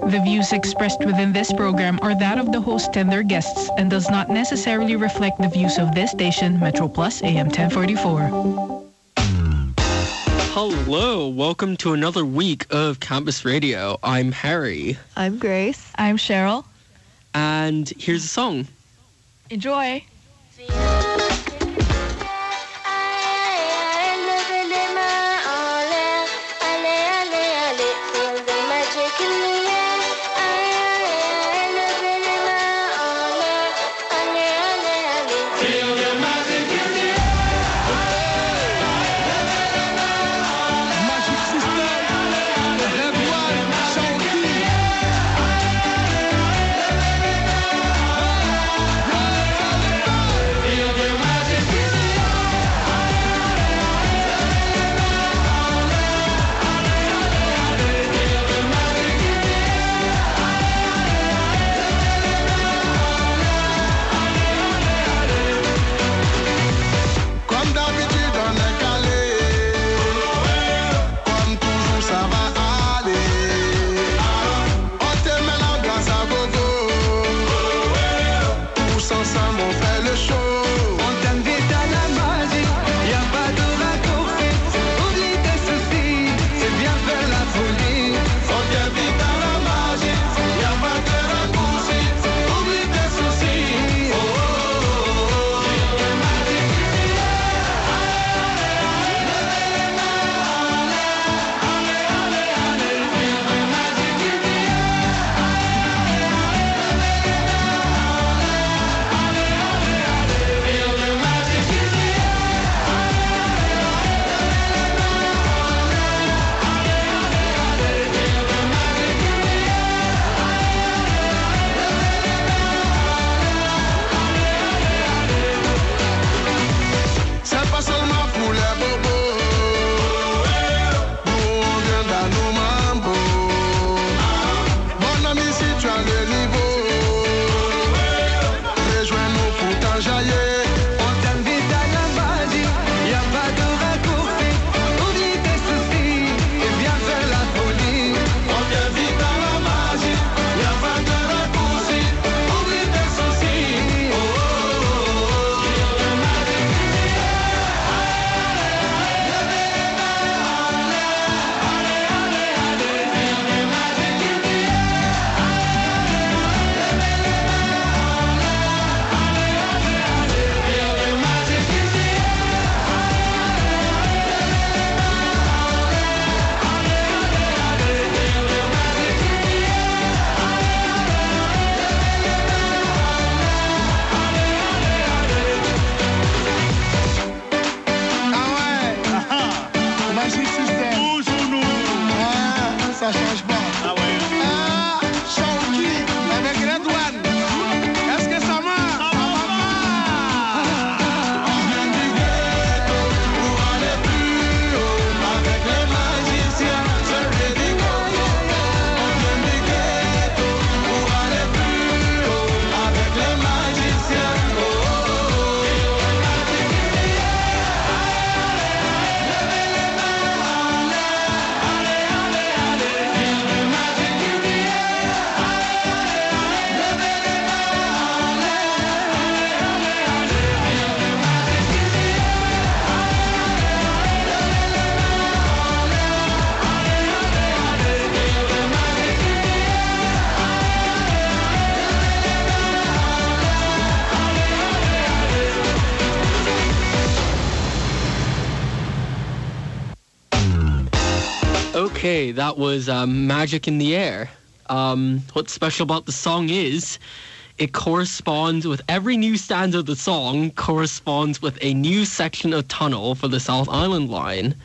The views expressed within this program are that of the host and their guests and does not necessarily reflect the views of this station, Metro Plus AM 1044. Hello, welcome to another week of Campus Radio. I'm Harry. I'm Grace. I'm Cheryl. And here's a song. Enjoy. Okay, that was Magic in the Air. What's special about the song is it corresponds with every new stanza of the song corresponds with a new section of tunnel for the South Island line.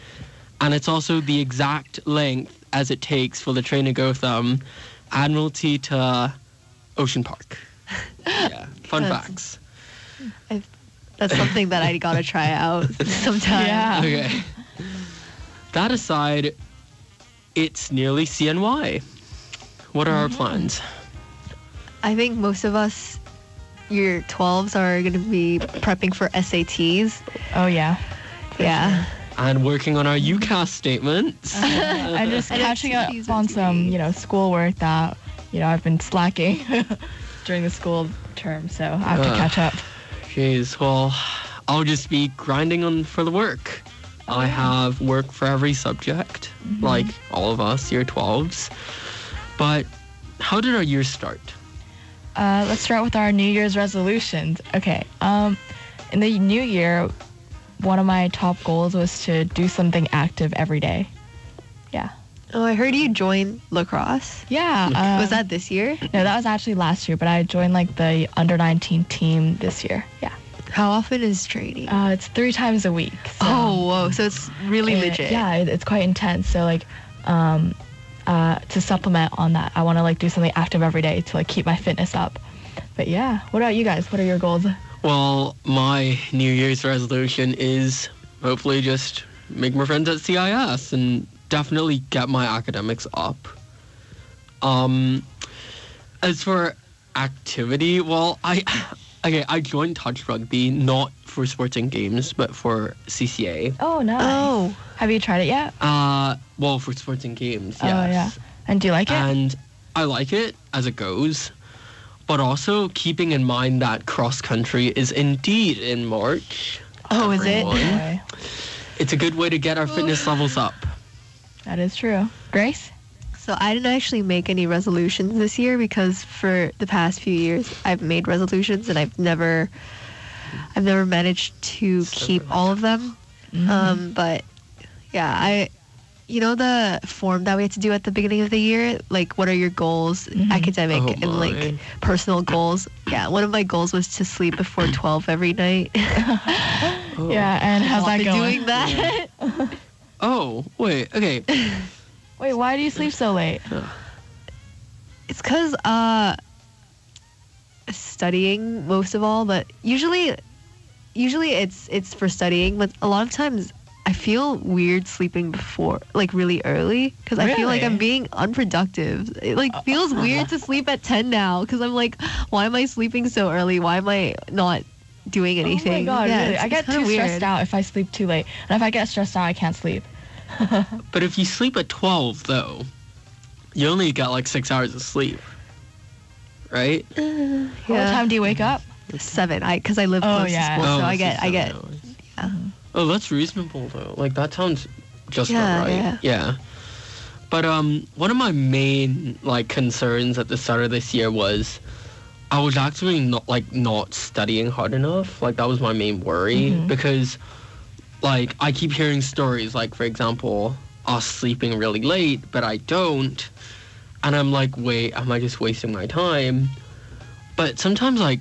And it's also the exact length as it takes for the train to go from Admiralty to Ocean Park. Yeah, fun facts. That's something that I gotta try out sometime. Yeah. Okay. That aside, it's nearly CNY. What are our plans? I think most of us, year 12s, are going to be prepping for SATs. Oh, yeah. Yeah. And working on our UCAS statements. And just catching up on some, schoolwork that I've been slacking during the school term, so I have to catch up. Jeez, well, I'll just be grinding on for the work. I have work for every subject, like all of us, year 12s. But how did our year start? Let's start with our New Year's resolutions. Okay. In the new year, one of my top goals was to do something active every day. Yeah. Oh, I heard you joined lacrosse. Yeah. Was that this year? No, that was actually last year, but I joined like the under 19 team this year. Yeah. How often is training? It's 3 times a week. So, Oh, whoa. So it's really legit. Yeah, it's quite intense. So like, to supplement on that, I want to like do something active every day to like keep my fitness up. But yeah, what about you guys? What are your goals? Well, my New Year's resolution is hopefully just make more friends at CIS and definitely get my academics up. As for activity, well, I joined touch rugby, not for sports and games, but for CCA. Oh, nice. Oh. Have you tried it yet? Well, for sports and games, yes. Oh, yeah. And do you like it? And I like it as it goes, but also keeping in mind that cross country is indeed in March. Oh, is it? Everyone. Okay. It's a good way to get our fitness levels up. That is true. Grace? So I didn't actually make any resolutions this year because for the past few years I've made resolutions and I've never managed to keep all of them. But yeah, the form that we had to do at the beginning of the year, like what are your goals, academic Oh, and like my. personal goals. Yeah, one of my goals was to sleep before 12 every night. Yeah, and how's that Been going? doing that. Oh, wait, okay. Wait, why do you sleep so late? It's because studying most of all, but usually it's for studying, but a lot of times I feel weird sleeping before, like really early, because I feel like Really? I'm being unproductive. It like feels weird to sleep at 10 now, because I'm like, why am I sleeping so early? Why am I not doing anything? Oh my god, Yeah, really? it's I get kinda too stressed weird. out if I sleep too late. And if I get stressed out, I can't sleep. But if you sleep at 12, though, you only got like 6 hours of sleep, right? Yeah. What time do you wake up? 7, because I live Oh, close yeah. to school, so Oh, I so get 7 hours. yeah. Oh, that's reasonable, though. Like, that sounds just Yeah, about right. yeah. But one of my main, like, concerns at the start of this year was I was actually not studying hard enough. Like, that was my main worry because, like, I keep hearing stories, like, for example, us sleeping really late, but I don't. And I'm like, wait, am I just wasting my time? But sometimes, like,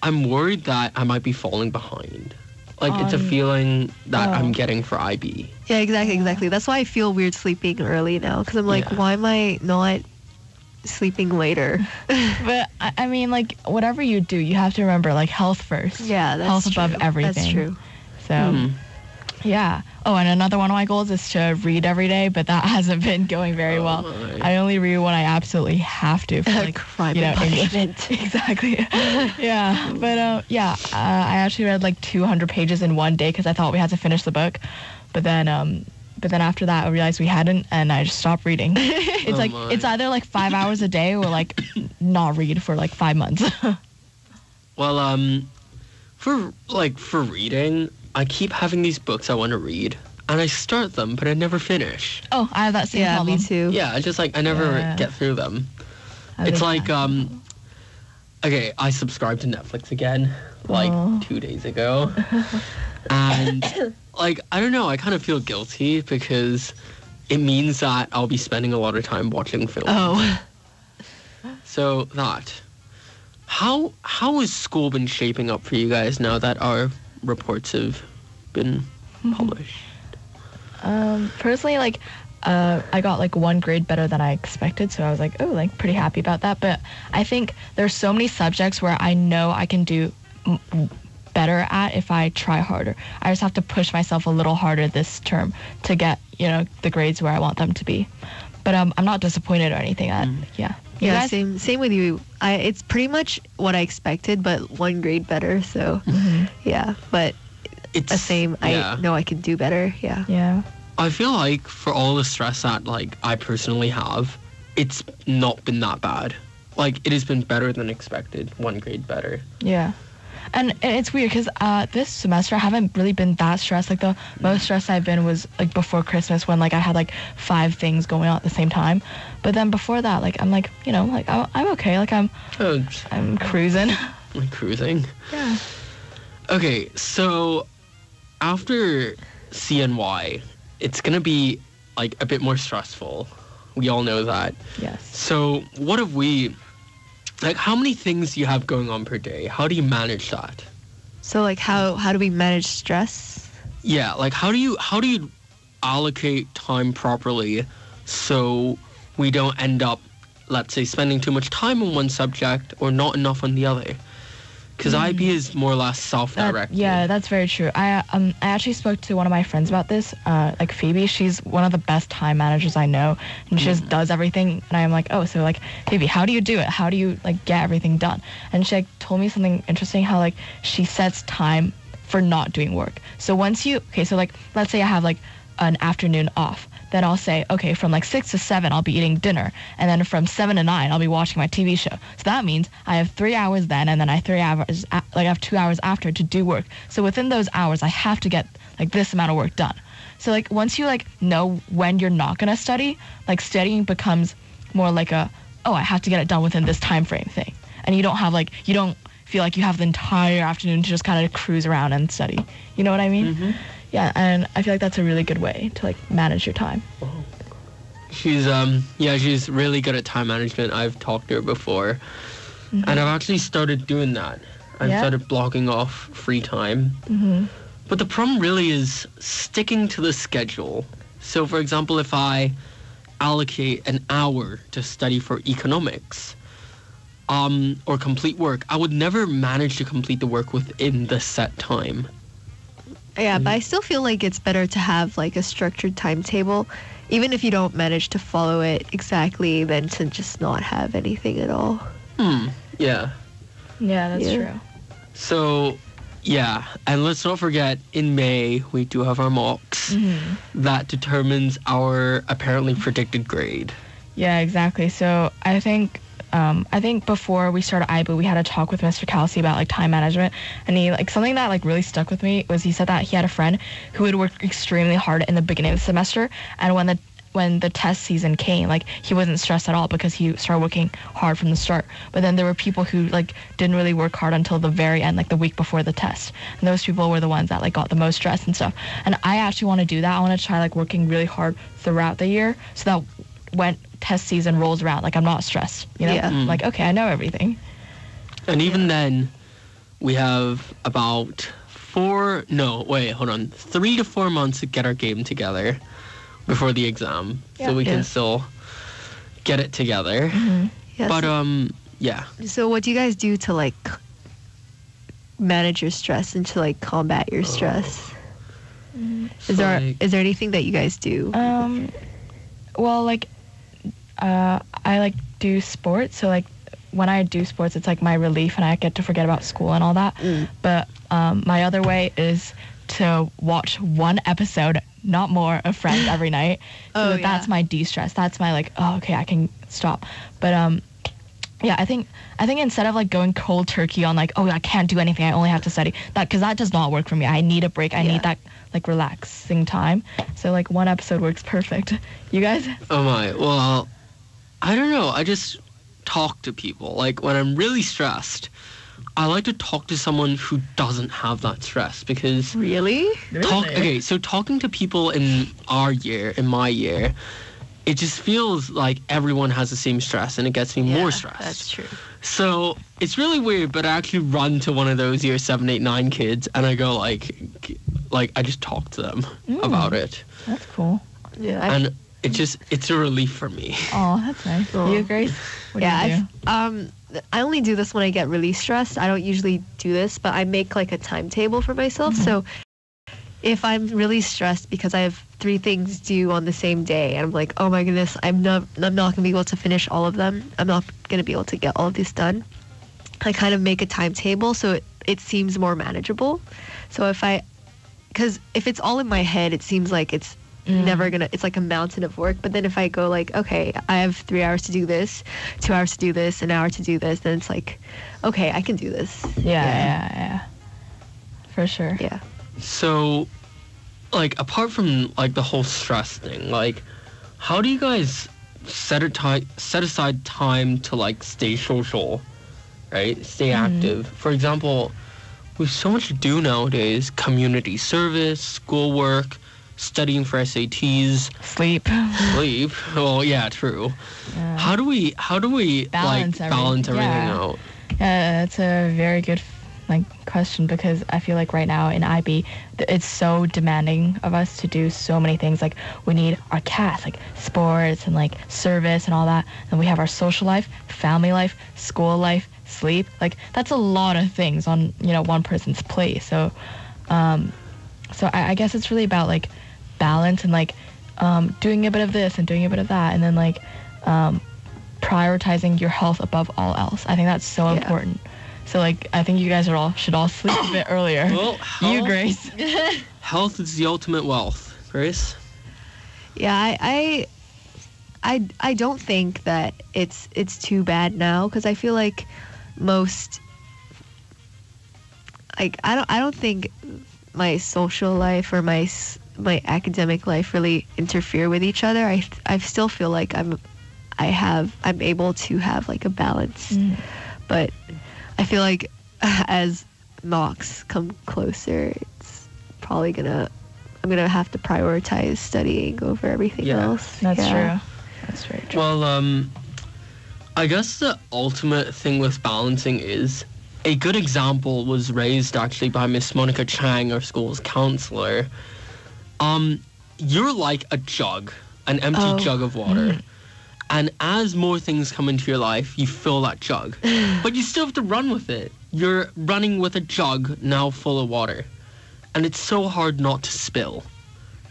I'm worried that I might be falling behind. Like, it's a feeling that I'm getting for IB. Yeah, exactly. That's why I feel weird sleeping early now, because I'm like, Yeah. why am I not sleeping later? But I mean, like, whatever you do, you have to remember, like, health first. Yeah, that's Health true. above everything. That's true. So, yeah. Oh, and another one of my goals is to read every day, but that hasn't been going very well. my. I only read when I absolutely have to. For, like, Crime you know, and English. punishment. Exactly. Yeah. But, I actually read, like, 200 pages in one day because I thought we had to finish the book. But then after that, I realized we hadn't, and I just stopped reading. It's like, my. it's either, like, 5 hours a day or, like, not read for, like, 5 months. Well, for reading, I keep having these books I want to read, and I start them, but I never finish. Oh, I have that same Yeah, problem. me too. Yeah, I just I never Yeah. get through them. I It's think like okay, I subscribed to Netflix again like Oh. 2 days ago, and like I don't know, I kind of feel guilty because it means that I'll be spending a lot of time watching films. Oh. So that. How has school been shaping up for you guys now that our reports have been published? Personally, like, I got like 1 grade better than I expected, so I was like, oh, like pretty happy about that. But I think there's so many subjects where I know I can do better at if I try harder. I just have to push myself a little harder this term to get, the grades where I want them to be. But I'm not disappointed or anything. Yeah. You Yeah, guys? same with you. It's pretty much what I expected, but 1 grade better. So, yeah, but It's the same. yeah. I know I can do better. Yeah. Yeah. I feel like for all the stress that like I personally have, it's not been that bad. Like, it has been better than expected. 1 grade better. Yeah. And it's weird because this semester I haven't really been that stressed. Like, the most stressed I've been was, like, before Christmas when, like, I had, like, 5 things going on at the same time. But then before that, like, I'm, like, you know, like, I'm okay. Like, I'm cruising. Like, cruising? Yeah. Okay, so after CNY, it's going to be, like, a bit more stressful. We all know that. Yes. So what have we... Like, how many things do you have going on per day? How do you manage that? So like how do we manage stress? Yeah, like how do you allocate time properly so we don't end up, let's say, spending too much time on one subject or not enough on the other? Because IB is more or less self-directed. Yeah, that's very true. I actually spoke to one of my friends about this, like Phoebe. She's one of the best time managers I know, and she just does everything. And I'm like, oh, so like, Phoebe, how do you do it? How do you like get everything done? And she like told me something interesting, how like she sets time for not doing work. So so like, let's say I have like an afternoon off. Then I'll say, okay, from like 6 to 7, I'll be eating dinner. And then from 7 to 9, I'll be watching my TV show. So that means I have 3 hours then, and then I have 2 hours after to do work. So within those hours, I have to get like this amount of work done. So like once you like know when you're not going to study, like studying becomes more like I have to get it done within this time frame thing. And you don't feel like you have the entire afternoon to just kind of cruise around and study. You know what I mean? Mm-hmm. Yeah, and I feel like that's a really good way to like manage your time. She's she's really good at time management. I've talked to her before, and I've actually started doing that. I've started blocking off free time. But the problem really is sticking to the schedule. So, for example, if I allocate an hour to study for economics, or complete work, I would never manage to complete the work within the set time. Yeah, but I still feel like it's better to have like a structured timetable, even if you don't manage to follow it exactly, than to just not have anything at all. Yeah. Yeah, that's true. So, yeah, and let's not forget, in May, we do have our mocks. That determines our apparently predicted grade. Yeah, exactly. So I think before we started IBU, we had a talk with Mr. Kelsey about like time management, and he like something that like really stuck with me was he said that he had a friend who would work extremely hard in the beginning of the semester, and when the test season came, like he wasn't stressed at all because he started working hard from the start. But then there were people who like didn't really work hard until the very end, like the week before the test, and those people were the ones that like got the most stress and stuff. And I actually want to do that. I want to try like working really hard throughout the year so that when test season rolls around, like I'm not stressed, you know? Yeah. Like, okay, I know everything. And even then, we have about 3 to 4 months to get our game together before the exam, so we can still get it together. Yes. But yeah. So what do you guys do to like manage your stress and to like combat your stress? Is there anything that you guys do? Well, like I like do sports, so like when I do sports, it's like my relief and I get to forget about school and all that. But my other way is to watch one episode, not more, of Friends every night. So that's my de-stress. That's my like, oh, okay, I can stop. But yeah, I think instead of like going cold turkey on like, oh, I can't do anything, I only have to study, because that does not work for me. I need a break. I need that like relaxing time. So like one episode works perfect. You guys? Oh my, well, I don't know. I just talk to people. Like when I'm really stressed, I like to talk to someone who doesn't have that stress, because Really? Okay, so talking to people in my year, it just feels like everyone has the same stress, and it gets me more stressed. That's true. So it's really weird, but I actually run to one of those year 7, 8, 9 kids, and I go like I just talk to them about it. That's cool. Yeah. And it's a relief for me. Oh, that's nice. You, Grace? What do you do? I only do this when I get really stressed. I don't usually do this, but I make like a timetable for myself. So if I'm really stressed because I have 3 things due on the same day, and I'm like, oh my goodness, I'm not gonna be able to finish all of them. I'm not gonna be able to get all of this done. I kind of make a timetable so it seems more manageable. So because if it's all in my head, it seems like it's never gonna, it's like a mountain of work. But then if I go like, okay, I have 3 hours to do this, 2 hours to do this, an hour to do this, then it's like, okay, I can do this. Yeah. For sure. Yeah. So, like, apart from like the whole stress thing, like, how do you guys set aside time to like stay social, right? Stay active. For example, we have so much to do nowadays: community service, schoolwork, studying for SATs, Sleep. sleep. Well, yeah, true. Yeah. How do we Balance like balance everything yeah. out? Yeah, that's a very good question, because I feel like right now in IB, it's so demanding of us to do so many things. Like, we need our CAS, like sports and like service and all that. And we have our social life, family life, school life, sleep. Like, that's a lot of things on, one person's plate. So, I guess it's really about like balance and like doing a bit of this and doing a bit of that, and then like prioritizing your health above all else. I think that's so important. So like, I think you guys should all sleep a bit earlier. Well, you, Grace. Health is the ultimate wealth. Grace? Yeah, I don't think that it's too bad now, because I feel like most, like, I don't think my social life or my academic life really interfere with each other. I still feel like I'm able to have like a balance, but I feel like as knocks come closer, it's probably I'm gonna have to prioritize studying over everything else. That's true. That's very true. Well, I guess the ultimate thing with balancing is, a good example was raised actually by Miss Monica Chang, our school's counselor. You're like a jug, an empty jug of water. And as more things come into your life, you fill that jug. But you still have to run with it. You're running with a jug now full of water. And it's so hard not to spill,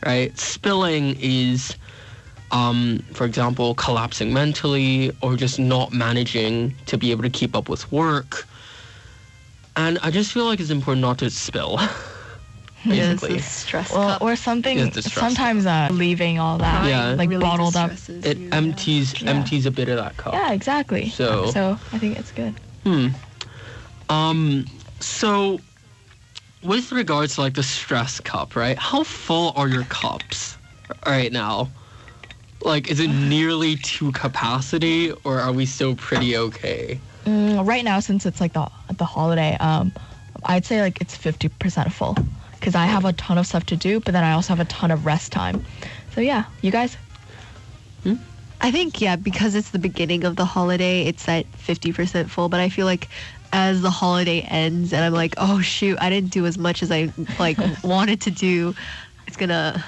right? Spilling is, for example, collapsing mentally, or just not managing to be able to keep up with work. And I just feel like it's important not to spill. Basically. Yeah, it's the stress Well, cup. or something, It's the stress sometimes leaving all that, Yeah. like really bottled up. distresses It you, empties a bit of that cup. Yeah, exactly. So- I think it's good. So with regards to like the stress cup, right? How full are your cups right now? Like, is it nearly to capacity, or are we still pretty okay? Right now, since it's like the holiday, I'd say like it's 50% full, because I have a ton of stuff to do, but then I also have a ton of rest time. So yeah, you guys? I think, because it's the beginning of the holiday, it's at 50% full. But I feel like as the holiday ends and I'm like, oh shoot, I didn't do as much as I like wanted to do, it's gonna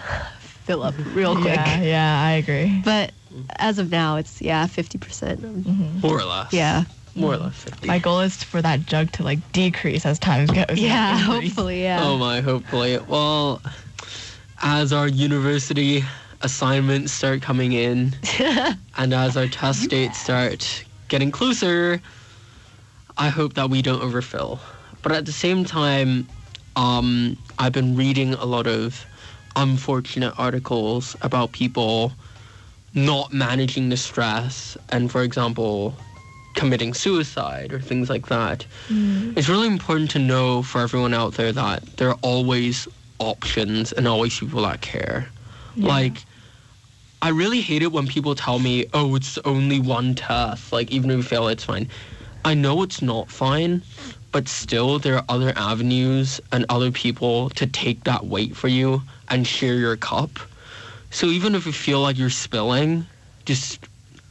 fill up real quick. Yeah, I agree. But as of now, it's 50%. More or less. Yeah. More or less 50. My goal is for that jug to like decrease as time goes. Yeah, not increase. hopefully, yeah. Oh my, hopefully. Well, as our university assignments start coming in and as our test dates start getting closer, I hope that we don't overfill. But at the same time, I've been reading a lot of unfortunate articles about people not managing the stress and, for example, committing suicide or things like that. It's really important to know for everyone out there that there are always options and always people that care. Like, I really hate it when people tell me, oh, it's only one test. Like, even if you fail, it's fine. I know it's not fine, but still there are other avenues and other people to take that weight for you and share your cup. So even if you feel like you're spilling, just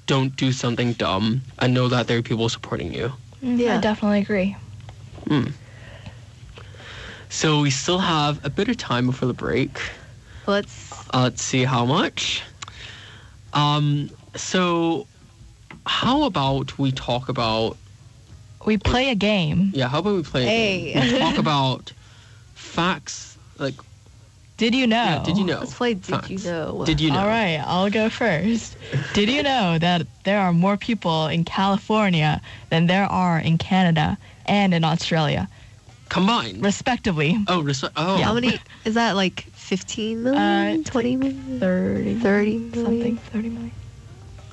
don't do something dumb and know that there are people supporting you. I definitely agree. So we still have a bit of time before the break. Let's see how much. So how about we talk about... We play a game. Yeah, how about we play a game? We talk about facts, like... Did you know? Yeah, did you know? Let's play Did Facts. You Know? Did you know? All right, I'll go first. Did you know that there are more people in California than there are in Canada and in Australia? combined? respectively. Oh, oh. How many? Is that like 15 million? 20 million? 30 million? something, 30 million.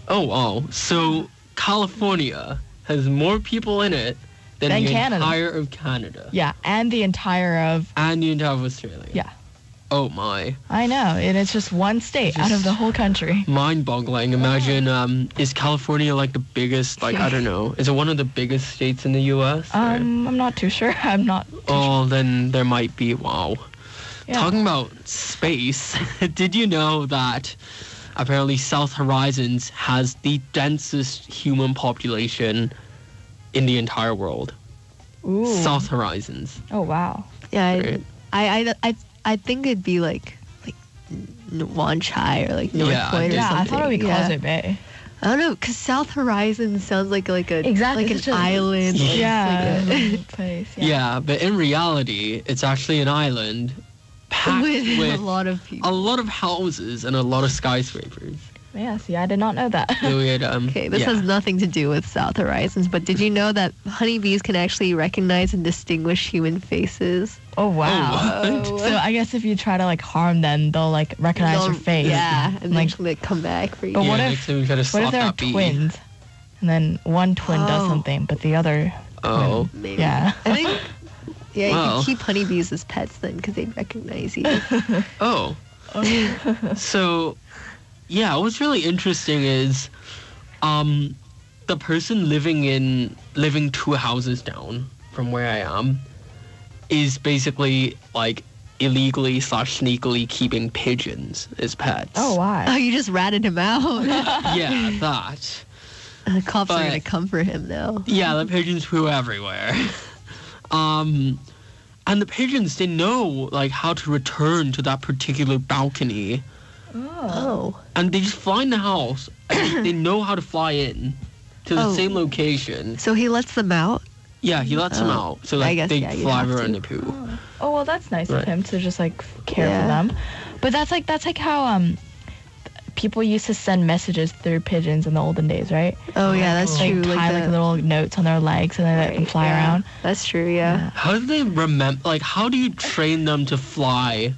Oh, wow. So California has more people in it than Than the Canada. entire of Canada. Yeah, and the entire of, And the entire of Australia. yeah. Oh, my. I know, and it's just one state out of the whole country. Mind-boggling. Imagine, is California like the biggest, like, I don't know, is it one of the biggest states in the U.S.? I'm not too sure. I'm not too Oh, then there might be, wow. Yeah. Talking about space, did you know that apparently South Horizons has the densest human population in the entire world? Ooh. South Horizons. Oh, wow. Yeah, Right. I think it'd be like Wan Chai or like North Yeah, Point or Yeah, something. I thought it would be Yeah. Causeway Bay. I don't know, because South Horizon sounds like a Exactly, like an it's just- island. Yeah. It's like place. Yeah. But in reality, it's actually an island packed with, with a lot of people. a lot of houses and a lot of skyscrapers. Yeah, see, I did not know that. So we had, Okay, this yeah. has nothing to do with South Horizons, but did you know that honeybees can actually recognize and distinguish human faces? Oh, wow. Oh, what? So I guess if you try to, like, harm them, they'll, like, recognize They'll- your face. Yeah, and Like- then they come back for you. But Yeah, what if- next time we try to What slap if they're that bee. twins? And then one twin does Oh. something, but the other... Oh. Maybe. Yeah. I think. Yeah, you Well. can keep honeybees as pets then, because they'd recognize you. Oh. So, yeah, what's really interesting is the person living 2 houses down from where I am is basically like illegally / sneakily keeping pigeons as pets. Oh, Oh, why? you just ratted him out. Yeah, that. The cops are But- gonna come for him now. Yeah, the pigeons poo everywhere. And the pigeons, they know like how to return to that particular balcony. Oh. And they just fly in the house. And they know how to fly in to the Oh. same location. So he lets them out? Yeah, he lets them Oh. out. So I like guess, they yeah, you fly have around to. the poo. Oh, well, that's nice Right. of him to just, like, care Yeah. for them. But that's like how, people used to send messages through pigeons in the olden days, right? Oh, yeah, that's Like, true. tie, like, little notes on their legs and then they can fly yeah. around. That's true, yeah. How do they remember, like how do you train them to fly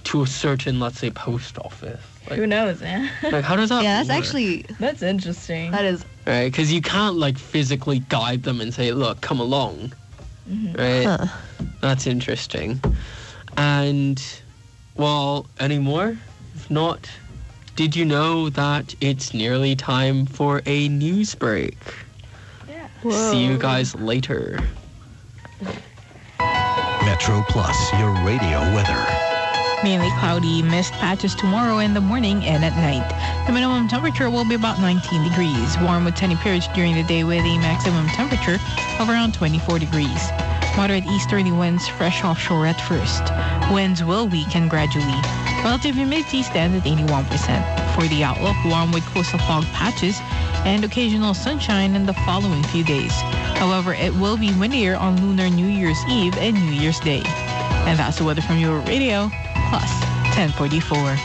to a certain, let's say, post office? Who knows, man? Like how does that Yeah, that's work? actually, That's interesting. that is, Right, because you can't like physically guide them and say, look, come along. Right? huh. That's interesting. And, well, any more? If not, did you know that it's nearly time for a news break? Yeah. See you guys later. Metro Plus, your radio weather. Mainly cloudy, mist patches tomorrow in the morning and at night. The minimum temperature will be about 19 degrees. Warm with sunny periods during the day with a maximum temperature of around 24 degrees. Moderate easterly winds fresh offshore at first. Winds will weaken gradually. Relative humidity stands at 81%. For the outlook, warm with coastal fog patches and occasional sunshine in the following few days. However, it will be windier on Lunar New Year's Eve and New Year's Day. And that's the weather from your radio, plus 1044.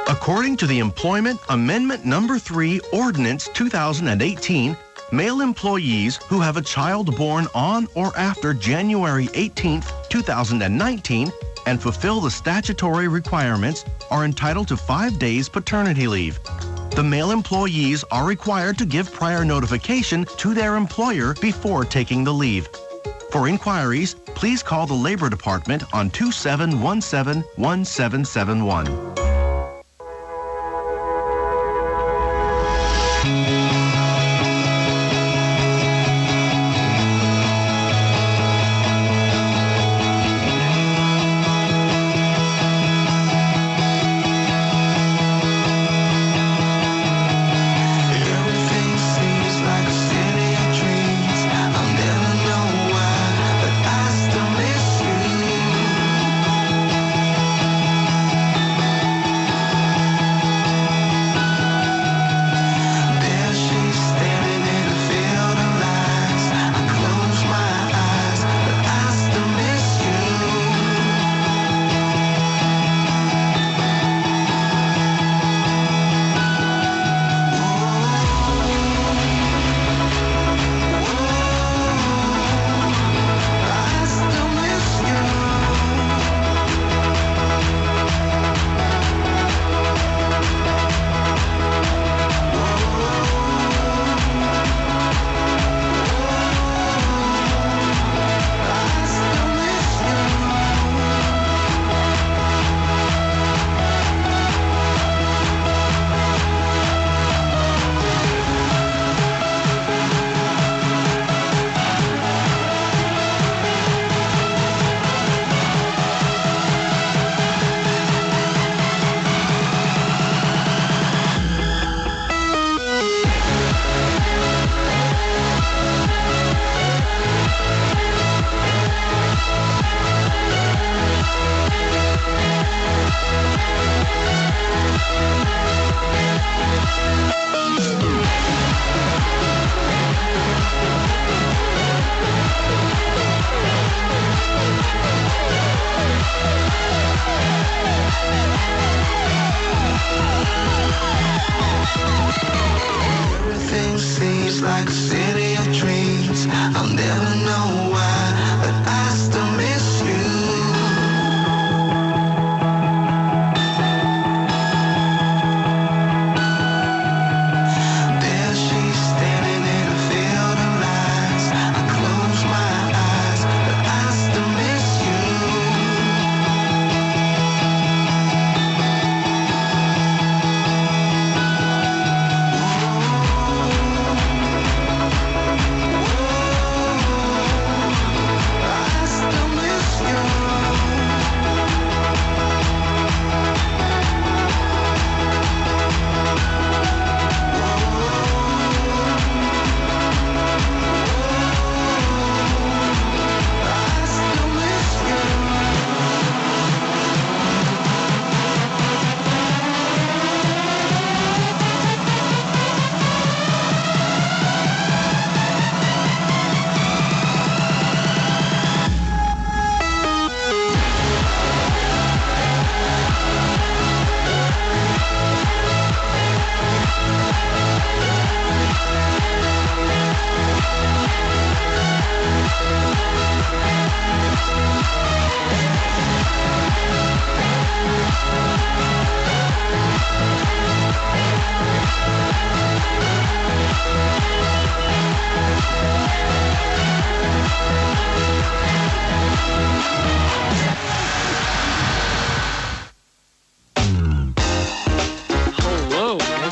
According to the Employment Amendment Number 3 Ordinance 2018, male employees who have a child born on or after January 18, 2019 and fulfill the statutory requirements are entitled to 5 days paternity leave. The male employees are required to give prior notification to their employer before taking the leave. For inquiries, please call the Labor Department on 2717-1771. Everything seems like a city of dreams. I'll never know why, but I still miss you. There's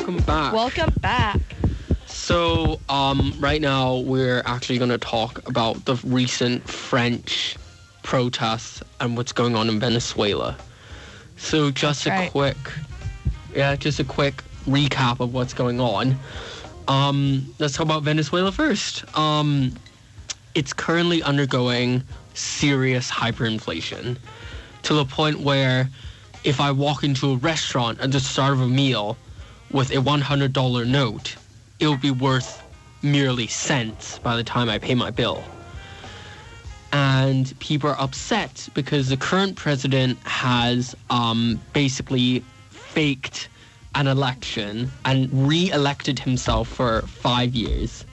welcome back. Welcome back. So, right now we're actually going to talk about the recent French protests and what's going on in Venezuela. So, just a quick recap of what's going on. Let's talk about Venezuela first. It's currently undergoing serious hyperinflation to the point where if I walk into a restaurant at the start of a meal with a $100 note, it will be worth merely cents by the time I pay my bill. And people are upset because the current president has basically faked an election and re-elected himself for 5 years.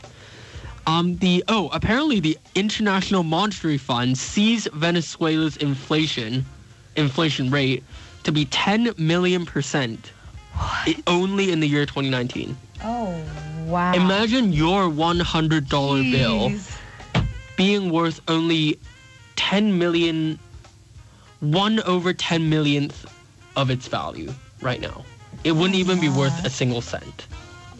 Apparently the International Monetary Fund sees Venezuela's inflation rate to be 10 million %. Only in the year 2019. Oh, wow. Imagine your $100 bill being worth only 10 million, 1/10 millionth of its value right now. It wouldn't even be worth a single cent.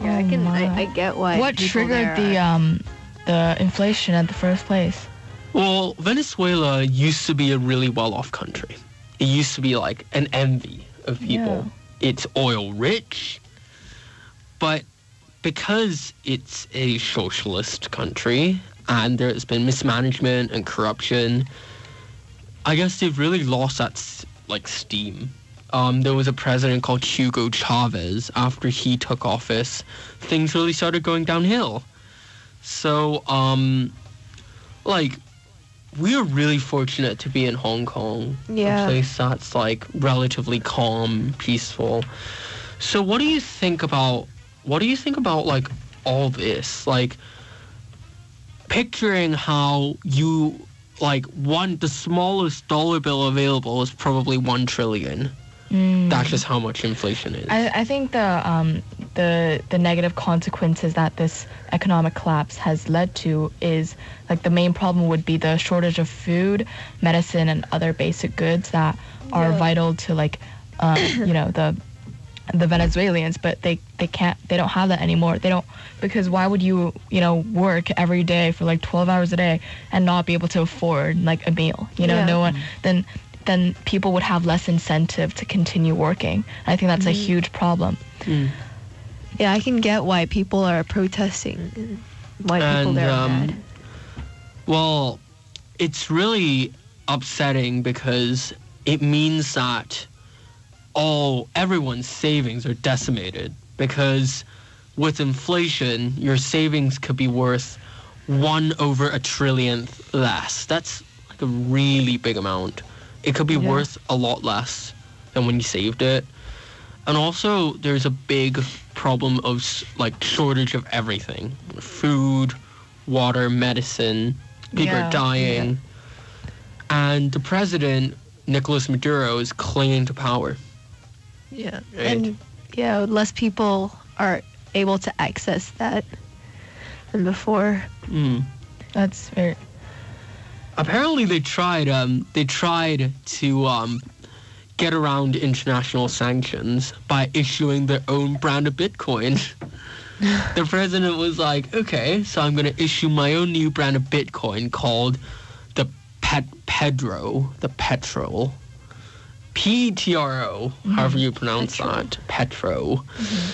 Yeah, I get why. What people triggered there the inflation in the first place? Well, Venezuela used to be a really well-off country. It used to be like an envy of people. Yeah. It's oil rich, but because it's a socialist country and there's been mismanagement and corruption, I guess they've really lost that steam. There was a president called Hugo Chavez. After he took office, things really started going downhill. So, we're really fortunate to be in Hong Kong, Yeah. a place that's relatively calm, peaceful. So, what do you think about all this? Picturing how the smallest dollar bill available is probably 1 trillion. That's just how much inflation is. I think the negative consequences that this economic collapse has led to is the main problem would be the shortage of food, medicine, and other basic goods that are vital to the Venezuelans, but they don't have that anymore. Because why would you work every day for 12 hours a day and not be able to afford a meal? No one then people would have less incentive to continue working. I think that's a huge problem. Yeah, I can get why people are protesting and why people there are mad. Well, it's really upsetting because it means that everyone's savings are decimated, because with inflation, your savings could be worth 1/1 trillionth less. That's a really big amount. It could be worth a lot less than when you saved it. And also, there's a big problem of shortage of everything. Food, water, medicine. People are dying. And the president, Nicolas Maduro, is clinging to power. Yeah. Right. And less people are able to access that than before. That's very... Apparently they tried to get around international sanctions by issuing their own brand of Bitcoin. The president was like, okay, so I'm going to issue my own new brand of Bitcoin called the Petro, Petro, however you pronounce that, Petro.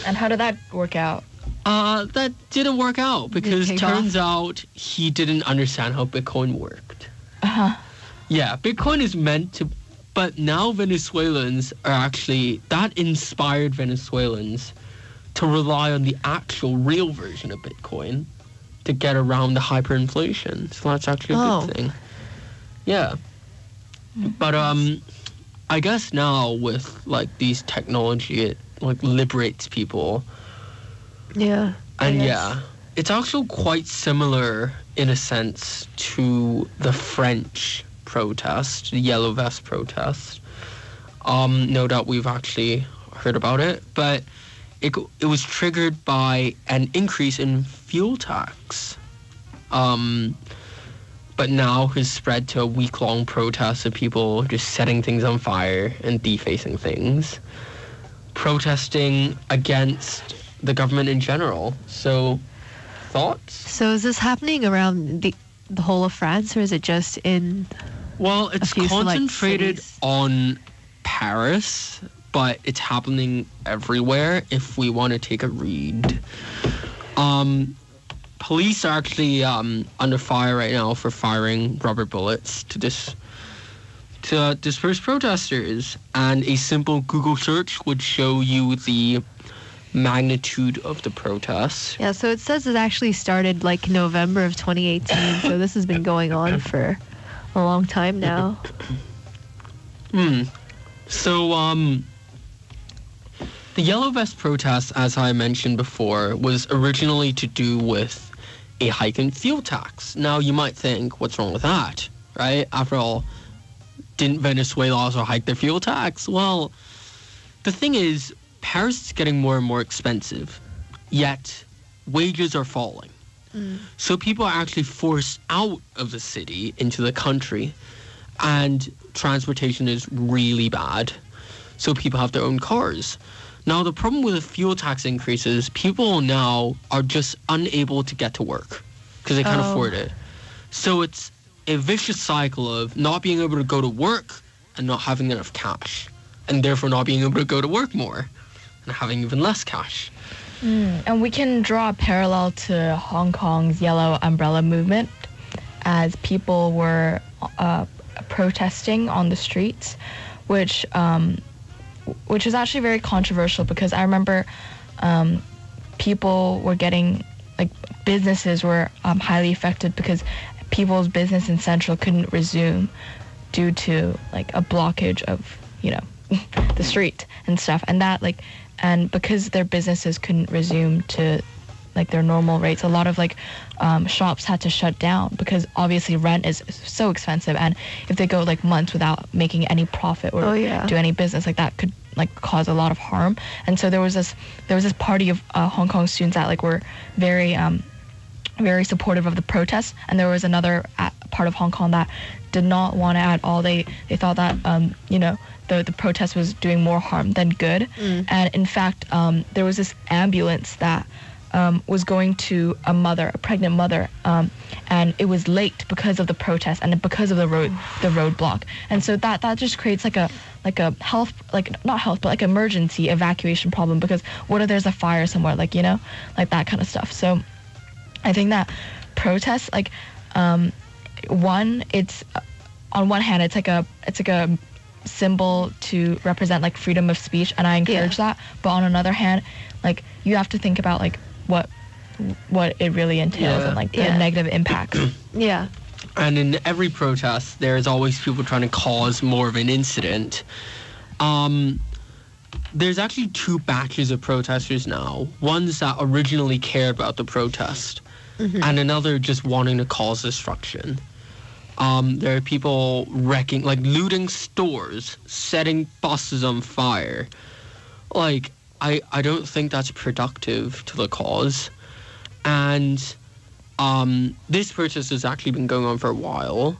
And how did that work out? That didn't work out because Didn't take turns out he didn't understand how Bitcoin worked. Yeah, Bitcoin is meant to, but now Venezuelans are actually, that inspired Venezuelans to rely on the actual real version of Bitcoin to get around the hyperinflation. So that's actually a good thing. Yeah. But I guess now with these technology, it liberates people. Yeah. And it's actually quite similar in a sense to the French protest, the Yellow Vest protest. No doubt we've actually heard about it, but it was triggered by an increase in fuel tax. But now has spread to a week-long protest of people just setting things on fire and defacing things, protesting against the government in general. So, thoughts? So is this happening around the whole of France, or is it just in? Well, it's few select concentrated cities. on Paris, but it's happening everywhere if we want to take a read. Police are actually under fire right now for firing rubber bullets to disperse protesters, and a simple Google search would show you the magnitude of the protests. Yeah, so it says it actually started like November of 2018, so this has been going on for a long time now. So, the Yellow Vest protest, as I mentioned before, was originally to do with a hike in fuel tax. Now, you might think, what's wrong with that, right? After all, didn't Venezuela also hike their fuel tax? Well, the thing is, Paris is getting more and more expensive, yet wages are falling. So people are actually forced out of the city into the country, and transportation is really bad. So people have their own cars. Now, the problem with the fuel tax increases, people now are just unable to get to work because they can't afford it. So it's a vicious cycle of not being able to go to work and not having enough cash, and therefore not being able to go to work more and having even less cash. And we can draw a parallel to Hong Kong's Yellow Umbrella movement, as people were protesting on the streets, which is actually very controversial, because I remember people were getting, like, businesses were highly affected because people's business in Central couldn't resume due to, like, a blockage of, you know, the street and stuff. And that, like, and because their businesses couldn't resume to, like, their normal rates, a lot of, like, shops had to shut down because obviously rent is so expensive, and if they go, like, months without making any profit or do any business, like, that could, like, cause a lot of harm. And so there was this party of Hong Kong students that, like, were very very supportive of the protests, and there was another part of Hong Kong that did not want it at all. They thought that you know, the protest was doing more harm than good. And in fact, there was this ambulance that was going to a pregnant mother, and it was late because of the protest and because of the roadblock. And so that just creates like a health, like, not health, but like emergency evacuation problem, because what if there's a fire somewhere, like, you know, like that kind of stuff. So I think that protests, like, it's on one hand, it's like a symbol to represent, like, freedom of speech, and I encourage that. But on another hand, like, you have to think about, like, what it really entails and, like, the negative impacts. And in every protest, there's always people trying to cause more of an incident. There's actually two batches of protesters now. Ones that originally cared about the protest, and another just wanting to cause destruction. There are people wrecking, like, looting stores, setting buses on fire. Like, I don't think that's productive to the cause. And this protest has actually been going on for a while.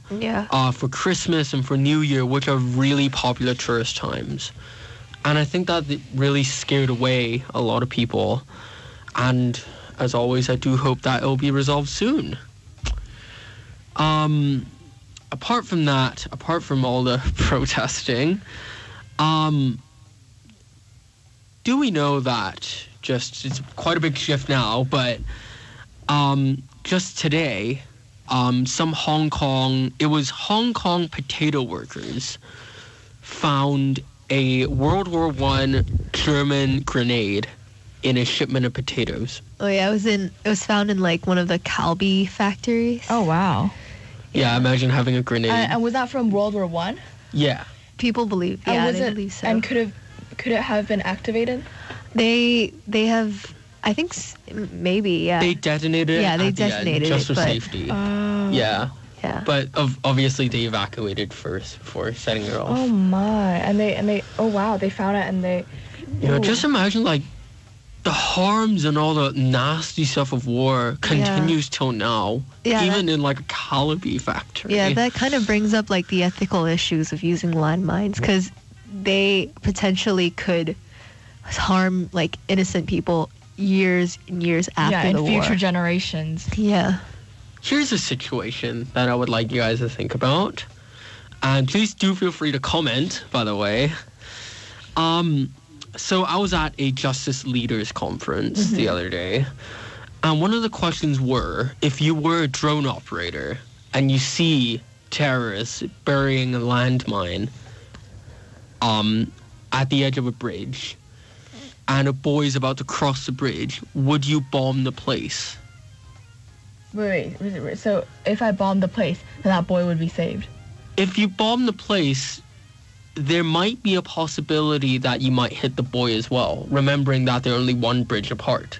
For Christmas and for New Year, which are really popular tourist times. And I think that it really scared away a lot of people. And as always, I do hope that it will be resolved soon. Apart from that, apart from all the protesting, do we know that, it's quite a big shift now, but just today, some Hong Kong potato workers found a World War I German grenade in a shipment of potatoes. It was found in, like, one of the Calbee factories. Oh, wow. Yeah, imagine having a grenade. And was that from World War I? Yeah. People believe, they believe so. And could it have been activated? They have, I think, maybe, yeah. They detonated it. Yeah, they at the end, detonated just it, for but- safety. Yeah. But obviously they evacuated first before setting it off. Oh my! And they oh wow! They found it, and they. You know, just imagine, like, the harms and all the nasty stuff of war continues till now, even in, like, a Calbee factory. Yeah, that kind of brings up, like, the ethical issues of using landmines, because they potentially could harm, like, innocent people years and years after yeah, in the future war. generations. Yeah. Here's a situation that I would like you guys to think about. And please do feel free to comment, by the way. So I was at a Justice Leaders Conference the other day. And one of the questions were, if you were a drone operator and you see terrorists burying a landmine at the edge of a bridge, and a boy is about to cross the bridge, would you bomb the place? Wait. So if I bombed the place, then that boy would be saved. If you bomb the place, there might be a possibility that you might hit the boy as well, remembering that they're only one bridge apart.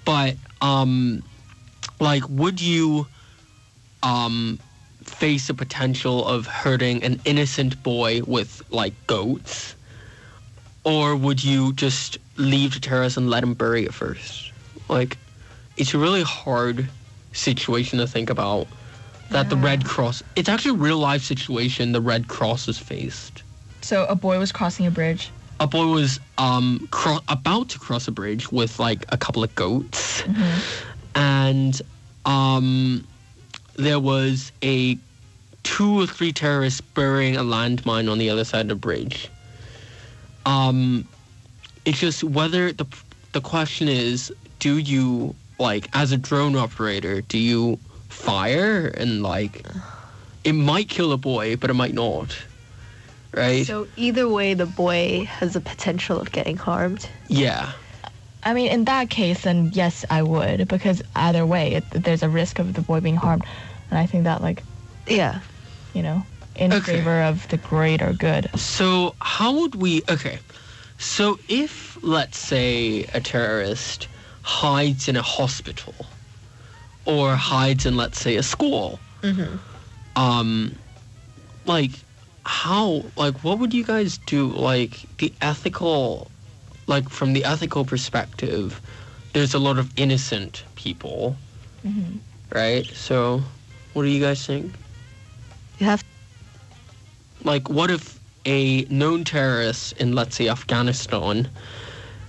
But, would you face the potential of hurting an innocent boy with, goats? Or would you just leave the terrorist and let him bury it first? It's a really hard situation to think about. That the Red Cross... It's actually a real-life situation the Red Cross has faced. So a boy was crossing a bridge. A boy was about to cross a bridge with, a couple of goats. And there was 2 or 3 terrorists burying a landmine on the other side of the bridge. It's just whether... The question is, do you, as a drone operator, do you fire and it might kill a boy, but it might not, right? So either way, the boy has the potential of getting harmed. Yeah. I mean, in that case, then yes, I would, because either way, there's a risk of the boy being harmed, and I think that Yeah. In Okay. favor of the greater good. So how would we... Okay. So if, let's say, a terrorist hides in a hospital or hides in, let's say, a school, what would you guys do? The ethical... from the ethical perspective, there's a lot of innocent people, right? So what do you guys think? You have What if a known terrorist in, let's say, Afghanistan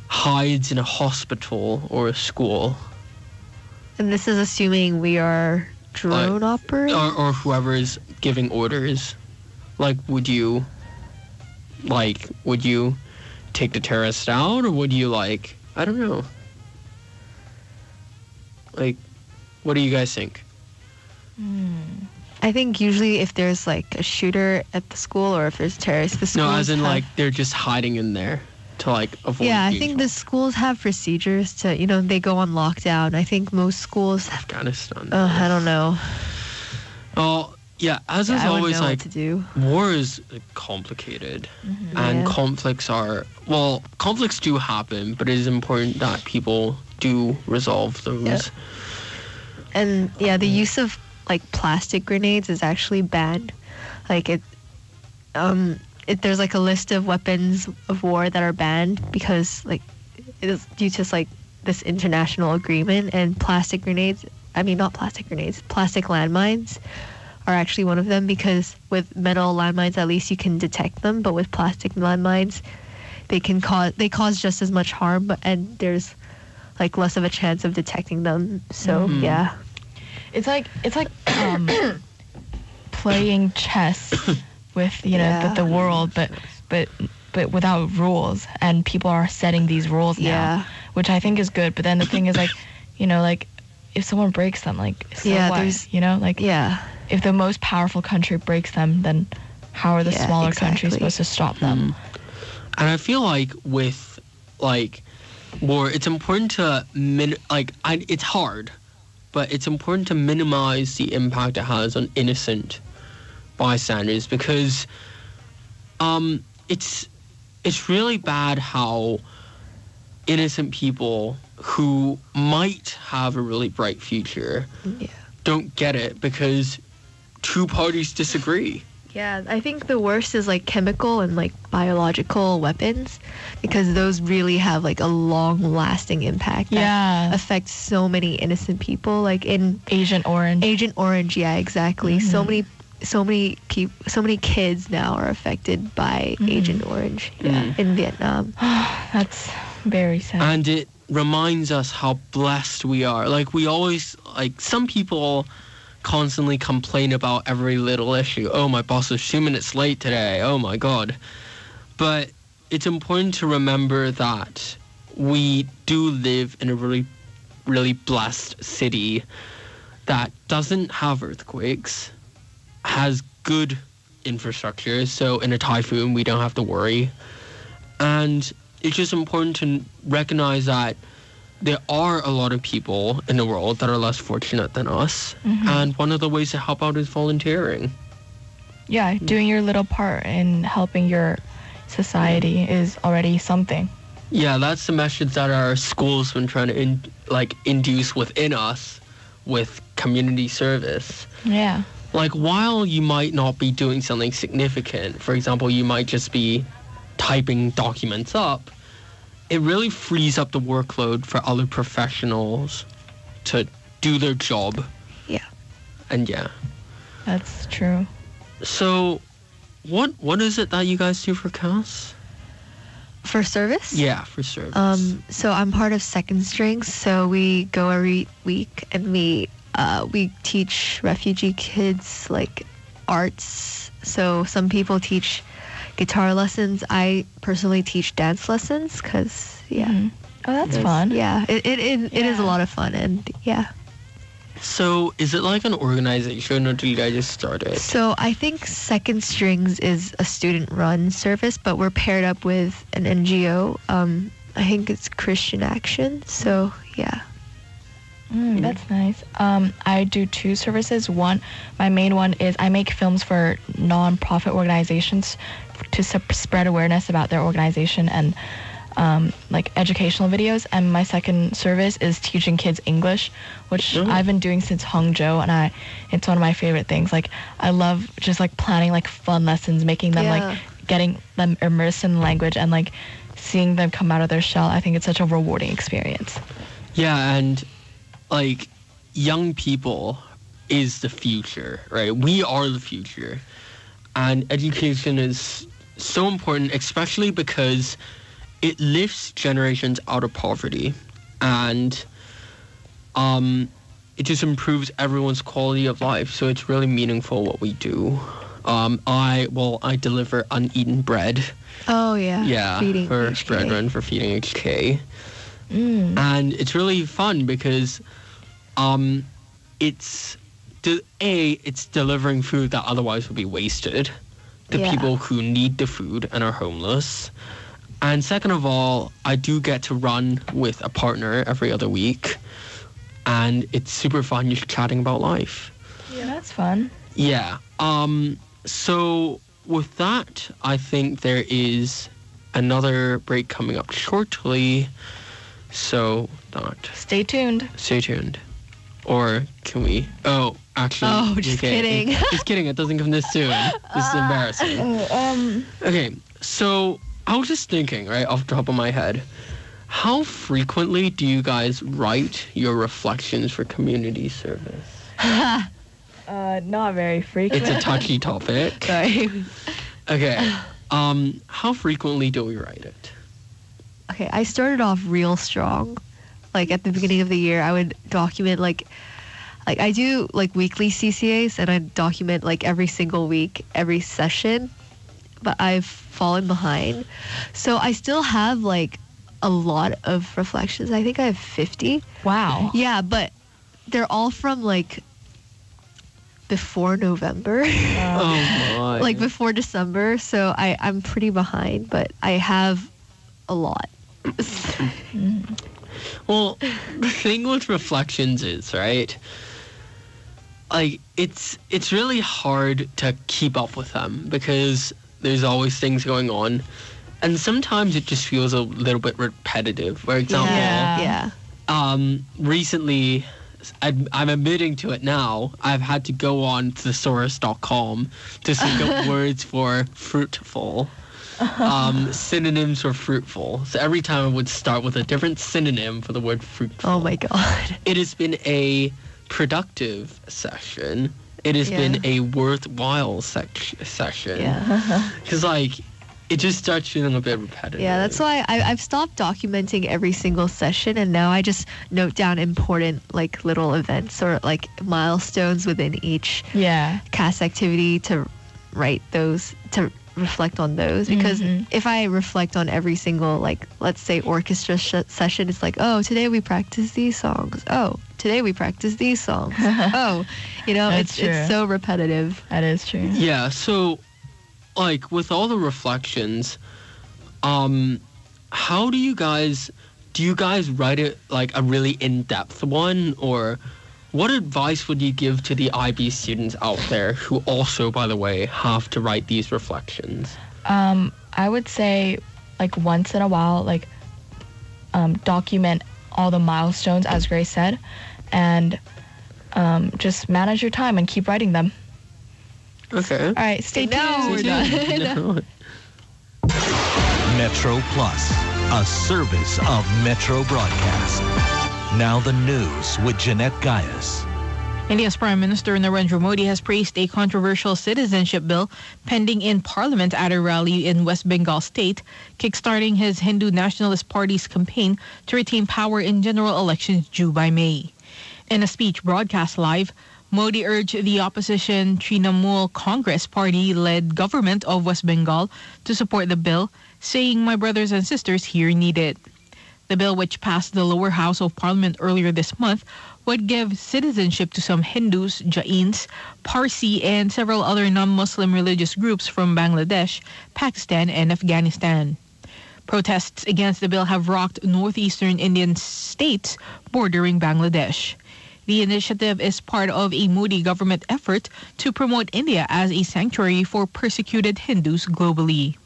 hides in a hospital or a school? And this is assuming we are drone operators? Or whoever is giving orders. Would you take the terrorist out, or would you, I don't know. What do you guys think? I think usually if there's a shooter at the school or if there's terrorists, the schools No, as in, have, they're just hiding in there to, avoid Yeah, I being think shot. the schools have procedures to, they go on lockdown. I think most schools have, Afghanistan. I don't know. Oh, yeah, as is I wouldn't always, know what to do. war is complicated. And Yeah. conflicts do happen, but it is important that people do resolve those. Yeah. And yeah, the use of plastic grenades is actually banned. There's a list of weapons of war that are banned because it is due to this international agreement, and plastic landmines are actually one of them, because with metal landmines at least you can detect them, but with plastic landmines they cause just as much harm, and there's less of a chance of detecting them. So yeah. It's like playing chess with the world, but without rules, and people are setting these rules now, Yeah. which I think is good. But then the thing is if someone breaks them, so Yeah, what? there's- Yeah. If the most powerful country breaks them, then how are the Yeah, smaller exactly. countries supposed to stop them? And I feel with war, it's important to it's hard, but it's important to minimize the impact it has on innocent bystanders, because it's really bad how innocent people who might have a really bright future don't get it because 2 parties disagree. Yeah, I think the worst is chemical and biological weapons, because those really have a long-lasting impact that Yeah. affects so many innocent people. In Agent Orange. Agent Orange, yeah, exactly. So many kids now are affected by Agent Orange. Yeah, in Vietnam. That's Very sad. And it reminds us how blessed we are. Like, we always, like, some people constantly complain about every little issue. Oh, my boss was 2 minutes late today. Oh, my God. But it's important to remember that we do live in a really, really blessed city that doesn't have earthquakes, has good infrastructure. So in a typhoon, we don't have to worry. And it's just important to recognize that there are a lot of people in the world that are less fortunate than us. And one of the ways to help out is volunteering. Yeah, doing your little part in helping your society is already something. Yeah, that's the message that our school's been trying to induce within us with community service. Yeah. Like, while you might not be doing something significant, for example, you might just be typing documents up, it really frees up the workload for other professionals to do their job. Yeah. And yeah. That's true. So, what is it that you guys do for CAS? For service? Yeah, for service. So I'm part of Second Strings. So we go every week and we teach refugee kids like arts. So some people teach guitar lessons. I personally teach dance lessons because Oh, that's fun. Yeah, it is a lot of fun, and yeah. So is it like an organization, or did you guys just start it? So I think Second Strings is a student-run service, but we're paired up with an NGO. I think it's Christian Action. So yeah. That's nice. I do two services. One, my main one is I make films for non-profit organizations to spread awareness about their organization and like educational videos. And my second service is teaching kids English, which I've been doing since Hangzhou, and it's one of my favorite things. Like, I love just like planning like fun lessons, making them like getting them immersed in the language and like seeing them come out of their shell. I think it's such a rewarding experience. Yeah, and like, young people is the future, right? We are the future. And education is so important, especially because it lifts generations out of poverty. And it just improves everyone's quality of life. So it's really meaningful what we do. I deliver uneaten bread. Oh yeah. Yeah, Feeding for HK. Bread Run for Feeding HK. And it's really fun because it's delivering food that otherwise would be wasted to people who need the food and are homeless. And second of all, I do get to run with a partner every other week, and it's super fun just chatting about life. Yeah, that's fun. Yeah. So with that, I think there is another break coming up shortly. So Stay tuned. stay tuned. Or can we? Oh, actually. Oh, just kidding. Just kidding. It doesn't come this soon. This is embarrassing. Okay, so I was just thinking, right, off the top of my head, how frequently do you guys write your reflections for community service? Not very frequent. It's a touchy topic. Sorry. Okay. How frequently do we write it? Okay, I started off real strong. Like at the beginning of the year, I would document like I do like weekly CCAs, and I document like every single week, every session. But I've fallen behind, so I still have like a lot of reflections. I think I have 50. Wow. Yeah, but they're all from like before November. Oh my. Like before December, so I'm pretty behind, but I have a lot. Well, the thing with reflections is, right, like, it's really hard to keep up with them because there's always things going on, and sometimes it just feels a little bit repetitive. For example, Yeah. recently, I'm admitting to it now, I've had to go on thesaurus.com to seek up words for fruitful. Synonyms for fruitful. So every time I would start with a different synonym for the word fruitful. Oh my god. It has been a productive session. It has been a worthwhile session. Yeah. Because, like, it just starts feeling a bit repetitive. Yeah, that's why I've stopped documenting every single session, and now I just note down important like little events or like milestones within each Yeah. cast activity to write those, to reflect on those, because if I reflect on every single, like, let's say orchestra session, it's like, oh, today we practice these songs, oh, today we practice these songs, oh, you know, That's it's true. so repetitive. That is true. Yeah, so, like, with all the reflections, how do you guys write it, like, a really in-depth one, or what advice would you give to the IB students out there who also, by the way, have to write these reflections? I would say, like, once in a while, like, document all the milestones, as Grace said, and just manage your time and keep writing them. Okay. All right, stay tuned. Now we're done. Metro Plus, a service of Metro Broadcast. Now the news with Jeanette Gaius. India's Prime Minister Narendra Modi has praised a controversial citizenship bill pending in Parliament at a rally in West Bengal state, kickstarting his Hindu Nationalist Party's campaign to retain power in general elections due by May. In a speech broadcast live, Modi urged the opposition Trinamool Congress Party-led government of West Bengal to support the bill, saying, "My brothers and sisters here need it." The bill, which passed the lower house of parliament earlier this month, would give citizenship to some Hindus, Jains, Parsi, and several other non-Muslim religious groups from Bangladesh, Pakistan, and Afghanistan. Protests against the bill have rocked northeastern Indian states bordering Bangladesh. The initiative is part of a Modi government effort to promote India as a sanctuary for persecuted Hindus globally.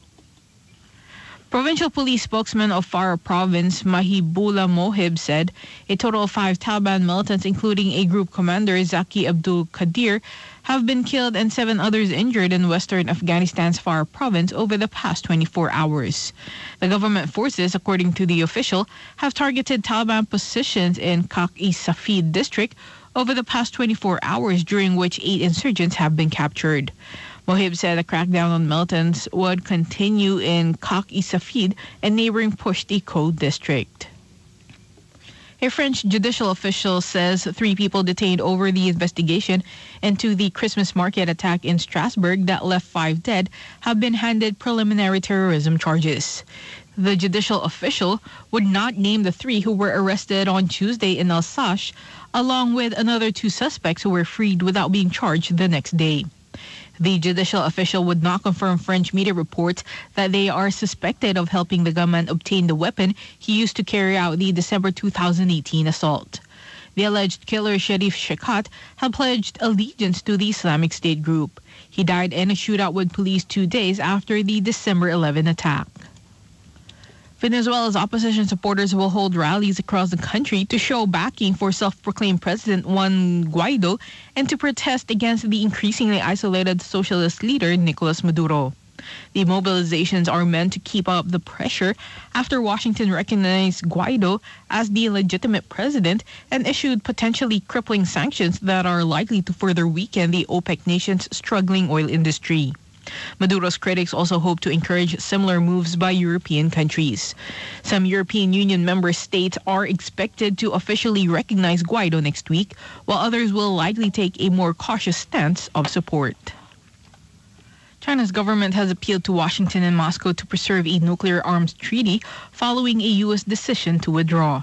Provincial police spokesman of Farah province, Mahibullah Mohib, said a total of 5 Taliban militants, including a group commander, Zaki Abdul Qadir, have been killed and 7 others injured in western Afghanistan's Farah province over the past 24 hours. The government forces, according to the official, have targeted Taliban positions in Kak-i-Safid district over the past 24 hours, during which 8 insurgents have been captured. Mohib said a crackdown on militants would continue in Kak-i-Safid and neighboring Pushti Code district. A French judicial official says 3 people detained over the investigation into the Christmas market attack in Strasbourg that left 5 dead have been handed preliminary terrorism charges. The judicial official would not name the 3 who were arrested on Tuesday in Alsace, along with another 2 suspects who were freed without being charged the next day. The judicial official would not confirm French media reports that they are suspected of helping the gunman obtain the weapon he used to carry out the December 2018 assault. The alleged killer, Sharif Shekat, had pledged allegiance to the Islamic State group. He died in a shootout with police 2 days after the December 11 attack. Venezuela's opposition supporters will hold rallies across the country to show backing for self-proclaimed President Juan Guaido and to protest against the increasingly isolated socialist leader Nicolas Maduro. The mobilizations are meant to keep up the pressure after Washington recognized Guaido as the legitimate president and issued potentially crippling sanctions that are likely to further weaken the OPEC nation's struggling oil industry. Maduro's critics also hope to encourage similar moves by European countries. Some European Union member states are expected to officially recognize Guaido next week, while others will likely take a more cautious stance of support. China's government has appealed to Washington and Moscow to preserve a nuclear arms treaty following a U.S. decision to withdraw.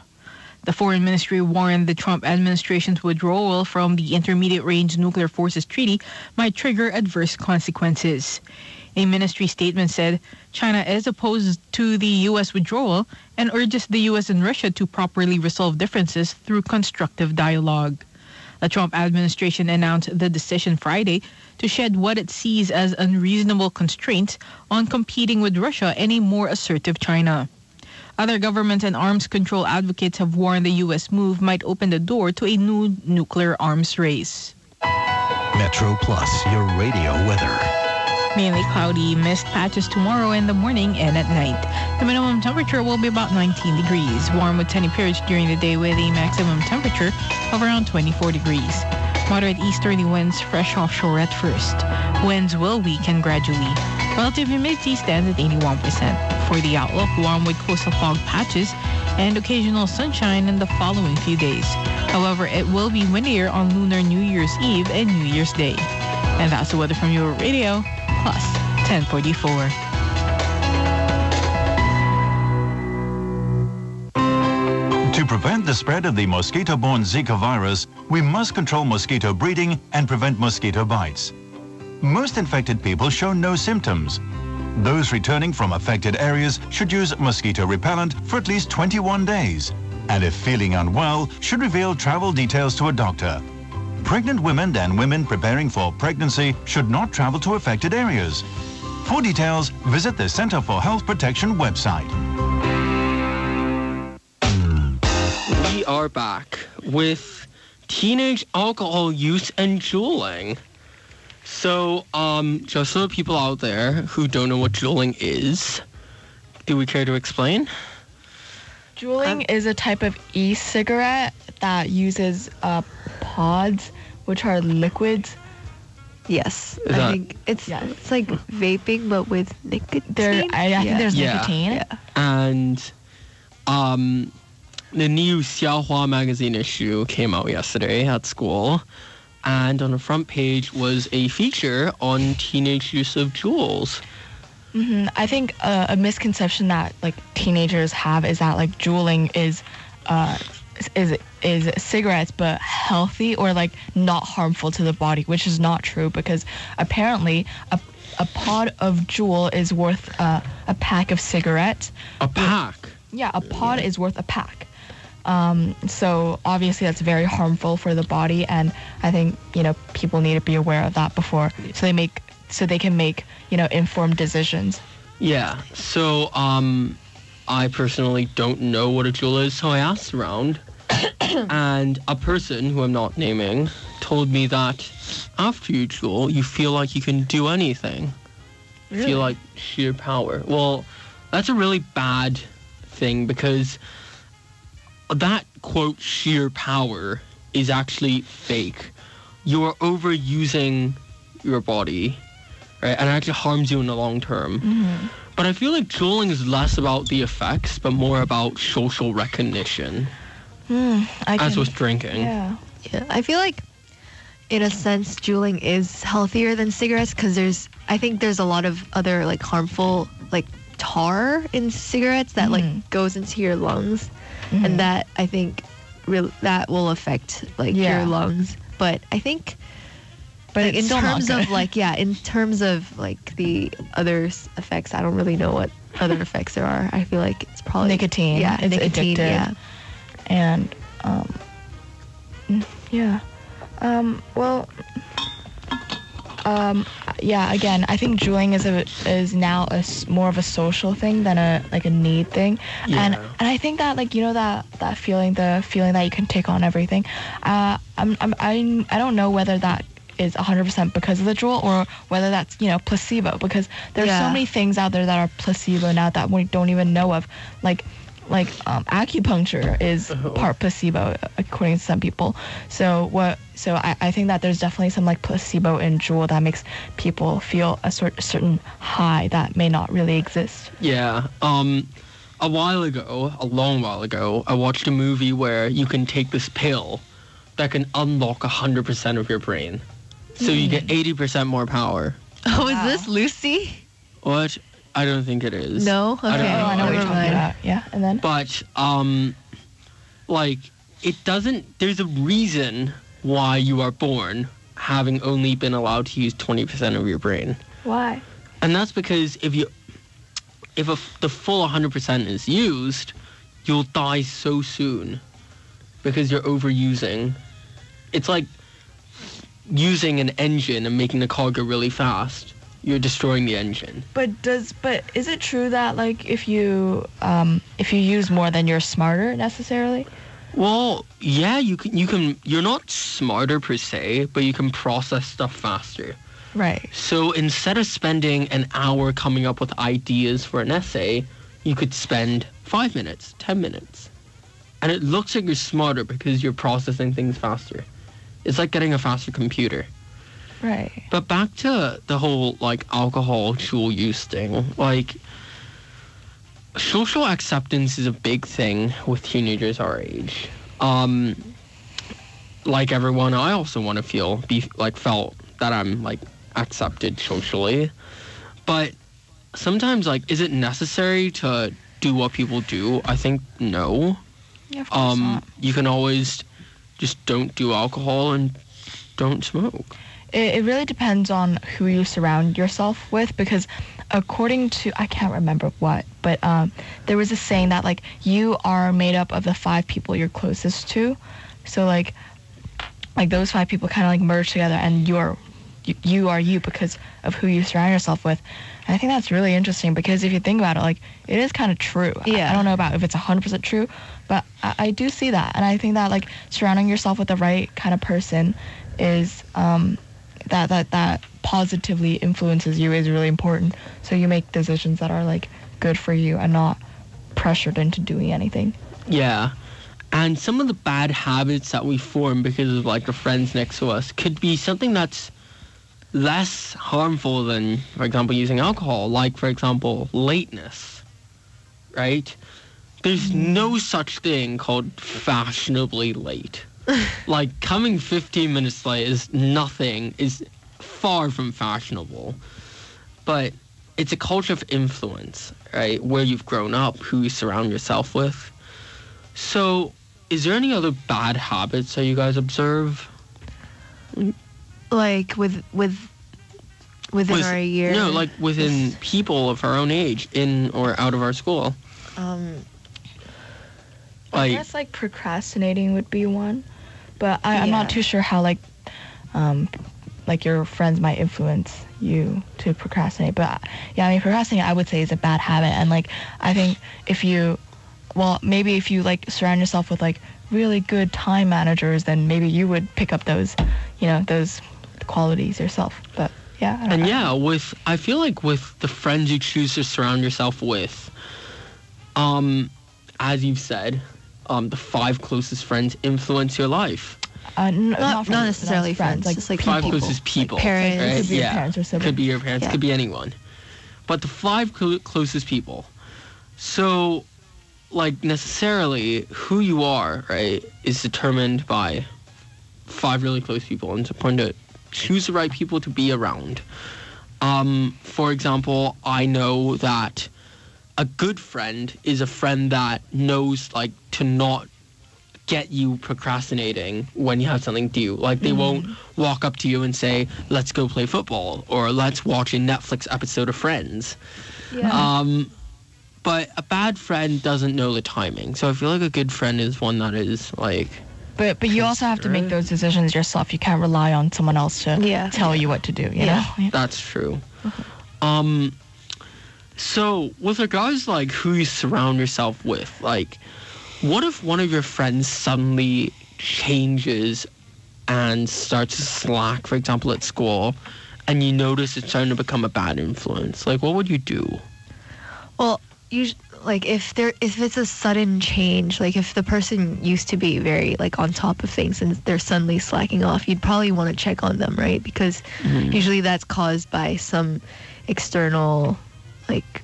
The Foreign Ministry warned the Trump administration's withdrawal from the Intermediate Range Nuclear Forces Treaty might trigger adverse consequences. A ministry statement said China is opposed to the U.S. withdrawal and urges the U.S. and Russia to properly resolve differences through constructive dialogue. The Trump administration announced the decision Friday to shed what it sees as unreasonable constraints on competing with Russia and a more assertive China. Other government and arms control advocates have warned the U.S. move might open the door to a new nuclear arms race. Metro Plus, your radio weather. Mainly cloudy, mist patches tomorrow in the morning and at night. The minimum temperature will be about 19 degrees. Warm with sunny periods during the day with a maximum temperature of around 24 degrees. Moderate easterly winds fresh offshore at first. Winds will weaken gradually. Relative humidity stands at 81%. For the outlook, warm with coastal fog patches and occasional sunshine in the following few days. However, it will be windier on Lunar New Year's Eve and New Year's Day. And that's the weather from your radio, plus 1044. To prevent the spread of the mosquito-borne Zika virus, we must control mosquito breeding and prevent mosquito bites. Most infected people show no symptoms. Those returning from affected areas should use mosquito repellent for at least 21 days, and if feeling unwell, should reveal travel details to a doctor. Pregnant women and women preparing for pregnancy should not travel to affected areas. For details, visit the Center for Health Protection website. We are back with teenage alcohol use and juuling. So, just so the people out there who don't know what juuling is, do we care to explain? Juuling is a type of e-cigarette that uses pods, which are liquids. Yes, Is I that- think it's like vaping but with nicotine. I think there's Yeah. nicotine. Yeah. And the new Xiaohua magazine issue came out yesterday at school, and on the front page was a feature on teenage use of Juuls. I think a misconception that like teenagers have is that like juuling is cigarettes but healthy or like not harmful to the body, which is not true because apparently a pod of Juul is worth a pack of cigarettes. A pack? Yeah, a pod is worth a pack. So obviously that's very harmful for the body, and I think people need to be aware of that before so they can make informed decisions. Yeah. So I personally don't know what a Juul is, so I asked around, and a person who I'm not naming told me that after you Juul, you feel like you can do anything. Really? Feel like sheer power. Well, that's a really bad thing because that quote sheer power is actually fake. You're overusing your body, right? And it actually harms you in the long term. But I feel like juuling is less about the effects, but more about social recognition, as with drinking. Yeah. Yeah, I feel like in a sense juuling is healthier than cigarettes because I think there's a lot of other like harmful like tar in cigarettes that like goes into your lungs, and that I think that will affect like your lungs. But I think But like, it's in still not terms of good. like in terms of like the other effects, I don't really know what other effects there are. I feel like it's probably Nicotine. Yeah, It's nicotine. addictive. Yeah. And again, I think juuling is now more of a social thing than a need thing. Yeah. And I think that like that feeling, the feeling that you can take on everything. I don't know whether that is 100% because of the Juul or whether that's placebo, because there's so many things out there that are placebo now that we don't even know of, like acupuncture is part placebo according to some people. So I think that there's definitely some like placebo in Juul that makes people feel a certain high that may not really exist. Yeah. A long while ago, I watched a movie where you can take this pill that can unlock 100% of your brain. So you get 80% more power. Oh, is this Lucy? What? I don't think it is. No? Okay. I don't know. I know what you're Never talking mind. about. Yeah, and then But, it doesn't, there's a reason why you are born having only been allowed to use 20% of your brain. why? And that's because if the full 100% is used, you'll die so soon because you're overusing. It's like using an engine and making the car go really fast. You're destroying the engine. But is it true that like if you use more, then you're smarter necessarily? Well, yeah, you're not smarter per se, but you can process stuff faster. Right. So instead of spending an hour coming up with ideas for an essay, you could spend 5 minutes, 10 minutes. And it looks like you're smarter because you're processing things faster. It's like getting a faster computer. Right. But back to the whole, like, alcohol dual use thing. Like, social acceptance is a big thing with teenagers our age. Like everyone, I also want to felt that I'm, like, accepted socially. But sometimes, like, is it necessary to do what people do? I think no. Yeah, of course not. You can always just don't do alcohol and don't smoke. It really depends on who you surround yourself with, because according to, I can't remember what, but there was a saying that, like, you are made up of the 5 people you're closest to. So, like those 5 people kind of, like, merge together, and you are you because of who you surround yourself with. And I think that's really interesting, because if you think about it, like, it is kind of true. Yeah. I don't know about if it's 100% true, but I do see that. And I think that, like, surrounding yourself with the right kind of person is that positively influences you is really important. So you make decisions that are, like, good for you and not pressured into doing anything. Yeah. And some of the bad habits that we form because of, like, the friends next to us could be something that's less harmful than, for example, using alcohol. Like, for example, lateness, right? There's no such thing called fashionably late. Like, coming 15 minutes late is far from fashionable. But it's a culture of influence, right? Where you've grown up, who you surround yourself with. So, is there any other bad habits that you guys observe? Like within our year? No, like within people of our own age, in or out of our school. I guess, like, procrastinating would be one, but I'm not too sure how, like your friends might influence you to procrastinate. But yeah, I mean, procrastinating, I would say, is a bad habit. And, like, I think if you like surround yourself with, like, really good time managers, then maybe you would pick up those qualities yourself. But yeah. I feel like with the friends you choose to surround yourself with, as you've said, the 5 closest friends influence your life. Not necessarily friends, like, just like 5 people. closest people. Like parents. Right? Could be your parents or siblings. Could be your parents, Yeah. could be anyone. But the 5 closest people. So, like, necessarily, who you are, right, is determined by 5 really close people. And it's important to choose the right people to be around. For example, I know that a good friend is a friend that knows, like, to not get you procrastinating when you have something due. Like, they won't walk up to you and say, let's go play football, or let's watch a Netflix episode of Friends. Yeah. But a bad friend doesn't know the timing. So I feel like a good friend is one that is, like... But you also have to make those decisions yourself. You can't rely on someone else to tell you what to do, you know? Yeah. That's true. So with regards to, like, who you surround yourself with, like, what if one of your friends suddenly changes and starts to slack, for example, at school, and you notice it's starting to become a bad influence? Like, what would you do? Well, like, if it's a sudden change, like if the person used to be very, like, on top of things and they're suddenly slacking off, you'd probably want to check on them, right? Because usually that's caused by some external, like,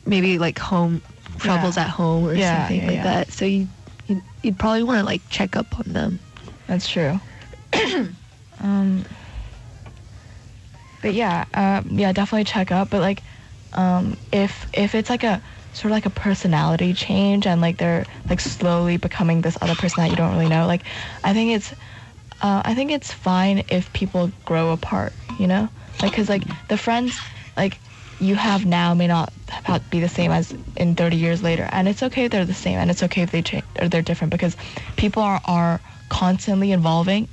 maybe, like, home troubles at home or something like that. So you'd probably want to, like, check up on them. That's true. But yeah, definitely check up. But, like, if it's like a sort of like a personality change and, like, they're, like, slowly becoming this other person that you don't really know, like, I think it's fine if people grow apart, you know? Like, because, like, the friends, like, you have now may not be the same as in 30 years later, and it's okay if they're the same, and it's okay if they change or they're different, because people are constantly evolving,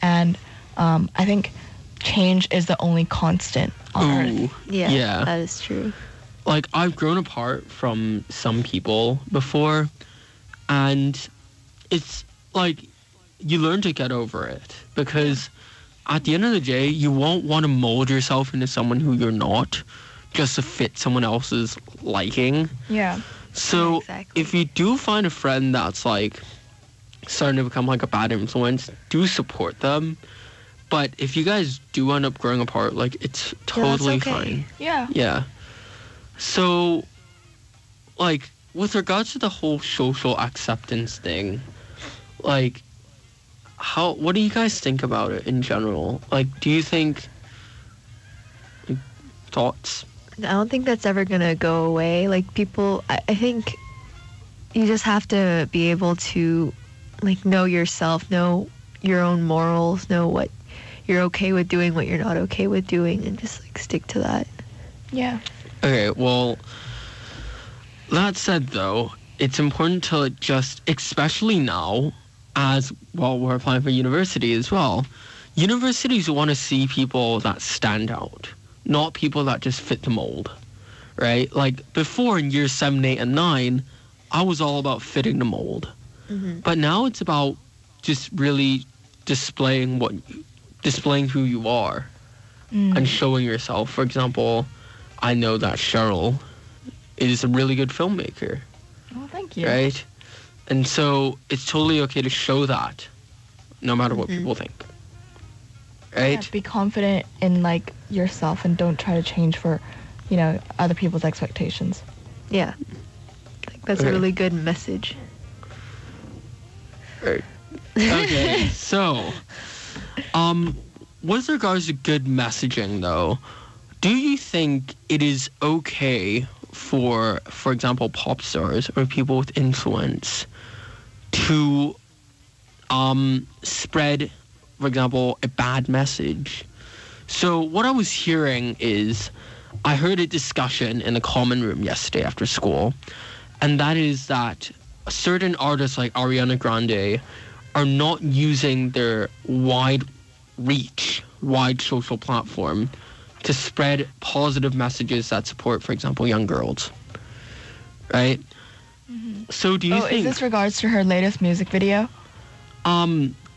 and I think change is the only constant on Earth. Yeah, that is true. Like, I've grown apart from some people before, and it's like you learn to get over it, because at the end of the day, you won't want to mold yourself into someone who you're not just to fit someone else's liking. Yeah. So exactly. if you do find a friend that's, like, starting to become, like, a bad influence, do support them. But if you guys do end up growing apart, like, it's totally okay. fine. Yeah. Yeah. So, like, with regards to the whole social acceptance thing, like, what do you guys think about it in general? Like, do you think, like, thoughts? I don't think that's ever gonna go away. Like, people, I think you just have to be able to, like, know yourself, know your own morals, know what you're okay with doing, what you're not okay with doing, and just, like, stick to that. Yeah. Okay, well, that said, though, it's important to just, especially now, as, well, we're applying for university as well, universities want to see people that stand out, not people that just fit the mold, right? Like, before in years 7, 8, and 9, I was all about fitting the mold. But now it's about just really displaying who you are and showing yourself. For example, I know that Cheryl is a really good filmmaker, Well, thank you. right? And so it's totally okay to show that, no matter what people think, right? Yeah, be confident in, like, yourself and don't try to change for, you know, other people's expectations. Yeah. I think that's Okay. a really good message. Right. Okay, so, with regards to good messaging, though, do you think it is okay for example, pop stars or people with influence to spread, for example, a bad message? So what I was hearing is, I heard a discussion in the common room yesterday after school, and that is that certain artists like Ariana Grande are not using their wide reach, wide social platform to spread positive messages that support, for example, young girls. Right? So do you think... is this regards to her latest music video?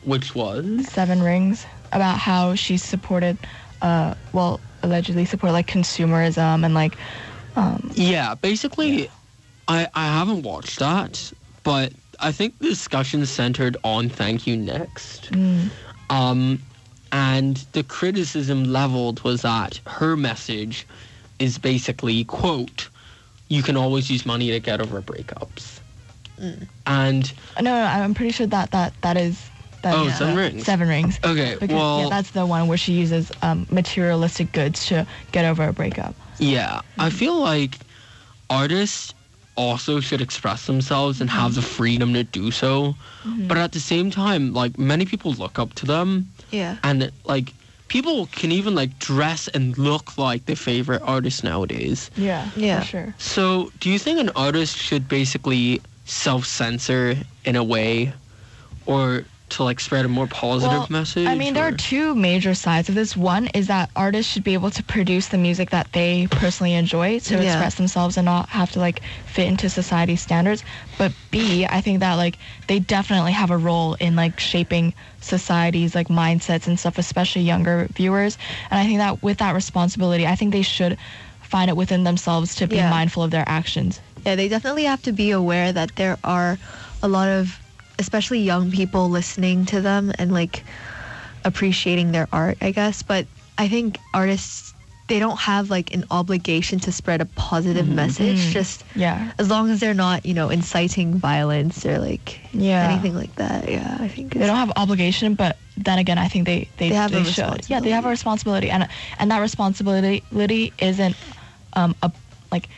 Which was? 7 Rings, about how she supported, allegedly support, like, consumerism and, like, Yeah, basically, I haven't watched that, but I think the discussion centered on Thank You Next. And the criticism leveled was that her message is basically, quote, you can always use money to get over breakups. And... No, I'm pretty sure that is... Oh, 7 Rings. 7 Rings. Okay, Because, well... yeah, that's the one where she uses materialistic goods to get over a breakup. Yeah, I feel like artists also should express themselves and have the freedom to do so. But at the same time, like, many people look up to them. Yeah. And, like, people can even, like, dress and look like their favorite artists nowadays. Yeah, Yeah. for sure. So do you think an artist should basically self-censor in a way, or to, like, spread a more positive message? I mean, there or- are 2 major sides of this. One is that artists should be able to produce the music that they personally enjoy to Yeah. express themselves and not have to, like, fit into society's standards. But B, I think that, like, they definitely have a role in, like, shaping society's, like, mindsets and stuff, especially younger viewers. And I think that with that responsibility, I think they should find it within themselves to be Yeah. mindful of their actions. Yeah, they definitely have to be aware that there are a lot of, especially young people, listening to them and, like, appreciating their art, I guess. But I think artists, they don't have, like, an obligation to spread a positive message, just Yeah. as long as they're not, you know, inciting violence or, like, Yeah. anything like that. Yeah, I think They don't have obligation, but then again, I think they have a should. Yeah, they have a responsibility, and that responsibility isn't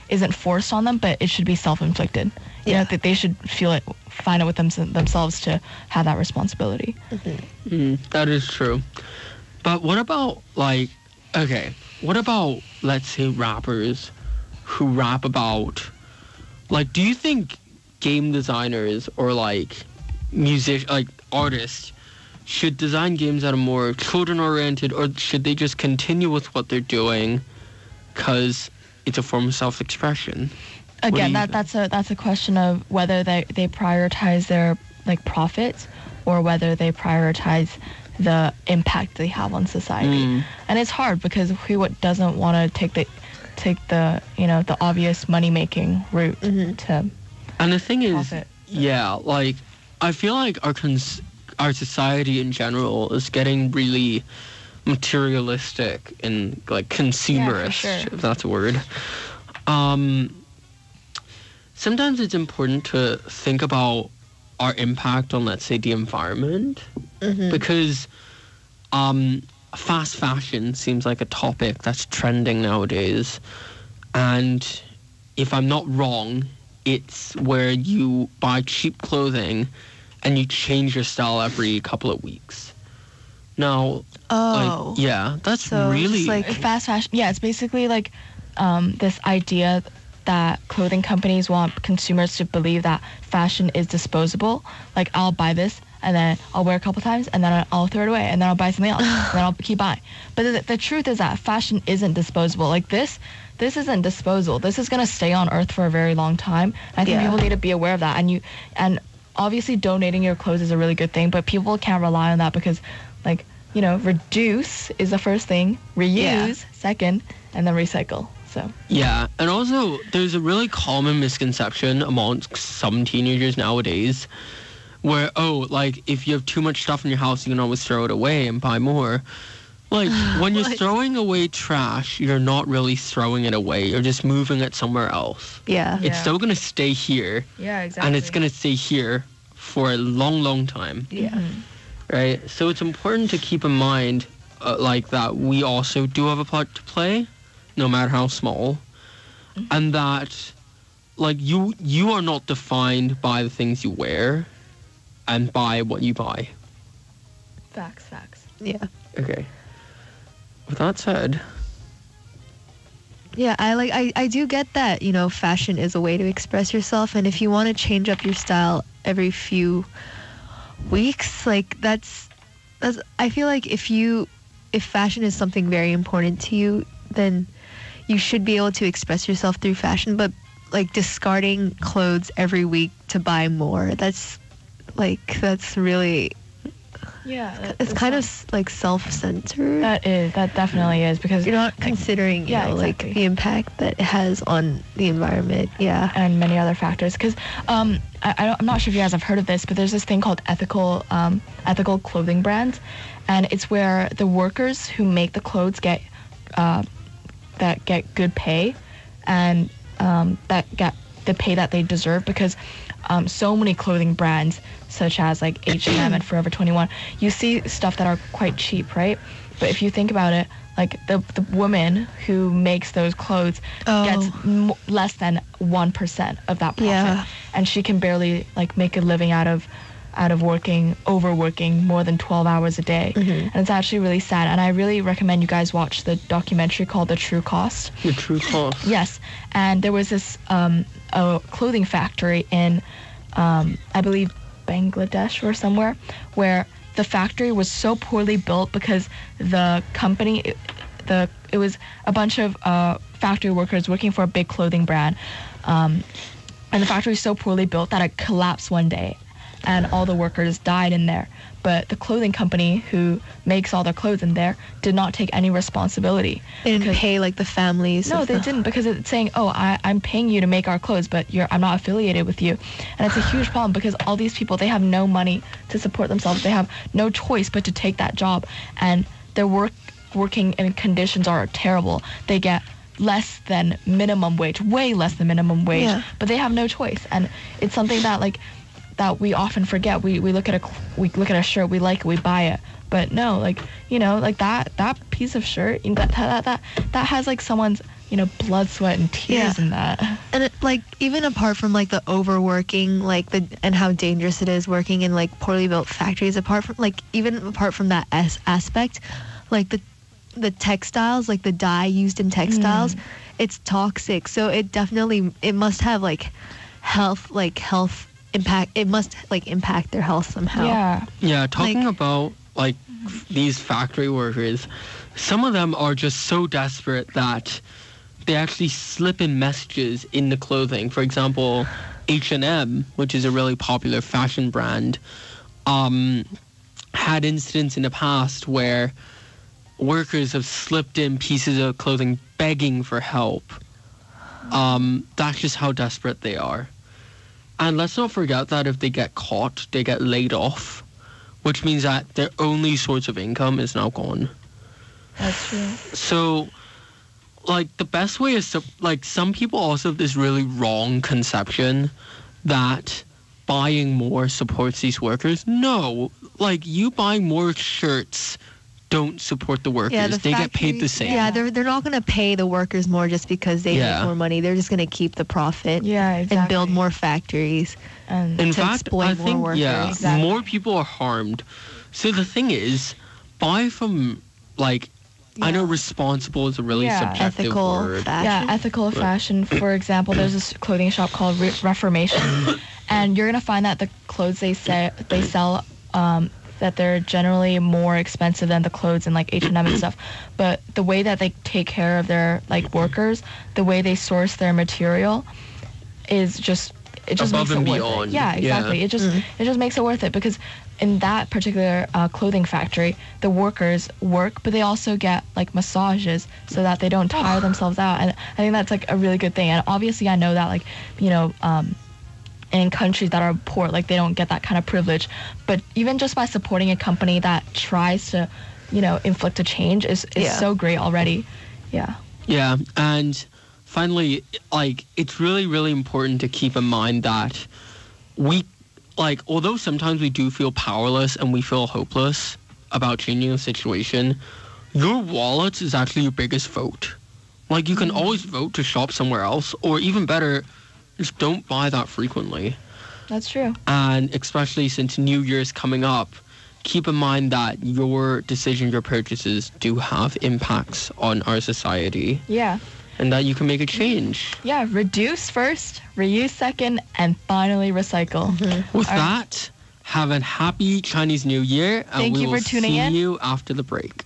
isn't forced on them, but it should be self-inflicted. You know, that they should feel it, find it with themselves to have that responsibility. That is true. But what about, like, okay, what about, let's say, rappers who rap about, like, do you think game designers or, like, artists should design games that are more children-oriented, or should they just continue with what they're doing because it's a form of self-expression? Again, do you that's a question of whether they prioritize their, like, profits or whether they prioritize the impact they have on society. And it's hard because who doesn't want to take the you know, the obvious money-making route to And the thing is, profit. yeah, like, I feel like our society in general is getting really materialistic and like consumerist, sure. if that's a word. Sometimes it's important to think about our impact on, let's say, the environment, because fast fashion seems like a topic that's trending nowadays. And if I'm not wrong, it's where you buy cheap clothing and you change your style every couple of weeks. Now, like, yeah, that's So really... it's like Fast fashion. Yeah, it's basically like this idea that clothing companies want consumers to believe that fashion is disposable. Like, I'll buy this and then I'll wear a couple times and then I'll throw it away and then I'll buy something else and then I'll keep buying. But the truth is that fashion isn't disposable. Like, this isn't disposable. This is going to stay on Earth for a very long time. And I think people need to be aware of that. And obviously donating your clothes is a really good thing, but people can't rely on that because, like, you know, reduce is the first thing, reuse second, and then recycle. So. Yeah, and also there's a really common misconception amongst some teenagers nowadays where, like, if you have too much stuff in your house, you can always throw it away and buy more. Like, when you're throwing away trash, you're not really throwing it away. You're just moving it somewhere else. Yeah. It's still going to stay here. Yeah, exactly. And it's going to stay here for a long, long time. Yeah. Right? So it's important to keep in mind, like, that we also do have a part to play, no matter how small. And that, like, you are not defined by the things you wear and by what you buy. Facts. Yeah. Okay. With that said... Yeah, I do get that, you know, fashion is a way to express yourself, and if you want to change up your style every few weeks, like that's I feel like if fashion is something very important to you, then you should be able to express yourself through fashion, but like discarding clothes every week to buy more, that's really... Yeah, it's kind of like self-centered. That definitely is, because you're not considering, you know, like the impact that it has on the environment. Yeah, and many other factors. Because I'm not sure if you guys have heard of this, but there's this thing called ethical clothing brands, and it's where the workers who make the clothes get good pay, and that get the pay that they deserve, because so many clothing brands such as like H&M and Forever 21, you see stuff that are quite cheap, right? But if you think about it, like the woman who makes those clothes gets less than 1% of that profit, and she can barely like make a living out of overworking more than 12 hours a day. And it's actually really sad, and I really recommend you guys watch the documentary called The True Cost. The True Cost. Yes, and there was this a clothing factory in I believe Bangladesh or somewhere, where the factory was so poorly built because the company, it was a bunch of factory workers working for a big clothing brand, and the factory was so poorly built that it collapsed one day, and all the workers died in there. But the clothing company who makes all their clothes in there did not take any responsibility. They didn't pay like the families. No, they didn't, because it's saying, I'm paying you to make our clothes, but I'm not affiliated with you. And it's a huge problem, because all these people, they have no money to support themselves. They have no choice but to take that job. And their working conditions are terrible. They get less than minimum wage, way less than minimum wage, but they have no choice. And it's something that that we often forget. We look at a shirt, we like it, we buy it, but no, like, you know, like that piece of shirt, that has like someone's, you know, blood, sweat, and tears in that. And it, like, even apart from like the overworking, like and how dangerous it is working in like poorly built factories, apart from that aspect, like the textiles, like the dye used in textiles, it's toxic. So it must have like health impact. It must like impact their health somehow. Yeah, talking about like these factory workers, some of them are just so desperate that they actually slip in messages in the clothing. For example, H&M, which is a really popular fashion brand, had incidents in the past where workers have slipped in pieces of clothing begging for help. That's just how desperate they are. And let's not forget that if they get caught, they get laid off, which means that their only source of income is now gone. That's true. So, like, the best way is to, like, some people also have this really wrong conception that buying more supports these workers. No, like, you buying more shirts don't support the workers. Yeah, they get paid the same. Yeah, they're not going to pay the workers more just because they Yeah. make more money. They're just going to keep the profit Yeah, exactly. and build more factories. And In to fact, exploit I more think, workers. yeah, Exactly. more people are harmed. So the thing is, buy from, like, I know responsible is a really Yeah. subjective Ethical word. fashion. yeah, ethical fashion. For example, there's this clothing shop called Reformation, and you're gonna find that the clothes they sell that they're generally more expensive than the clothes in like H&M and stuff. But the way that they take care of their like workers, the way they source their material, is just Above makes it and worth beyond. it. Yeah, exactly. Yeah. It just makes it worth it because in that particular clothing factory, the workers work, but they also get like massages so that they don't tire themselves out. And I think that's like a really good thing. And obviously, I know that like in countries that are poor, like they don't get that kind of privilege. But even just by supporting a company that tries to, inflict a change is Yeah. so great already. Yeah. Yeah, and finally, like, it's really, really important to keep in mind that although sometimes we do feel powerless and we feel hopeless about changing a situation, your wallet is actually your biggest vote. Like, you can always vote to shop somewhere else, or even better, just don't buy that frequently. That's true. And especially since New Year's coming up, keep in mind that your decision, your purchases do have impacts on our society, Yeah. and that you can make a change. Yeah. Reduce first, reuse second, and finally recycle. With All right. that, have a happy Chinese New Year, and Thank we you will for tuning see in. you after the break.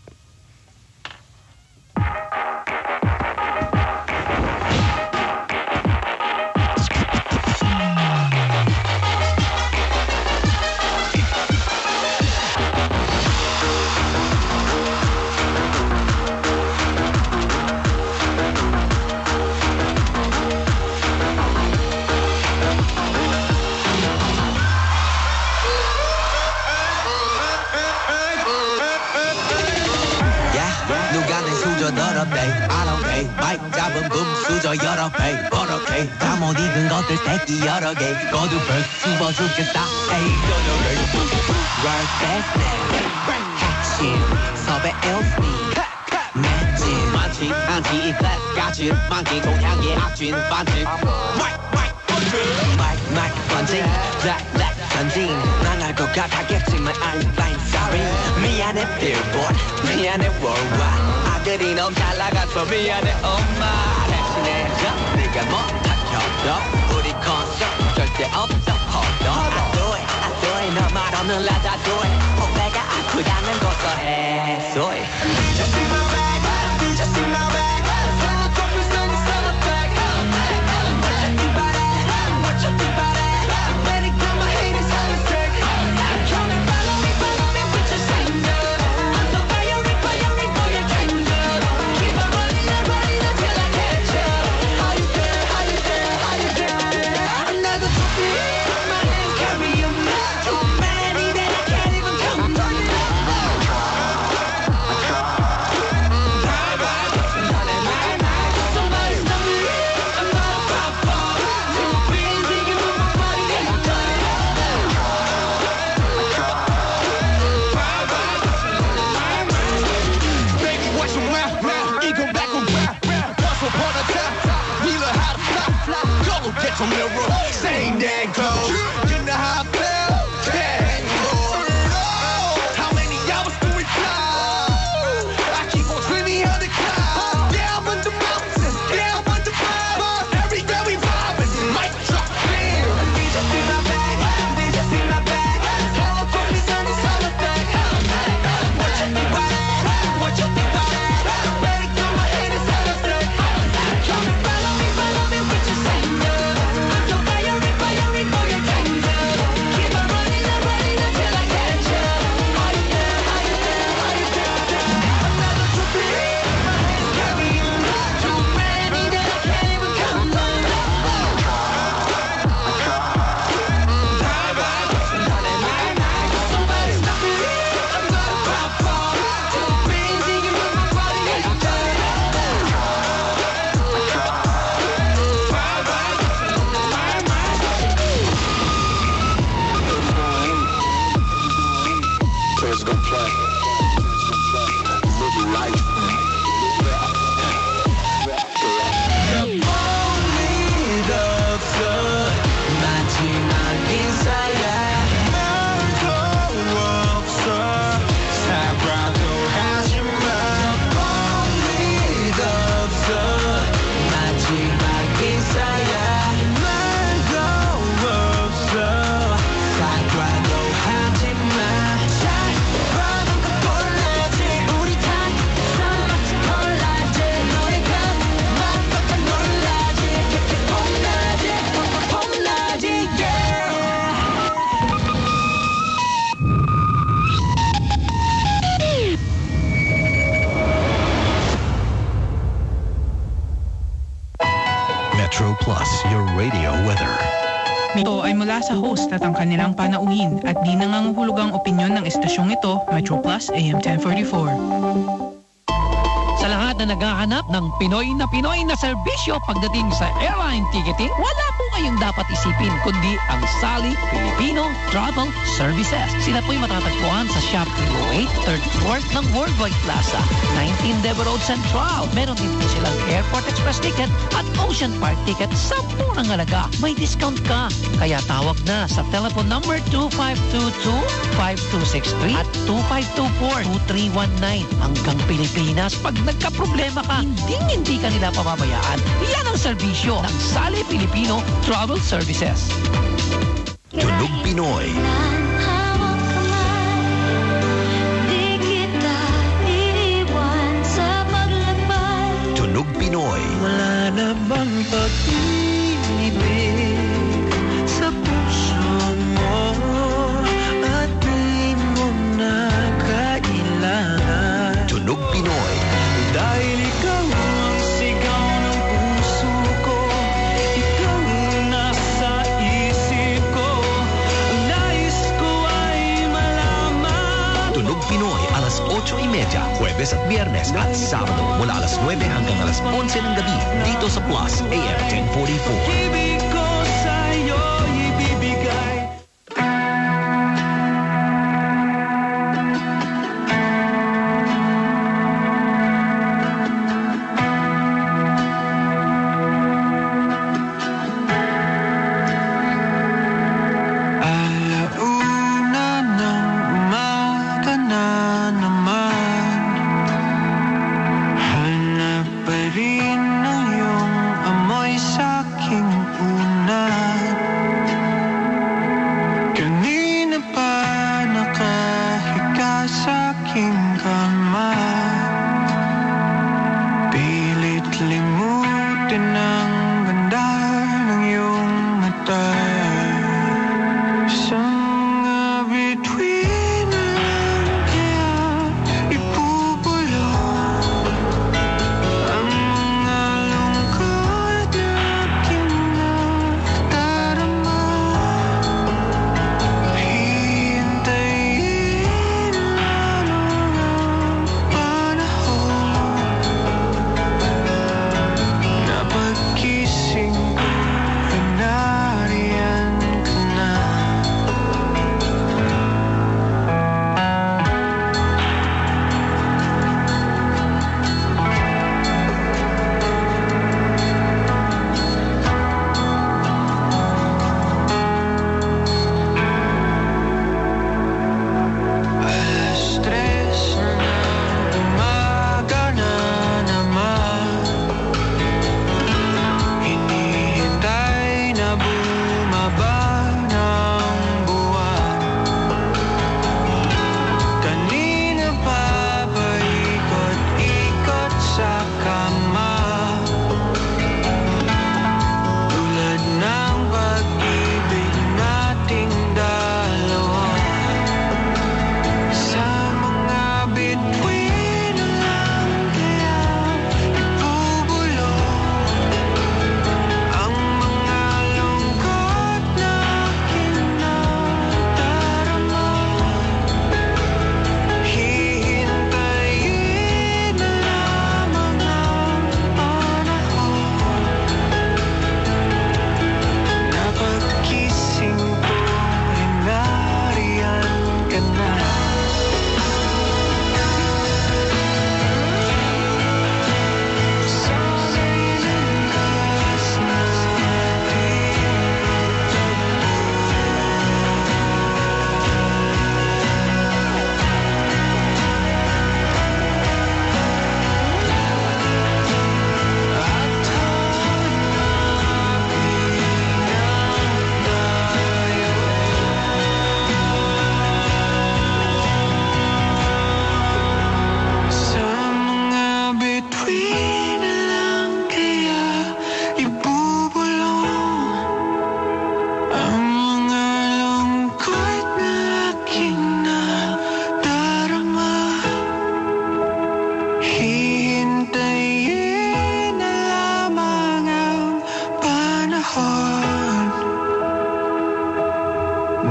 누가 내 수저 더럽대 I don't care 마이크 잡은 붐 수저 여러 배 버럭해 다 못 익은 것들 새끼 여러 개 거두벌 씹어 죽겠다 에이 저녁에 Right back now 핵심 섭외 LC 매진 많지 않지 이 플랫 까지 많기 동향의 악진 반칙 마이크 번진 블랙 전진 난 알 것 같았겠지만 I'm fine sorry 미안해 billboard 미안해 worldwide 아들이 너무 잘 나가서 미안해 엄마 대신해줘 네가 못하켜도 우리 콘서트 절대 없어 hold on I do it 너 말 없는 라자도에 후배가 아프다면 고소해 소리 Just in my bag Just in my bag Son of coffee, son of bag What you think about it? What you think about it? Let it go, my haters have a stick Come and follow me with your stranger I'm so fiery for your stranger Keep on running until I catch you How you dare, how you dare, how you dare Another copy, my name carry you Too many that I can't even count Let's go play. Live life. Metro Plus, your radio weather. Ito ay mula sa host at ang kanilang panauhin at di nangangahulugang opinyon ng estasyong ito, Metro Plus AM 1044. Sa lahat na naghahanap ng Pinoy na serbisyo pagdating sa airline ticketing, wala po kayong dapat isipin kundi ang Sally Filipino Travel Services. Sila po'y matatagpuan sa Shop 308, 3rd floor ng Worldwide Plaza, 19 Deva Road Central. Meron din po silang Airport Express ticket at Ocean Park ticket sa murang halaga. May discount ka, kaya tawag na sa telephone number 2522-5263 at 2524-2319 hanggang Pilipinas. Pag nagka-problema ka, hindi ka nila pababayaan. Yan ang serbisyo ng Sally Filipino Travel Services. Tunog Pinoy. Tunog Pinoy. Wala na bang pag-ibig sa puso mo at di mo na kailangan? Tunog Pinoy. Dahil ikaw ang sigaw ng puso ko, ikaw ang nasa isip ko, ang nais ko ay malaman. Tunog Pinoy, alas 8:30, Huwebes at Biyernes at Sabado mula alas 9 hanggang alas 11 ng gabi dito sa Plus AM 1044. Ibig ko sa'yo ibibigay. Alauna ng umaga na naman, hanap pa rin ang iyong amoy sa'king una.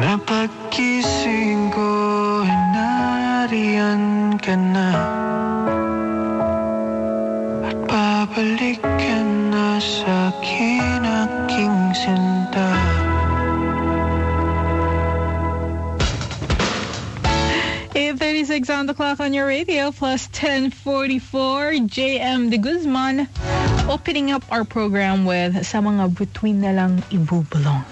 Para pagkising ko ay nariyan ka na, at babalik ka na sa'kin aking sinta. 8:36 on the clock on your radio, plus 10:44. JM De Guzman opening up our program with Sa Mga Bituin Na Lang Ibubulong.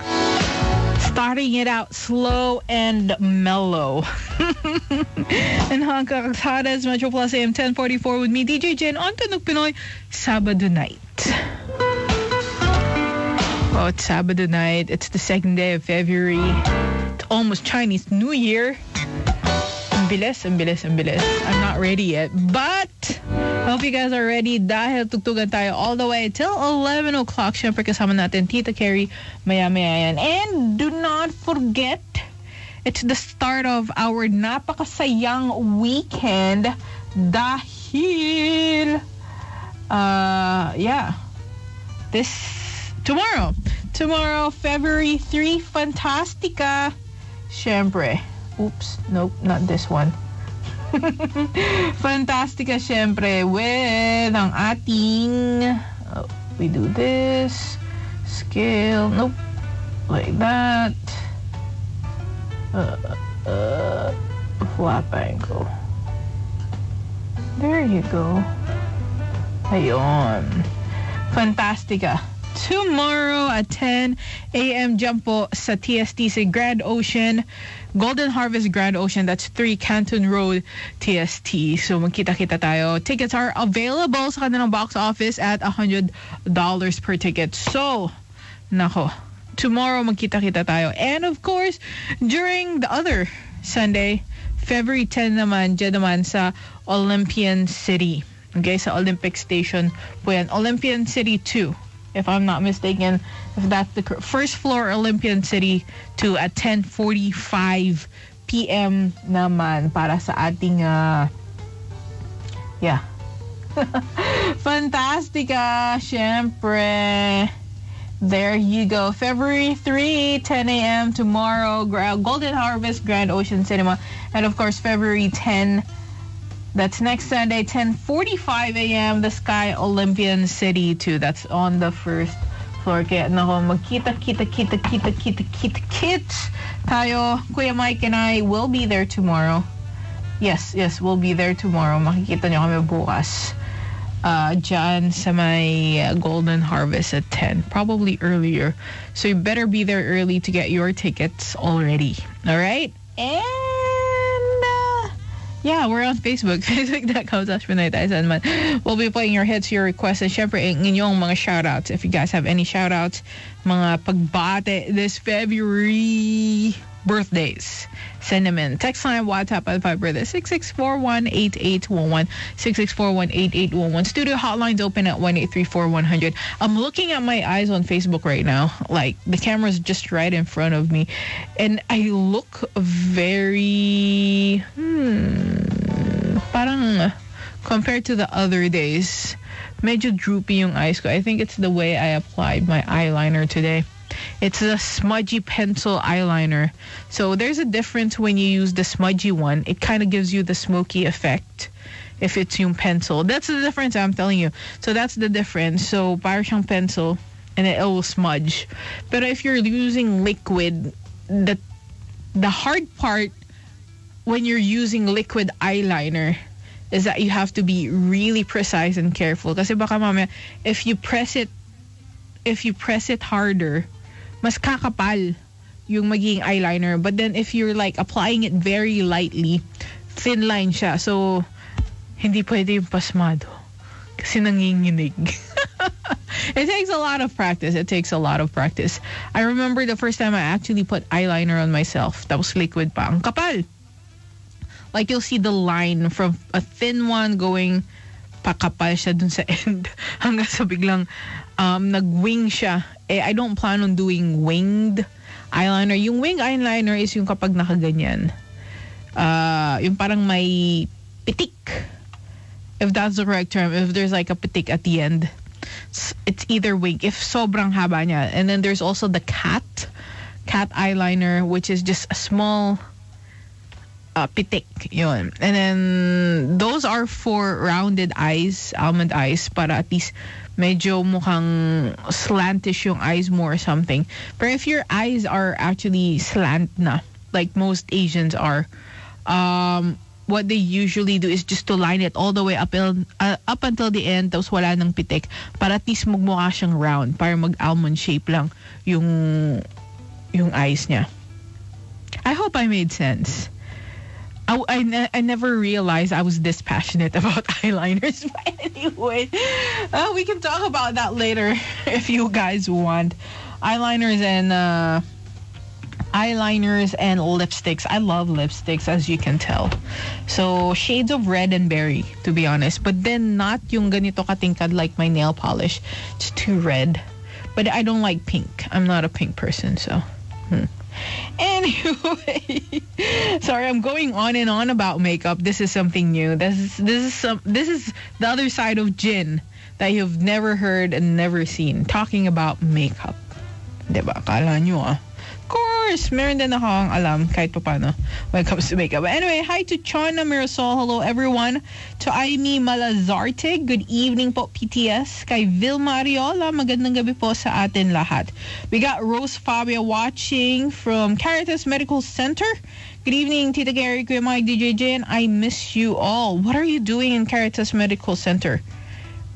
Starting it out slow and mellow. And Hangka Kaksadas, Metro Plus AM 1044 with me, DJ Jen, on Tunog Pinoy, Sabado night. Oh, it's Sabado night. It's the second day of February. It's almost Chinese New Year. Ang bilis. I'm not ready yet, but I hope you guys are ready dahil tugtugan tayo all the way till 11 o'clock. Siyempre kasama natin Tita Carrie maya-maya yan. And do not forget, it's the start of our napakasayang weekend dahil this tomorrow February 3, Fantastica. Siyempre. Oops, nope, not this one. Fantastica, syempre, with ang ating, we do this, scale, nope, like that, flat angle. There you go. Ayun. Fantastica. Tomorrow at 10 a.m. Jumpo sa TSTC Grand Ocean, Golden Harvest Grand Ocean. That's 3 Canton Road, TST. So magkita-kita tayo. Tickets are available sa kanilang box office at $100 per ticket. So, nako, tomorrow magkita-kita tayo. And of course, during the other Sunday, February 10 naman, dyan naman sa Olympian City. Okay, sa Olympic Station po yan. Olympian City 2. If I'm not mistaken, if that's the first floor Olympian City 2 at 10:45 p.m. naman para sa ating Fantastica, syempre. There you go. February 3, 10 a.m. tomorrow, Golden Harvest Grand Ocean Cinema. And of course, February 10, that's next Sunday, 10:45 a.m. The Sky Olympian City 2. That's on the first floor. Kaya nako, magkita tayo. Kuya Mike and I will be there tomorrow. Yes, we'll be there tomorrow. Makikita nyo kami bukas. Dyan sa may Golden Harvest at 10. Probably earlier. So you better be there early to get your tickets already. Alright? And yeah, we're on Facebook. Facebook.com/PinoyTaisanman. We'll be playing your hits, your requests, and syempre inyong mga shoutouts. If you guys have any shoutouts, mga pagbate this February, birthdays, send them in. Text line, WhatsApp, at Viber, 6641-8811, 6641-8811. Studio hotlines open at 1-834-100. I'm looking at my eyes on Facebook right now. Like, the camera's just right in front of me. And I look very, parang, compared to the other days, medyo droopy yung eyes ko. I think it's the way I applied my eyeliner today. It's a smudgy pencil eyeliner. So there's a difference when you use the smudgy one. It kind of gives you the smoky effect if it's yung pencil. That's the difference I'm telling you. So that's the difference. So para siyang pencil and it will smudge. But if you're using liquid, the hard part when you're using liquid eyeliner is that you have to be really precise and careful. Kasi baka mamaya, if you press it harder, mas kakapal yung magiging eyeliner. But then if you're like applying it very lightly, thin line siya. So, hindi pwede yung pasmado. Kasi nanginginig. It takes a lot of practice. I remember the first time I actually put eyeliner on myself. That was liquid pa. Ang kapal. Like you'll see the line from a thin one going pakapal siya dun sa end. Hanggang sa biglang nag-wing siya. I don't plan on doing winged eyeliner. Yung winged eyeliner is yung kapag nakaganyan. Yung parang may pitik. If that's the correct term. If there's like a pitik at the end. It's either wing. If sobrang haba niya. And then there's also the cat cat eyeliner, which is just a small pitik. Yun. And then those are for rounded eyes, almond eyes, para at least medyo mukhang slantish yung eyes more or something. But if your eyes are actually slant na, like most Asians are, what they usually do is just to line it all the way up until the end, tapos wala ng pitik, para at least magmukha siyang round, para mag-almond shape lang yung eyes niya. I hope I made sense. I never realized I was this passionate about eyeliners. But anyway, we can talk about that later if you guys want. Eyeliners and lipsticks. I love lipsticks, as you can tell. So, shades of red and berry, to be honest. But then not yung ganito katingkad like my nail polish. It's too red. But I don't like pink. I'm not a pink person, so... Anyway, sorry, I'm going on and on about makeup. This is something new. This is the other side of Jin that you've never heard and never seen. Talking about makeup. Diba? Akala nyo Of course, meron din akong alam kahit pa paano when it comes to makeup. But anyway, hi to Chana Mirasol. Hello, everyone. To Aimee Malazarte. Good evening po, PTS. Kay Vilma Ariola. Magandang gabi po sa atin lahat. We got Rose Fabia watching from Caritas Medical Center. Good evening, Tita Gary, Kuya Mike, DJ Jin. I miss you all. What are you doing in Caritas Medical Center?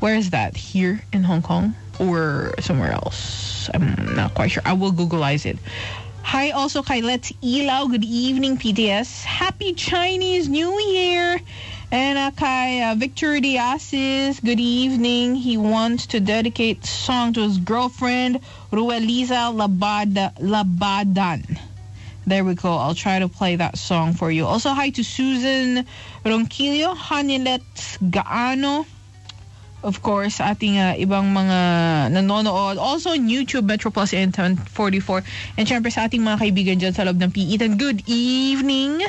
Where is that? Here in Hong Kong? Or somewhere else? I'm not quite sure. I will Googleize it. Hi also kay Let's Ilaw. Good evening, PTS. Happy Chinese New Year. And kay Victor Diasis. Good evening. He wants to dedicate the song to his girlfriend, Rueliza Labadan. There we go. I'll try to play that song for you. Also, hi to Susan Ronquillo, Hanilet Gaano. Of course, ating ibang mga nanonood. Also on YouTube, Metro Plus and 1044. And syempre sa ating mga kaibigan dyan sa loob ng PE. Good evening.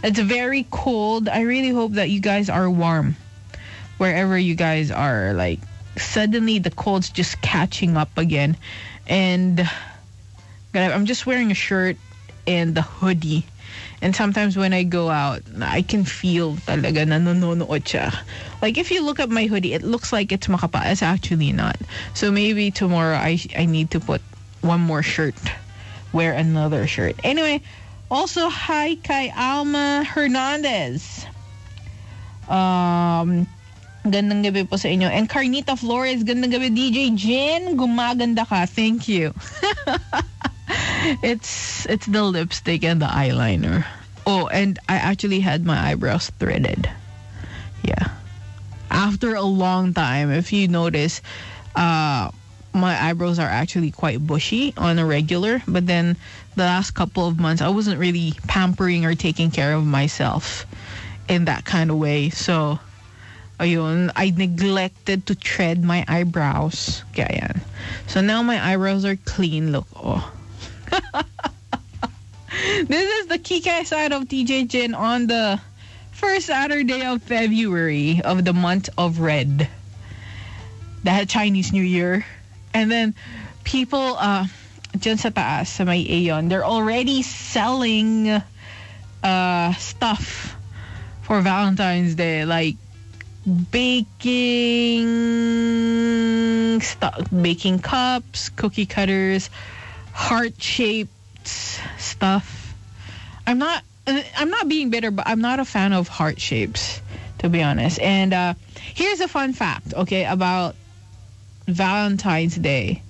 It's very cold. I really hope that you guys are warm. Wherever you guys are. Like, suddenly the cold's just catching up again. And I'm just wearing a shirt and the hoodie. And sometimes when I go out, I can feel talaga nanonood siya. Like, if you look at my hoodie, it looks like it's makapa. It's actually not. So maybe tomorrow I need to put one more shirt. Wear another shirt. Anyway, also, hi kay Alma Hernandez. Gandang gabi po sa inyo. And Carnita Flores, gandang gabi. DJ Jin, gumaganda ka. Thank you. It's the lipstick and the eyeliner. Oh, and I actually had my eyebrows threaded. Yeah. After a long time, if you notice, my eyebrows are actually quite bushy on a regular. But then the last couple of months, I wasn't really pampering or taking care of myself in that kind of way. So, ayun, I neglected to thread my eyebrows. Kaya yan. So now my eyebrows are clean. Look, oh. This is the Kikay side of TJ Jin on the first Saturday of February of the month of Red. The Chinese New Year. And then people dyan sa taas, sa may Aeon, they're already selling stuff for Valentine's Day. Like baking cups, cookie cutters, heart-shaped stuff. I'm not being bitter, but I'm not a fan of heart shapes, to be honest. And here's a fun fact, okay, about Valentine's Day.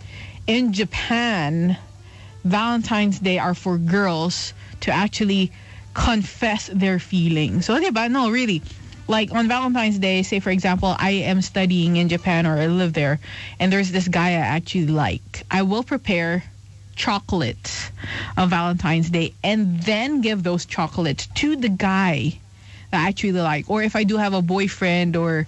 In Japan, Valentine's Day are for girls to actually confess their feelings. So, diba? No, really. Like on Valentine's Day, say for example, I am studying in Japan or I live there, and there's this guy I actually like. I will prepare chocolates on Valentine's Day and then give those chocolates to the guy that I actually like. Or if I do have a boyfriend or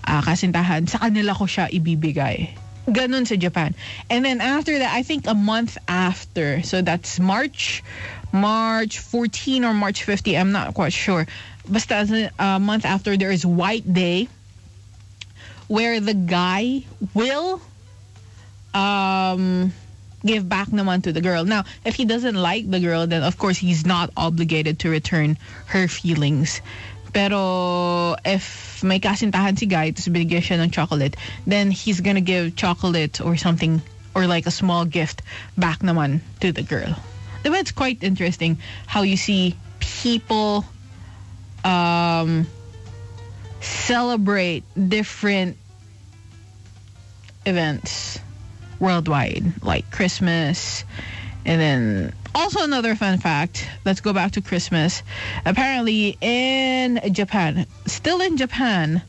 kasintahan, sa kanila ko siya ibibigay. Ganun sa Japan. And then after that, I think a month after, so that's March 14 or March 15, I'm not quite sure. Basta a month after, there is White Day, where the guy will give back naman to the girl. Now, if he doesn't like the girl, then of course he's not obligated to return her feelings. Pero if may kasintahan si guy, tapos binigyan siya ng chocolate, then he's gonna give chocolate or something, or like a small gift back naman to the girl. Diba, it's quite interesting how you see people celebrate different events worldwide, like Christmas. And then also another fun fact, let's go back to Christmas. Apparently in Japan, still in Japan,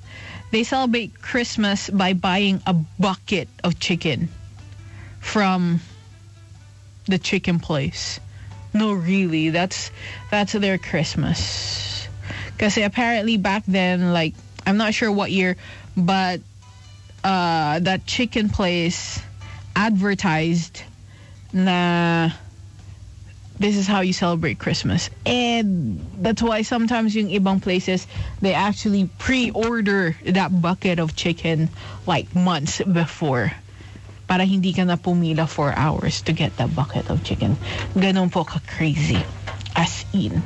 they celebrate Christmas by buying a bucket of chicken from the chicken place. No, really, that's their Christmas. Kasi apparently back then, like, I'm not sure what year, but that chicken place advertised na this is how you celebrate Christmas. And that's why sometimes yung ibang places, they actually pre-order that bucket of chicken like months before. Para hindi ka na pumila 4 hours to get that bucket of chicken. Ganun po ka-crazy. As in.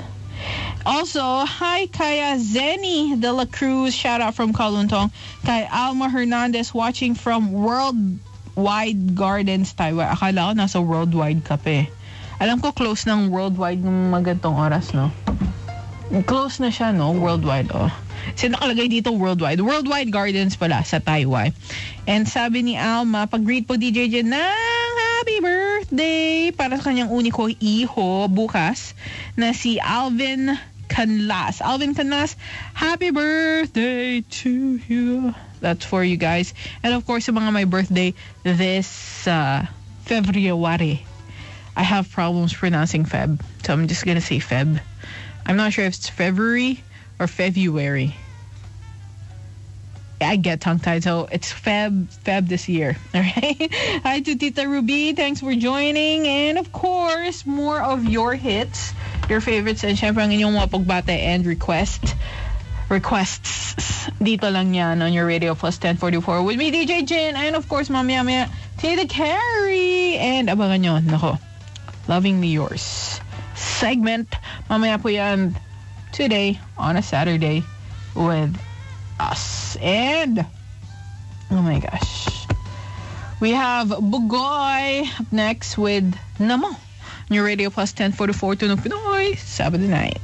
Also, hi kaya Zenny de la Cruz. Shout out from Kaluntong. Kay Alma Hernandez watching from Worldwide Gardens, Taiwan. Akala ko nasa Worldwide ka pa eh. Alam ko close ng Worldwide ng magantong oras, no? Close na siya, no? Worldwide, oh. Kasi nakalagay dito Worldwide. Worldwide Gardens pala sa Taiwan. And sabi ni Alma, pag-greet po DJ Jen ng happy birthday para sa kanyang uniko iho bukas na si Alvin Canlas. Alvin Canlas, happy birthday to you. That's for you guys. And of course, sa mga may birthday this February. I have problems pronouncing Feb, so I'm just gonna say Feb. I'm not sure if it's February or February. I get tongue-tied, so it's Feb this year. All right. Hi to Tita Ruby. Thanks for joining. And of course, more of your hits, your favorites, and syempre ang inyong mga pagbate and requests dito lang yan on your Radio Plus 1044 with me, DJ Jin, and of course, mamaya Tita Carrie. And abangan nyo, nako, Lovingly Yours segment. Mamaya po yan today on a Saturday with us. And oh my gosh, we have Bugoy up next with Namo. Your Radio Plus 1044 Tunog Pinoy, Sabado night.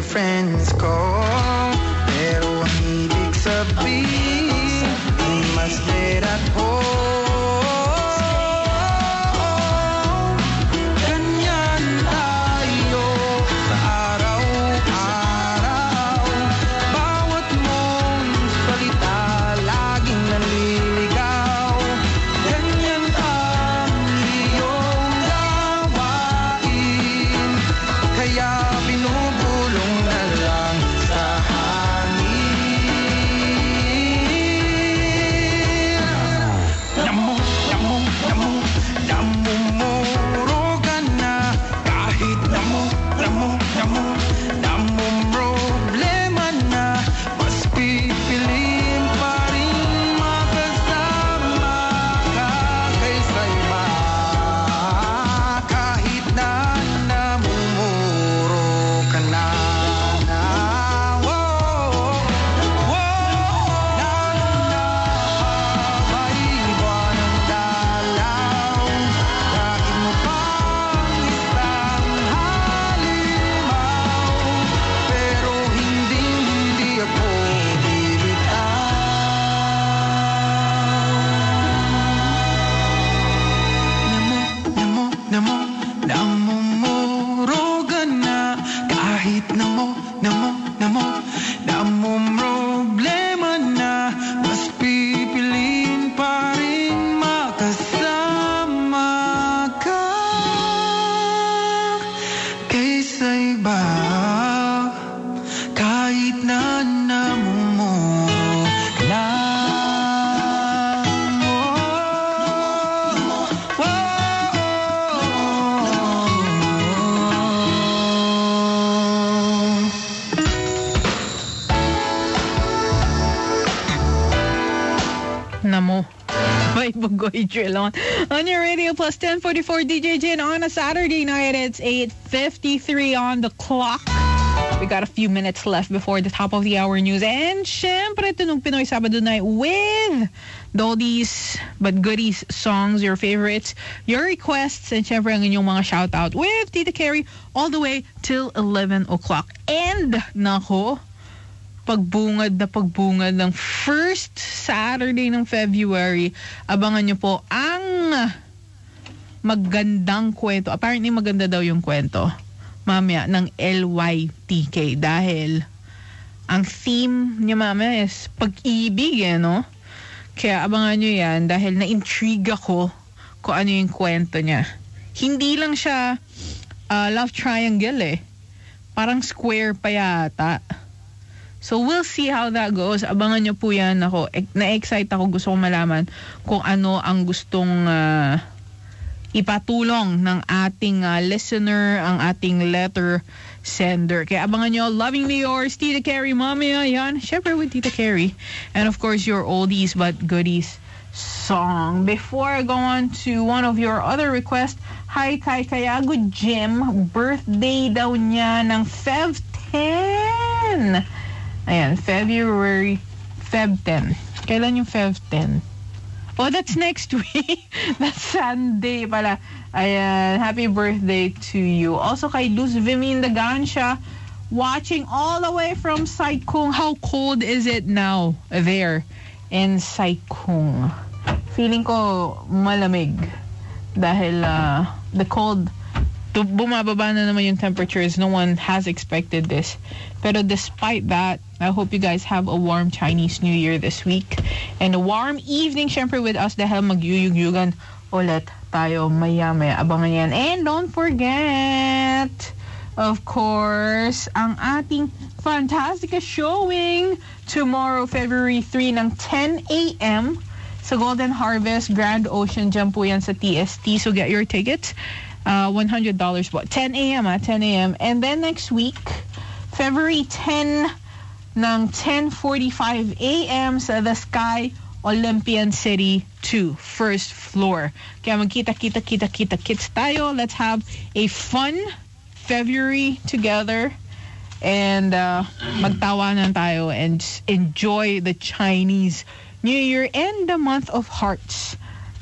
friends ko. Pero ang ibig sabihin, you must stay at home. Ganyan tayo sa araw-araw. Bawat mong salita laging naliligaw. Ganyan ang iyong gawain. Kaya binubulong na lang sa hangin. Namumuro ka na. Kahit namumroblema na. Mas pipiliin pa rin makasama ka kaysa iba. Kahit na namumuro ka na. Haba'y buwan ng dalaw. Dahil mo pang isang halimaw. Pero hindi ako bibitaw. Namumuro ka na. Kahit namumroblema na. Mas pipiliin pa rin makasama ka kaysa iba. Kahit na namumuro na. Namo. By Bugoy Drillon. On your radio plus 1044 DJ Jin on a Saturday night. It's 8:53 on the clock. We got a few minutes left before the top of the hour news. And syempre, Tunog Pinoy Sabado night with the oldies but goodies songs, your favorites, your requests, and syempre ang inyong mga shoutout with Tita Carrie all the way till 11 o'clock. And, nako, pagbungad ng first Saturday ng February. Abangan nyo po ang magandang kwento. Apparently maganda daw yung kwento mamaya ng LYTK dahil ang theme niya mamaya is pag-ibig no? Kaya abangan nyo yan dahil na-intrigue ako kung ano yung kwento niya. Hindi lang siya love triangle parang square pa yata. So we'll see how that goes. Abangan nyo po yan. Ako, na-excite ako. Gusto ko malaman kung ano ang gustong ipatulong ng ating listener, ang ating letter sender. Kaya abangan nyo, Lovingly Yours, Tita Carrie, mamaya yan. Syempre with Tita Carrie. And of course, your oldies but goodies song. Before I go on to one of your other requests, hi kay Kayago Jim. Birthday daw niya ng Feb 10. Ayan, Feb 10. Kailan yung Feb 10? Oh, that's next week. That's Sunday pala. Ayan, happy birthday to you. Also kay Luz Vimin Dagansha, watching all the way from Saikung. How cold is it now there in Saikung? Feeling ko malamig dahil the cold, bumababa na naman yung temperatures. No one has expected this. Pero despite that, I hope you guys have a warm Chinese New Year this week. And a warm evening, syempre, with us dahil magyuyug-yugan ulit tayo maya-maya. Abangan yan. And don't forget, of course, ang ating Fantastica showing tomorrow, February 3 ng 10 a.m. sa Golden Harvest Grand Ocean. Dyan po yan sa TST. So get your tickets. $100 po. 10 a.m. 10 a.m. And then next week, February 10 ng 10:45 a.m. sa The Sky Olympian City 2, first floor. Kaya magkita-kita-kits tayo. Let's have a fun February together and magtawanan tayo and enjoy the Chinese New Year and the month of hearts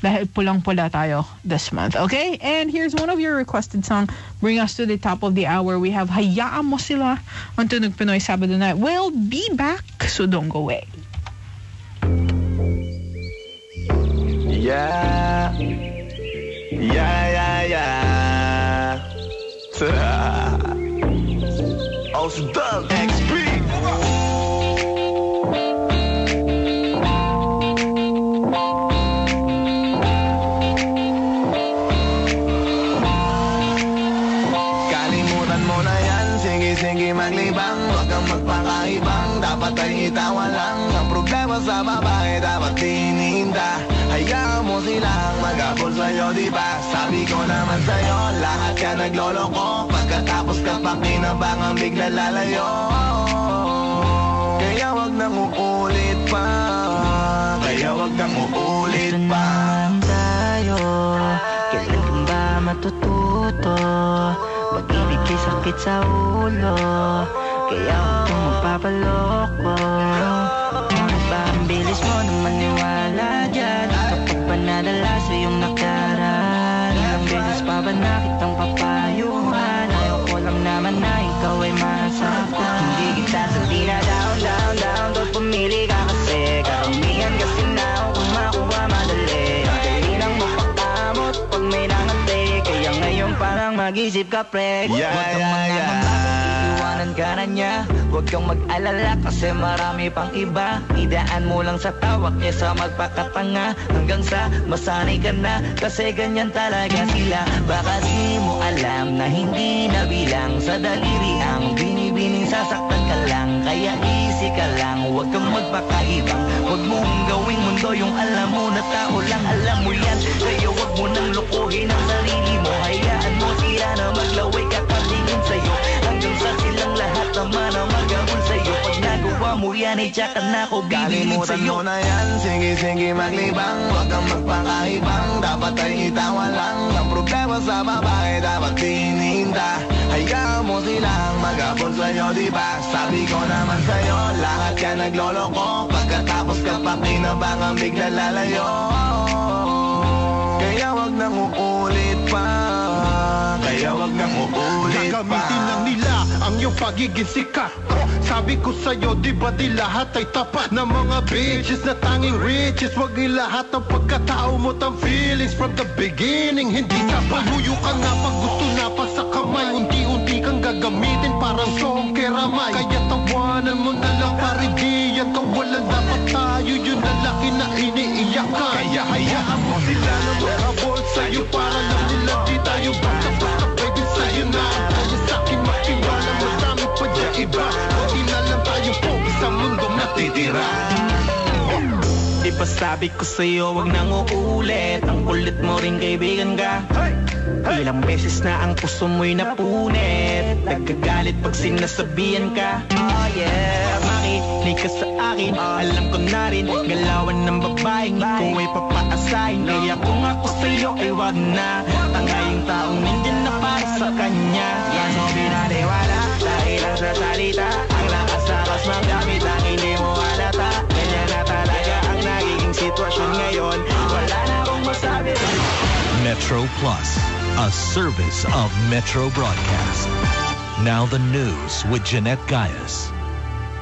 dahil pulang-pula tayo this month. Okay? And here's one of your requested song. Bring us to the top of the hour. We have Hayaan Mo Sila on Tunog Pinoy Sabado Night. We'll be back, so don't go away. Yeah. Oh, so Doug XP. Kalimutan mo na yan, sige maglibang, wag kang magpakaibang, dapat ay itawa lang. Ang problema sa babae dapat tininda. Hayaan mo silang mag-abol sa'yo, diba? Sabi ko naman sa'yo, lahat ka nagloloko. Pagkatapos ka pa kinabangang bigla lalayo. Kaya wag nang uulit pa. Ito naman tayo, kailan ba matututo? Pag-ibig kay sakit sa ulo, kaya huwag kang magpapaloko. Bakit ba ang bilis mo na maniwala dyan? Kapag pa nadala sa iyong nakaraan, ilang beses pa ba nakitang papayuhan? Ayoko lang naman na ikaw ay masaktan. Hindi kita sabi na down, doon pumili ka kasi karamihan kasi na kung makuha madali. Dali nang mapakamot pag may nangati, kaya ngayon parang mag-isip ka pre. Huwag kang manangamba, iiwanan ka na niya. Huwag kang mag-alala kasi marami pang iba. Idaan mo lang sa tawa kesa magpakatanga, hanggang sa masanay ka na, kasi ganyan talaga sila. Baka di mo alam na hindi na bilang sa daliri ang binibining sasaktan ka lang. Kaya easy ka lang, huwag kang magpakaibang. Huwag mong gawing mundo yung alam mo na tao lang alam mo yan. Kaya huwag mo nang lukuhin ang sarili mo. Hayaan mo sila na maglaway kapatingin sa'yo, hanggang sa silang lahat naman ang mag-abol sa'yo. Pag nagawa mo yan ay tsaka na ako bibigin Kalimutan sa'yo. mo na yan, sige maglibang, wag kang magpakaibang, dapat ay itawa lang. Ang problema sa babae dapat tininda. Hayaan mo silang mag-abol sa'yo, diba? Sabi ko naman sa'yo, lahat ka nagloloko. Pagkatapos ka pa kinabangang bigla lalayo. Kaya wag nang uulit pa. Gagamitin lang nila ang iyong pagiging sikat. Sabi ko sa'yo, di ba di lahat ay tapat na mga bitches na tanging riches? Wag ni lahat ng pagkatao mo tang feelings from the beginning. Hindi sapat, luyo ka nga pag gusto na pa sa kamay. Unti-unti kang gagamitin parang song keramay. Kaya tawanan mo na lang paridiyan. Kawalan dapat tayo, yun na laki na iniiyakan. Kaya hayaan mo sila na mag-abol sa'yo, para lang nila di tayo basta-basta pwede sa'yo na. Kaya sa'kin makiwala, madami pa dyan iba. Hindi na lang tayo po isang mundong natitira. Di ba sabi ko sa'yo, wag nang uulit. Ang kulit mo rin kaibigan ka. Ilang beses na ang puso mo'y napunit. Nagkagalit pag sinasabihan ka. Oh yeah, makinig ka sa akin. Alam ko na rin, galawan ng babaeng ikaw ay papaasahin. Kaya kung ako sa'yo ay wag na. Tangayong taong nandyan na para sa kanya. Yan mo binaliwala, dahil lang sa salita. Ang lakas-lakas magamit ang hindi mo halata. Ganyan na talaga ang nagiging sitwasyon ngayon. Wala na akong masabi. Metro Plus, a service of Metro Broadcast. Now the news with Jeanette Gaius.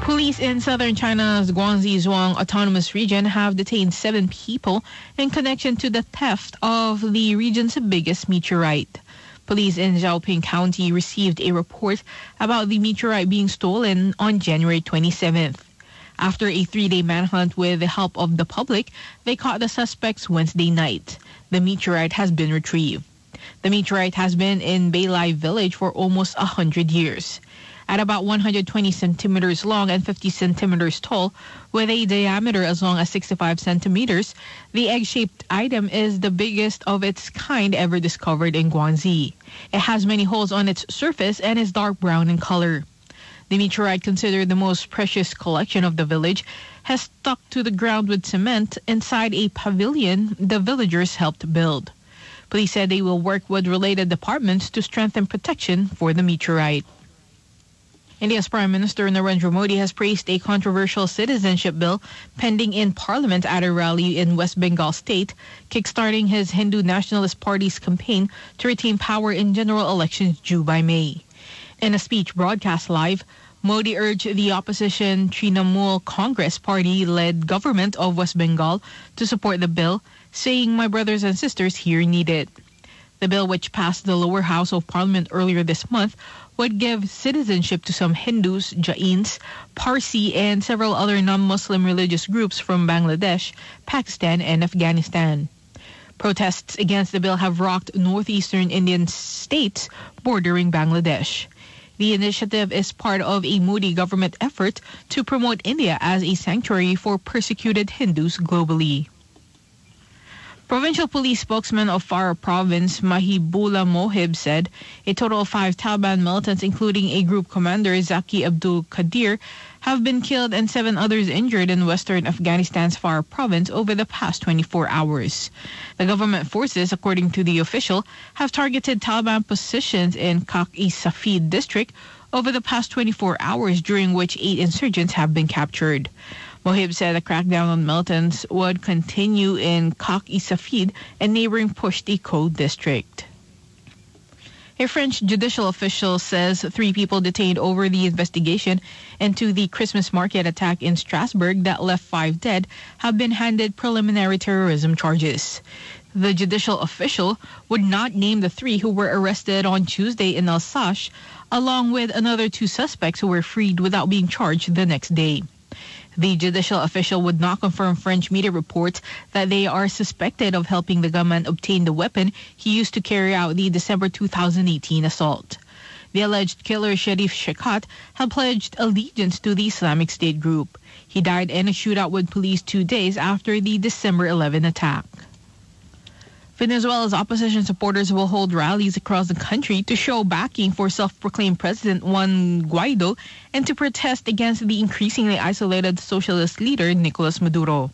Police in southern China's Guangxi Zhuang Autonomous Region have detained 7 people in connection to the theft of the region's biggest meteorite. Police in Zhaoping County received a report about the meteorite being stolen on January 27th. After a 3-day manhunt with the help of the public, they caught the suspects Wednesday night. The meteorite has been retrieved. The meteorite has been in Beilai village for almost 100 years. At about 120 centimeters long and 50 centimeters tall, with a diameter as long as 65 centimeters, the egg-shaped item is the biggest of its kind ever discovered in Guangxi. It has many holes on its surface and is dark brown in color. The meteorite, considered the most precious collection of the village, has stuck to the ground with cement inside a pavilion the villagers helped build. Police said they will work with related departments to strengthen protection for the meteorite. India's Prime Minister Narendra Modi has praised a controversial citizenship bill pending in Parliament at a rally in West Bengal state, kickstarting his Hindu Nationalist Party's campaign to retain power in general elections due by May. In a speech broadcast live, Modi urged the opposition Trinamool Congress Party-led government of West Bengal to support the bill, saying, "My brothers and sisters here need it." The bill, which passed the lower house of parliament earlier this month, would give citizenship to some Hindus, Jains, Parsi, and several other non-Muslim religious groups from Bangladesh, Pakistan, and Afghanistan. Protests against the bill have rocked northeastern Indian states bordering Bangladesh. The initiative is part of a Modi government effort to promote India as a sanctuary for persecuted Hindus globally. Provincial police spokesman of Farah province, Mahibullah Mohib, said a total of 5 Taliban militants, including a group commander, Zaki Abdul Qadir, have been killed and 7 others injured in western Afghanistan's Farah province over the past 24 hours. The government forces, according to the official, have targeted Taliban positions in Kak-i-Safid district over the past 24 hours, during which 8 insurgents have been captured. Mohib said the crackdown on militants would continue in Kak-i-Safid and neighboring Pushti-Ko district. A French judicial official says 3 people detained over the investigation into the Christmas market attack in Strasbourg that left 5 dead have been handed preliminary terrorism charges. The judicial official would not name the 3 who were arrested on Tuesday in Alsace, along with another 2 suspects who were freed without being charged the next day. The judicial official would not confirm French media reports that they are suspected of helping the gunman obtain the weapon he used to carry out the December 2018 assault. The alleged killer, Sharif Shekat, had pledged allegiance to the Islamic State group. He died in a shootout with police 2 days after the December 11 attack. Venezuela's opposition supporters will hold rallies across the country to show backing for self-proclaimed President Juan Guaido and to protest against the increasingly isolated socialist leader Nicolas Maduro.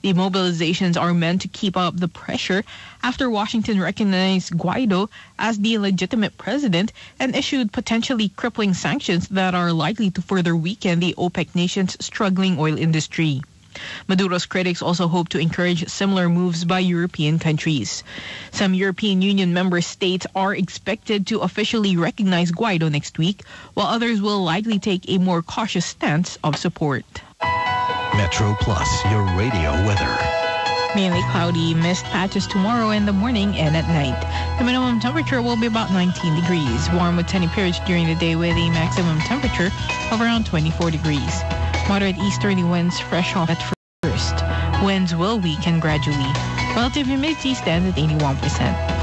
The mobilizations are meant to keep up the pressure after Washington recognized Guaido as the legitimate president and issued potentially crippling sanctions that are likely to further weaken the OPEC nation's struggling oil industry. Maduro's critics also hope to encourage similar moves by European countries. Some European Union member states are expected to officially recognize Guaido next week, while others will likely take a more cautious stance of support. Metro Plus, your radio weather. Mainly cloudy, mist patches tomorrow in the morning and at night. The minimum temperature will be about 19 degrees, warm with sunny periods during the day with a maximum temperature of around 24 degrees. Moderate easterly winds fresh off at first. Winds will weaken gradually. Relative humidity stands at 81%.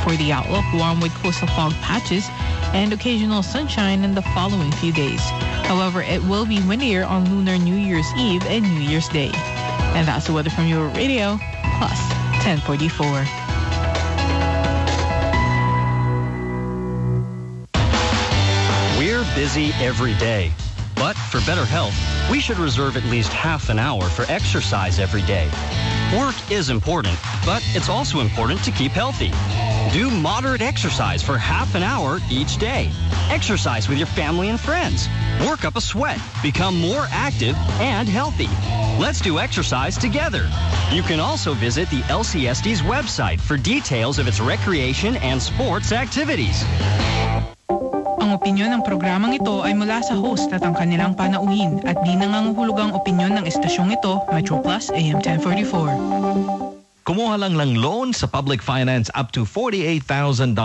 For the outlook, warm with coastal fog patches and occasional sunshine in the following few days. However, it will be windier on Lunar New Year's Eve and New Year's Day. And that's the weather from your radio, plus 1044. We're busy every day. But for better health, we should reserve at least half an hour for exercise every day. Work is important, but it's also important to keep healthy. Do moderate exercise for half an hour each day. Exercise with your family and friends. Work up a sweat. Become more active and healthy. Let's do exercise together. You can also visit the LCSD's website for details of its recreation and sports activities. Ang opinyon ng programang ito ay mula sa host at ang kanilang panauhin at di nanganguhulog ang opinyon ng estasyong ito, Metro Plus AM 1044. Kumuha lang ng loan sa public finance up to $48,000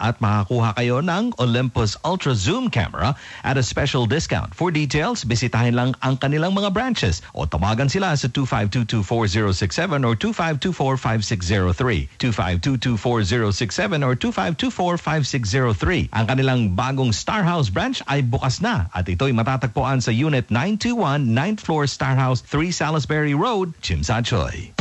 at makakuha kayo ng Olympus Ultra Zoom camera at a special discount. For details, bisitahin lang ang kanilang mga branches o tawagan sila sa 25224067 or 25245603, 25224067 or 25245603. Ang kanilang bagong Star House branch ay bukas na at ito'y matatagpuan sa Unit 921, 9th floor Star House, 3 Salisbury Road, Chimsachoy.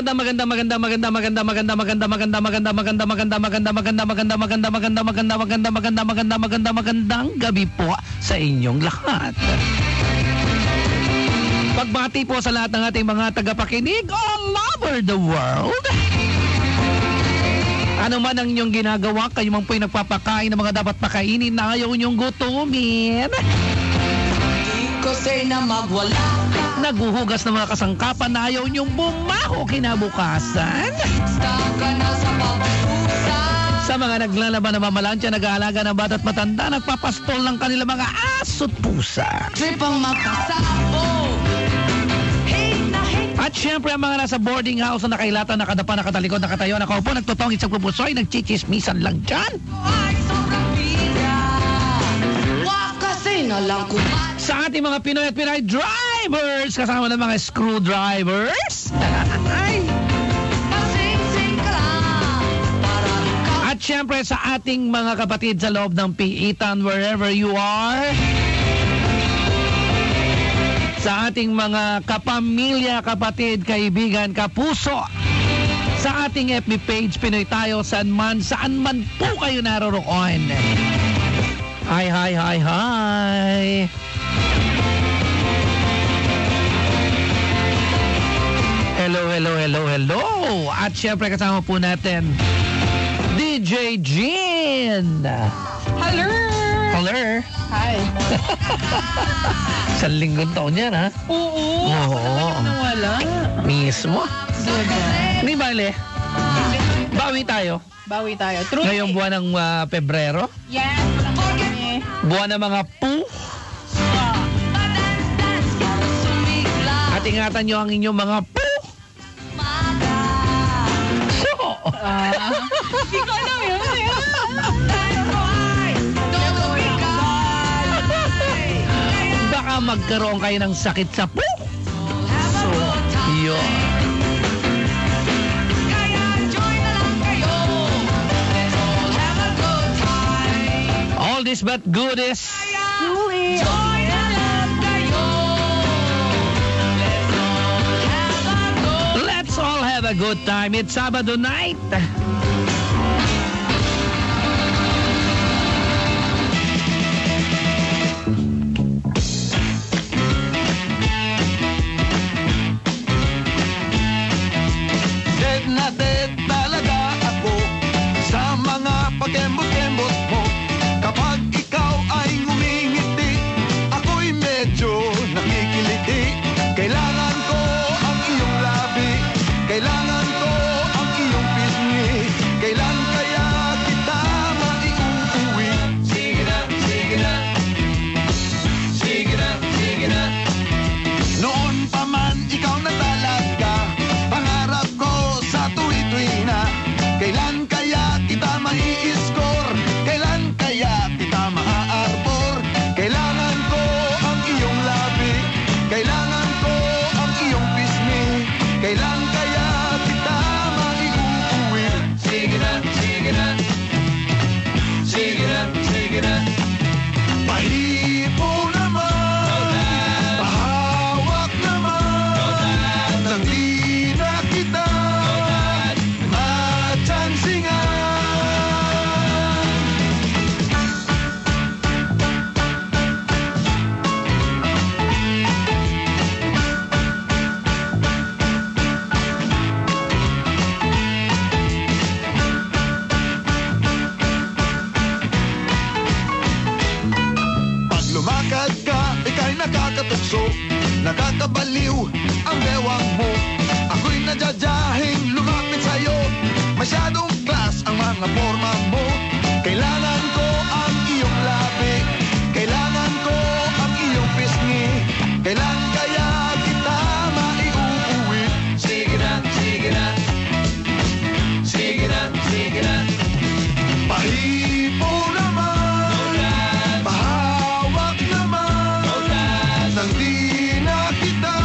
magandang gabi po sa inyong lahat. Pagbati po sa lahat ng ating mga tagapakinig all over the world. Ano man ang inyong ginagawa, kayo man po'y nagpapakain ng mga dapat pakainin na ayaw inyong gutumin. Kasi na magwala ka. Naguhugas ng mga kasangkapan na ayaw inyong bumaho kinabukasan. Ka na sa pagpusa. Sa mga naglalaban na mamalansya, nag-aalaga ng bata't matanda, nagpapastol ng kanilang mga aso't pusa. Trip ang makasabo. At syempre ang mga nasa boarding house na nakailatan, nakadapa, nakatalikod, nakatayo, nakaupo, nagtutongit sa pupusoy, nagchichismisan lang dyan. Ay, sobrang bida. Kasi na lang kumain. Sa ating mga Pinoy at Pinay drivers, kasama ng mga screwdrivers. Pasing-sing ka lang. At syempre sa ating mga kapatid sa loob ng piitan, wherever you are. Sa ating mga kapamilya, kapatid, kaibigan, kapuso. Sa ating FB page, Pinoy Tayo, saan man po kayo naroroon. Hi. Hello. At syempre kasama po natin, DJ Jean. Hello. Hi. Sa linggong taon yan, ha? Oo. Nawala. Mismo. Hindi bale. Bawi tayo. True. Ngayong buwan ng Pebrero. Yes. Walang kami. Buwan ng mga pu. At ingatan nyo ang inyong mga pu. Hindi ko alam yun. Baka magkaroon kayo ng sakit sa pu. So, yun. All this but goodest. Let's all have a good time. It's Sabado night. Dead na dead talaga ako sa mga pakembot-kembot mo. Kapag ikaw ay ngumingiti, ako'y medyo nakikiliti. Kailangan ko ang iyong labi, kailangan ko ang iyong pisngi. Kailan kaya kita maiuuwi? Sige na, sige na. Sige na, sige na. Noon pa man ikaw na talaga, pangarap ko sa tuwi-tuwi na. Kailan kaya kita mai-score? Kailan kaya kita maa-arbor? Kailangan ko ang iyong labi, kailangan ko ang iyong pisngi. Kailan kaya kita maiuuwi? Sige na, sige na. Sige na, sige na. Pahipo naman, pahawak naman, nang di na kita matsansingan. Pag lumakad ka, ika'y nakakatukso, nakakabaliw ang bewang mo. Ako'y nadyadyahin lumapit sa'yo, masyadong class ang mga forma mo. Kailangan ko ang iyong labi, kailangan ko ang iyong pisngi. Kailan kaya kita maiuuwi? Sige na, sige na. Sige na, sige na. Pahipo naman, pahawak naman, nang di na kita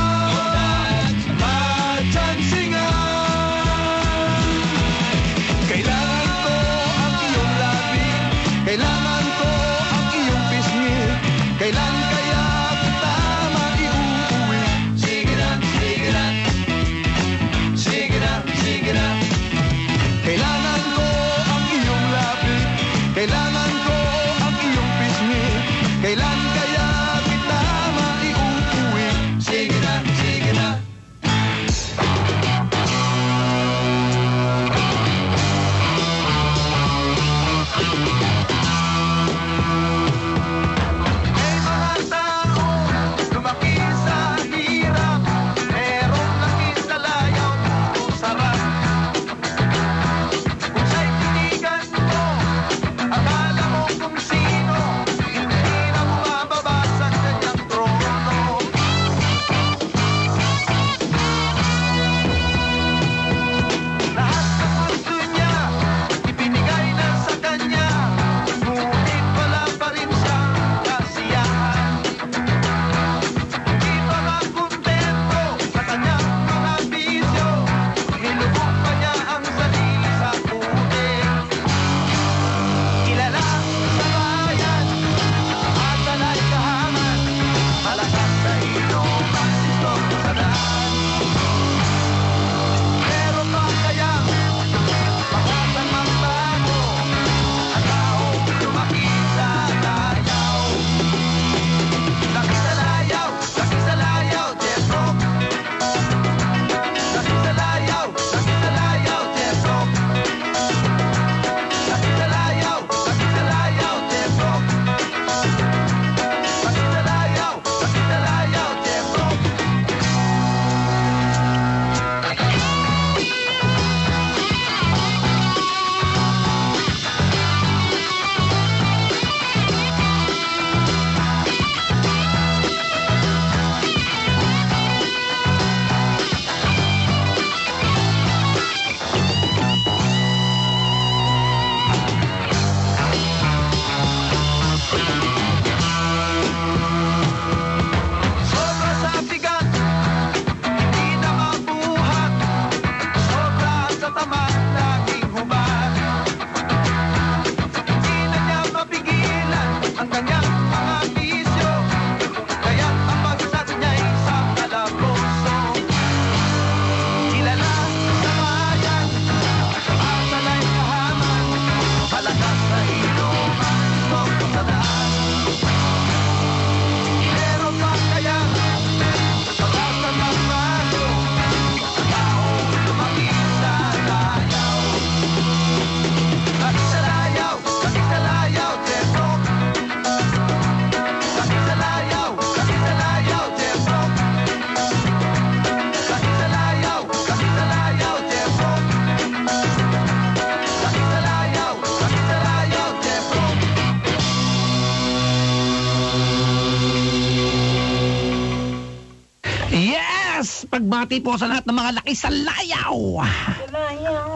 pagbati po sa lahat ng mga laki sa layaw.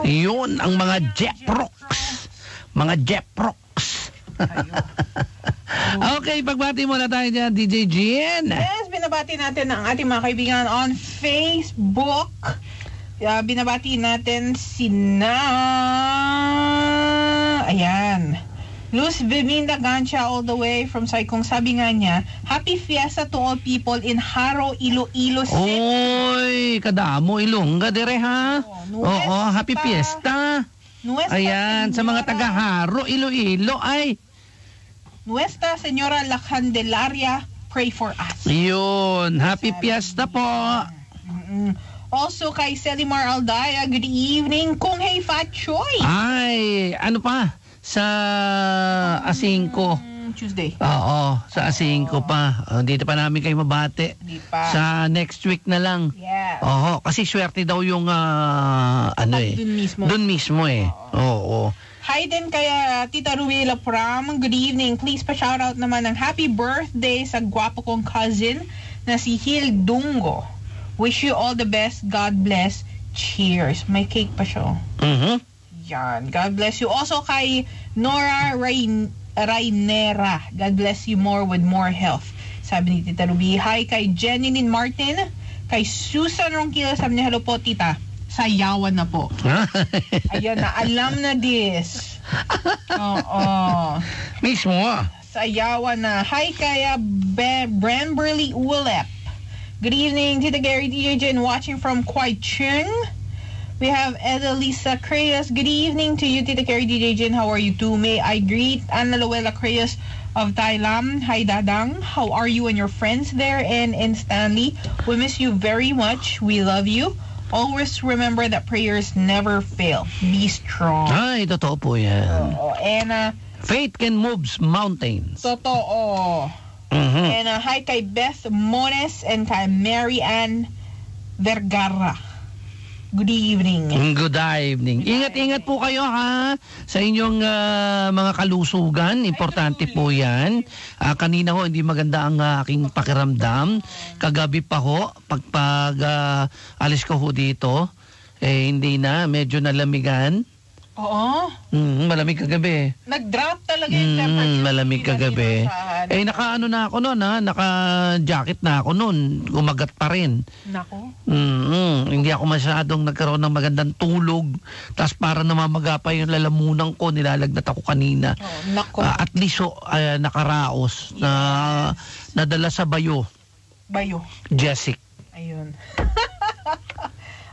Yun, ang mga Jeprox. Mga Jeprox. Okay, pagbati muna tayo dyan, DJ Gian. Yes, binabati natin ang ating mga kaibigan on Facebook. Binabati natin ayan, Luz Vivinda Gancha all the way from Saikong. Sabi nga niya, Happy Fiesta to all people in Haro, Iloilo City. Oy, kadamo Ilongga dire ha. Oo, Happy Fiesta. Ayan, sa mga taga-Haro, Iloilo ay Nuestra Señora La Candelaria, pray for us. Yun, Happy Fiesta po. Also kay Selimar Aldaya, good evening. Kung hey Fat Choy. Ay, ano pa? Sa Asingko. Tuesday. Oo, sa Asingko pa. Dito pa namin kayo mabati. Di pa. Sa next week na lang. Yeah. Oo, kasi swerte daw yung Doon mismo eh. Oo. Hi din kaya Tita Ruela Pram. Good evening. Please pa-shoutout naman ng happy birthday sa gwapo kong cousin na si Hil Dungo. Wish you all the best. God bless. Cheers. May cake pa siya. Yan. God bless you. Also kay Nora Rainera. God bless you more with more health. Sabi ni Tita Ruby. Hi kay Jeneline Martin. Kay Susan Ronquillo. Sabi niya, hello po tita. Sayawan na po. Ayan na. Alam na this. Oo. Mismo. Sayawan na. Hi kaya Bramberly Ulep. Good evening, Tita Gary, DJ Jen, watching from Kwai Chung. We have Edelisa Creyas. Good evening to you, Tita Gary, DJ Jen. How are you too? May I greet Ana Luella Creyas of Thailand. Hi, Dadang. How are you and your friends there? And in Stanley, we miss you very much. We love you. Always remember that prayers never fail. Be strong. Ay, totoo po yan. And faith can move mountains. Totoo. And hi kay Beth Mones and kay Mary Ann Vergara. Good evening. Good evening. Ingat-ingat po kayo ha sa inyong mga kalusugan. Importante po yan. Kanina ho hindi maganda ang aking pakiramdam. Kagabi pa ho, pag alis ko ho dito, hindi na, medyo nalamigan. Oo. Malamig kagabi. Nag-drop talaga yung temperature. Malamig kagabi. Naka-ano na ako noon ha, naka-jacket na ako noon. Kumagat pa rin. Nako. Hindi ako masyadong nagkaroon ng magandang tulog. Tapos para namamagapay yung lalamunan ko, nilalagnat ako kanina. Nako. At least nakaraos na nadala sa Bayo. Jessic. Ayun.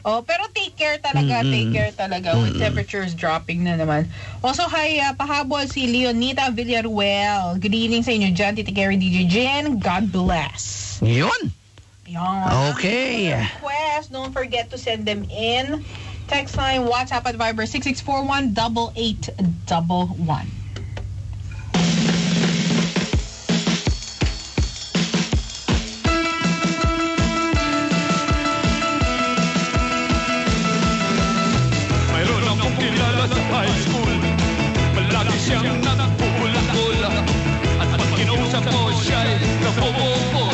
Pero take care talaga, with temperatures dropping na naman. Also, hi, pahabol si Leonita Villaruel. Good evening sa inyo dyan, Tita Gary, DJ Jen. God bless. Yun. Okay. Request, don't forget to send them in. Text line, WhatsApp at Viber 6641-8811. Sa high school, palagi siyang nagpupula-pula. At pag kinausap mo siya'y nabobobo.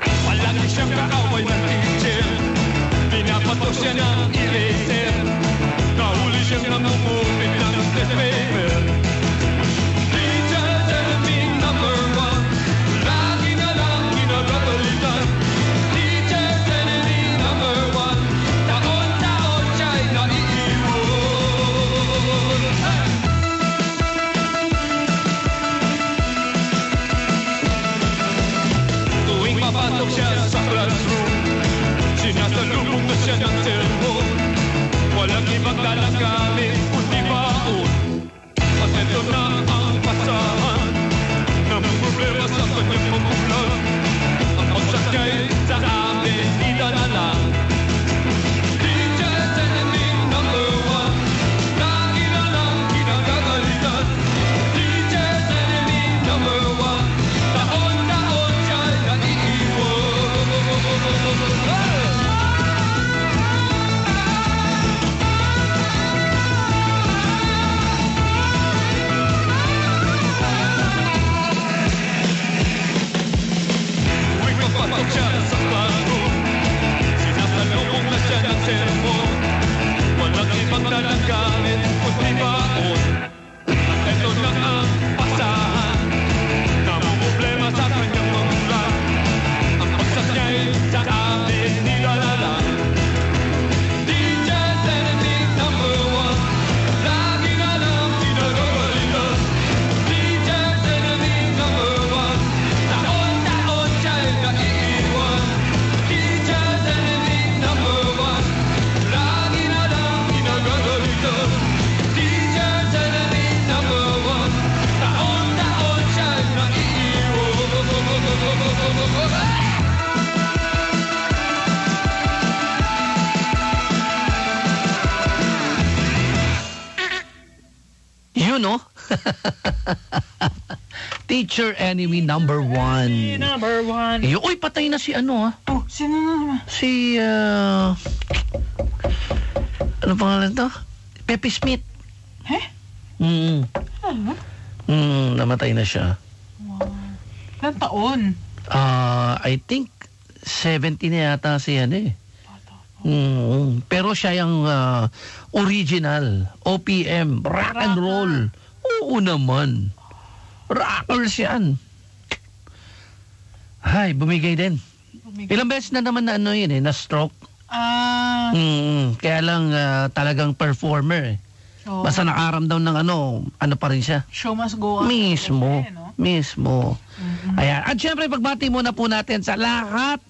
Palagi siyang kakaway ng teacher. Pinapato siya ng eraser. Nahuli siyang namumupit ng test paper. Teacher Jeremy number 1, lagi na lang kinagagalitan. Teacher Jeremy number 1, taon-taon siya'y naiiwan. Papasok siya sa classroom, sinasalubong na siya ng cellphone. Walang ibang dalang gamit kundi baon. At ito na ang pasahan ng problema sa kanyang magulang. Ang pagsakay sa amin, tila na lang. Teacher Jeremy number 1, lagi na lang kinagagalitan. Teacher Jeremy number 1, taon-taon siya'y naiiwan. Tuwing papasok siya sa classroom, Yun, no? Teacher enemy number 1. Number 1. Uy, patay na si ano, Oh, sino na naman? Si, ano pangalan to? Pepe Smith. Ano? Namatay na siya. Ilang taon? I think 70 na yata siya pero siya yung original OPM rock and roll. Oo naman. Rockers yan. Hay, bumigay din. Ilang beses na naman na na stroke. Kaya lang talagang performer. Basta nakaramdam ng ano pa rin siya. Show must go on. Mismo. Ayan. At syempre, pagbati muna po natin sa lahat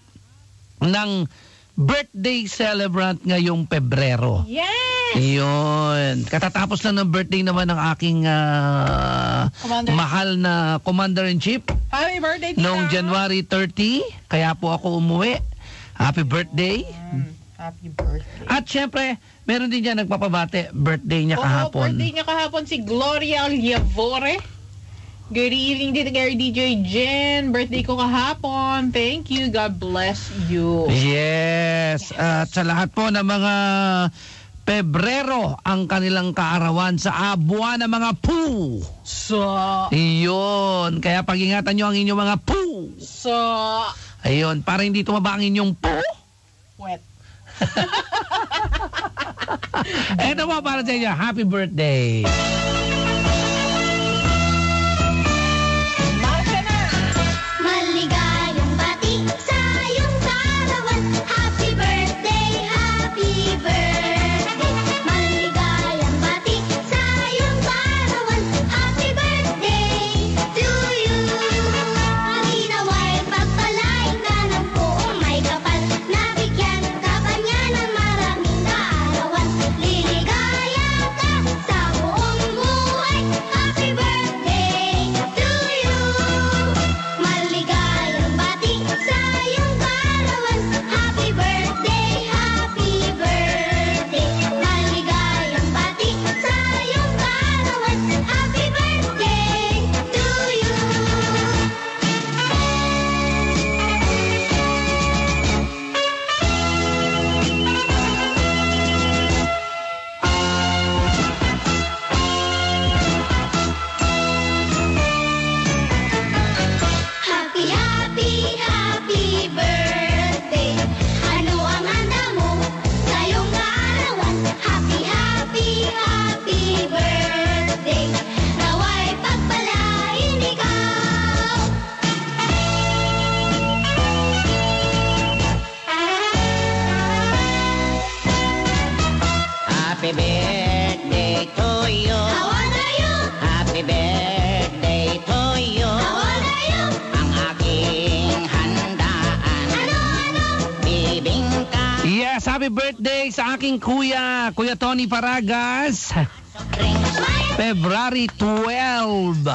ng birthday celebrant ngayong Pebrero. Yes! Yun. Katatapos lang ng birthday naman ng aking mahal na Commander-in-Chief. Happy birthday, Tita! Noong January 30. Kaya po ako umuwi. Happy birthday. Happy birthday. At syempre, meron din dyan nagpapabate. Birthday niya kahapon. Birthday niya kahapon si Gloria Liavore. Good evening din kay DJ Jen. Birthday ko kahapon. Thank you. God bless you. Yes. At sa lahat po ng mga Pebrero ang kanilang kaarawan sa buwan ng mga Poo. Iyon. Kaya pag-ingatan nyo ang inyong mga Poo. Ayun. Para hindi tumaba ang inyong Poo. Wet. Eto po para sa inyo. Happy birthday. Maligayang bati sa iyong kaarawan. Happy birthday, happy birthday. Maligayang bati sa iyong kaarawan. Happy birthday to you. Naway pagpalain ka ng buong may kapal. Nabigyan ka pa niya ng maraming kaarawan. Liligaya ka sa buong buhay. Happy birthday to you. Maligayang bati sa iyong kaarawan. Happy birthday, happy birthday. Maligayang bati sa iyong kaarawan. Happy birthday to you. Happy, happy, happy birthday. Ano ang handa mo sa iyong kaarawan? Happy, happy, happy birthday. Naway pagpalain ikaw. Happy birthday to you. How old are you? Happy birthday to you. How old are you? Ang aking handaan. Bibingka. Yes, happy birthday sa aking Kuya Tony Paragas. February 12.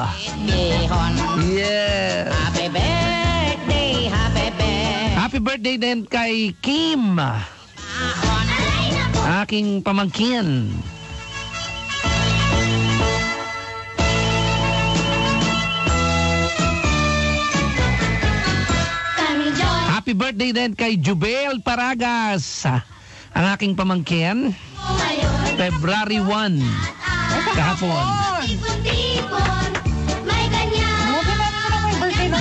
Yes. Happy birthday, happy birthday. Happy birthday din kay Kim. Aking pamangkin. Happy birthday din kay Jubel Paragas. Ang aking pamangkin. February 1. Kahapon. Tipon-tipon, may ganyan.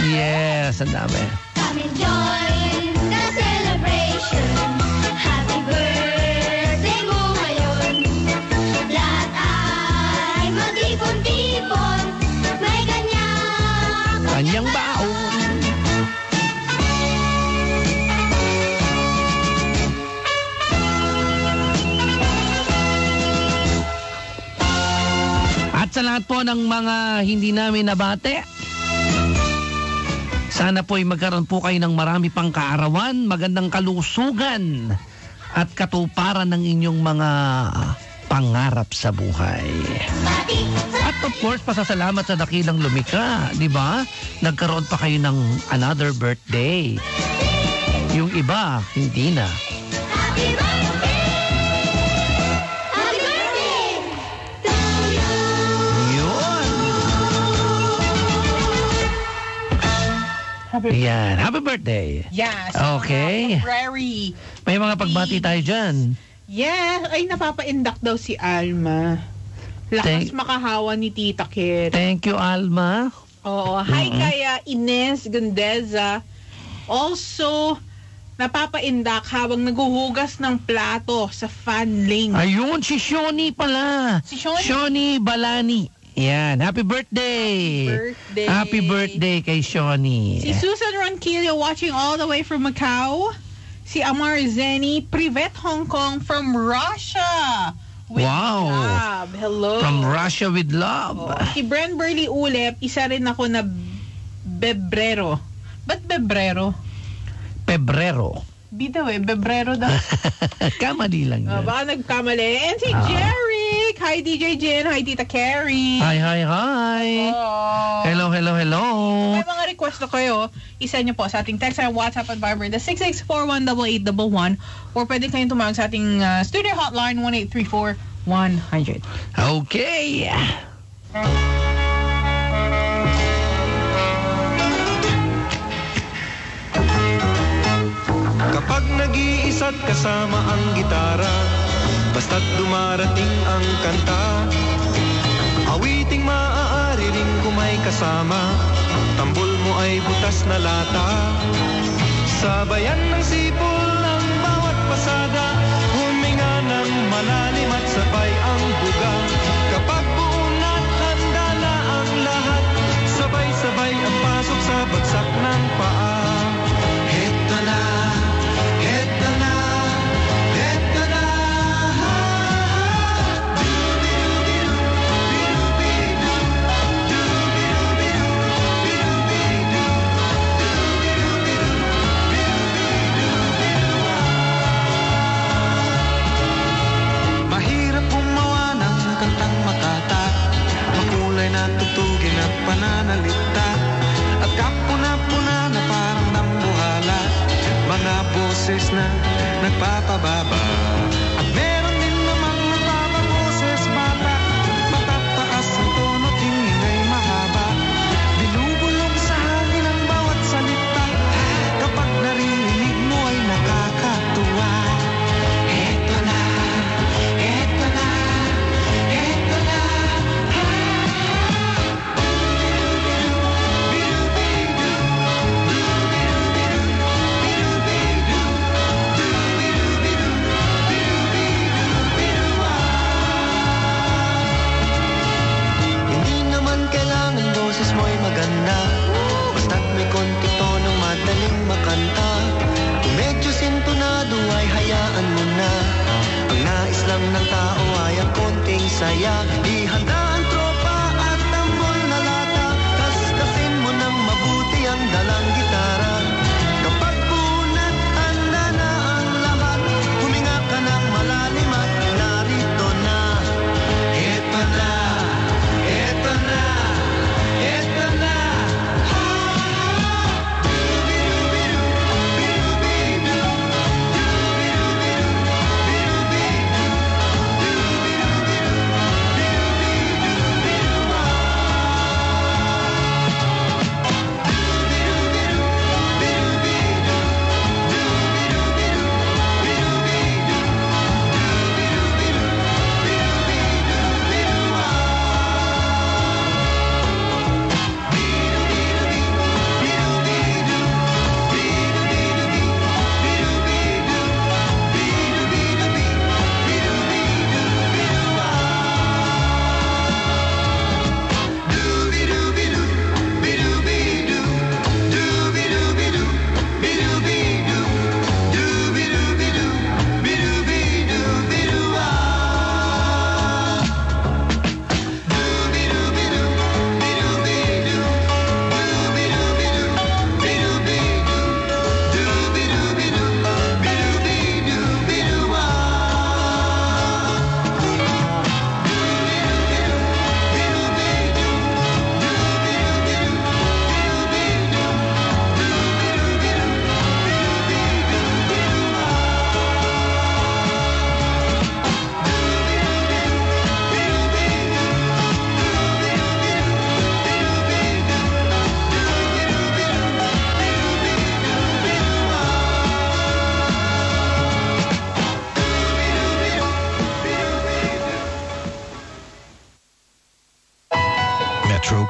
Yes, ang dami. Come and join the celebration. Happy birthday mo ngayon. Lahat ay magtipon-tipon, may ganyan. Kanyang baon. At sa lahat po ng mga hindi namin nabate, sana po ay magkaroon po kayo ng marami pang kaarawan, magandang kalusugan at katuparan ng inyong mga pangarap sa buhay. At of course, pasasalamat sa dakilang lumika, di ba? Nagkaroon pa kayo ng another birthday. Yung iba, hindi na. Happy birthday! Happy birthday to you! Yun. Yan. Happy birthday. Yes. Okay. February. May mga pagbati tayo dyan. Yes. Ay, napapaindak daw si Alma. Lakas makahawa ni Tita Kit. Thank you, Alma. Oo. Hi kaya Ines Gundeza. Also, napapaindak habang naguhugas ng plato sa fanling. Ayun, si Shoni pala. Si Shoni? Shoni Balani. Yan. Happy birthday. Happy birthday kay Shoni. Si Susan Ronquillo watching all the way from Macau. Si Amar Zeni, Privet Hong Kong from Russia. With love. Hello. From Russia with love. Si Bren Burley Ulep, isa rin ako na Bebrero. Ba't Bebrero? Pebrero. Bitaw Bebrero daw. Kamali lang yun. Baka nagkamali. And si Jeric. Hi DJ Jen. Hi Tita Carrie. Hi. Hello. May mga request na kayo. Isa niyo po sa ating text and WhatsApp at Viber na 66418811 or pwede kayong tumawag sa ating studio hotline 1-834-100. Okay. Kapag nag-iisa't kasama ang gitara, basta't dumarating ang kanta, awiting maaari rin kumay kasama, tambol mo ay butas na lata. Sabayan ng sipol ng bawat pasada, huminga ng malalim at sabay ang buga. Kapag buong at handa na ang lahat, sabay-sabay ang pasok sa bagsak ng paa. Heto na, heto na, heto na. Mahirap gumawa ng kantang makata, makulay na tugtugin at pananalita, at kapuna-puna na parang nambuhala, mga boses na nagpapababa. At meron din namang nagpapaboses bata, matataas ang tono, tingin mahaba, binubulong sa hangin ang bawat salita, kapag narinig mo ay nakakatuwa. Heto na, heto na, heto na. Hindi naman kailangan boses mo'y maganda, basta't may konti tonong madaling makanta. Kung medyo sintonado ay hayaan mo na, ang nais lang ng tao ay ang konting saya. Ihanda ang tropa at tambol na lata, kaskasin mo ng mabuti ang dalang gitara. Kapag bunat, handa na ang lahat, huminga ka ng malalim at narito na. Eto na, eto na, eto na.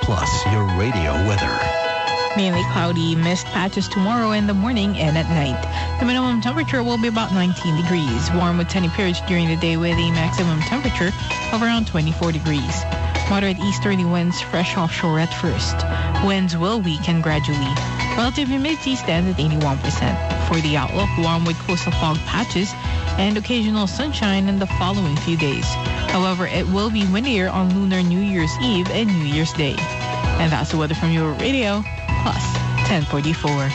Plus, your radio weather. Mainly cloudy, mist patches tomorrow in the morning and at night. The minimum temperature will be about 19 degrees. Warm with sunny periods during the day with a maximum temperature of around 24 degrees. Moderate easterly winds fresh offshore at first. Winds will weaken gradually. Relative humidity stands at 81%. For the outlook, warm with coastal fog patches and occasional sunshine in the following few days. However, it will be windier on Lunar New Year's Eve and New Year's Day. And that's the weather from your radio, plus 1044.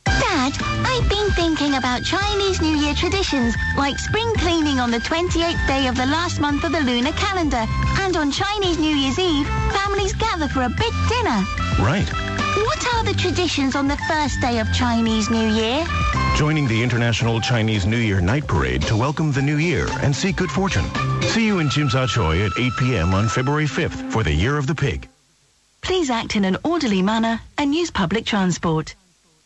Dad, I've been thinking about Chinese New Year traditions, like spring cleaning on the 28th day of the last month of the lunar calendar. And on Chinese New Year's Eve, families gather for a big dinner. Right. What are the traditions on the first day of Chinese New Year? Joining the International Chinese New Year Night Parade to welcome the new year and seek good fortune. See you in Chimsa Choi at 8 p.m. on February 5th for the Year of the Pig. Please act in an orderly manner and use public transport.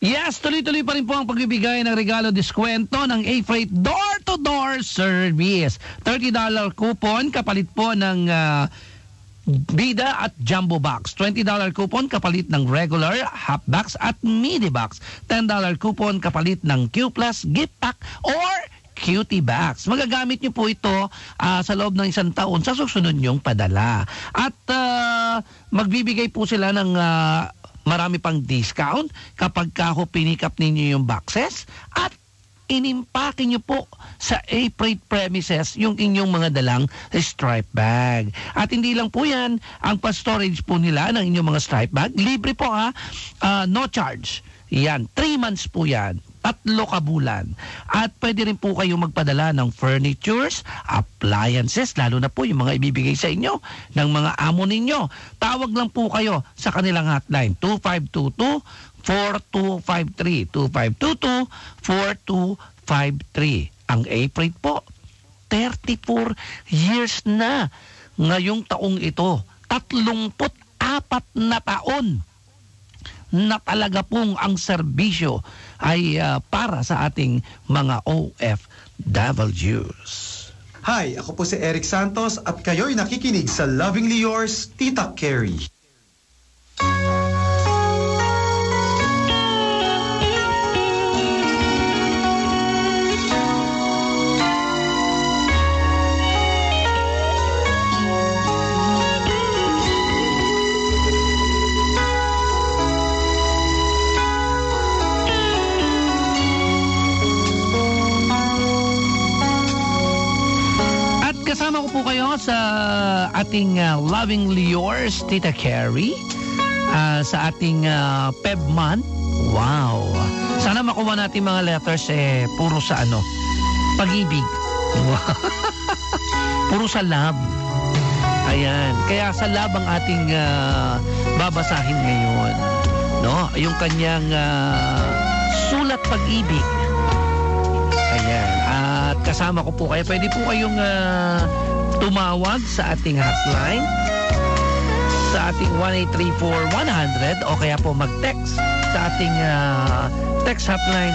Yes, tuloy-tuloy pa rin po ang pagbibigay ng regalo diskwento ng A-Freight door-to-door service. $30 coupon kapalit po ng Bida at Jumbo Box. $20 coupon kapalit ng regular, half box at mini box. $10 coupon kapalit ng Q Plus gift pack or Cutie Box. Magagamit niyo po ito sa loob ng 1 taon sa susunod niyong padala. At magbibigay po sila ng marami pang discount kapag pinik up ninyo yung boxes at inimpake nyo po sa A-Freight premises yung inyong mga dalang stripe bag. At hindi lang po yan, ang pa-storage po nila ng inyong mga stripe bag, libre po no charge. Yan, 3 months po yan. 3 kabulan. At pwede rin po kayo magpadala ng furnitures, appliances, lalo na po yung mga ibibigay sa inyo ng mga amo ninyo. Tawag lang po kayo sa kanilang hotline, 2522-4253. 2522-4253. Ang A-Freight po, 34 years na ngayong taong ito. 34 na taon na talaga pong ang serbisyo ay para sa ating mga OFWs. Hi, ako po si Eric Santos at kayo'y nakikinig sa Lovingly Yours, Tita Carrie. Kasama ko po kayo sa ating Lovingly Yours, Tita Carrie, sa ating Feb month. Wow! Sana makuha natin mga letters puro sa pag-ibig. Wow. Puro sa love. Ayan. Kaya sa love ang ating babasahin ngayon. No? Yung kanyang sulat pag-ibig. Ayan. At kasama ko po kayo. Pwede po kayong tumawag sa ating hotline sa ating 1-834-100 o kaya po mag-text sa ating text hotline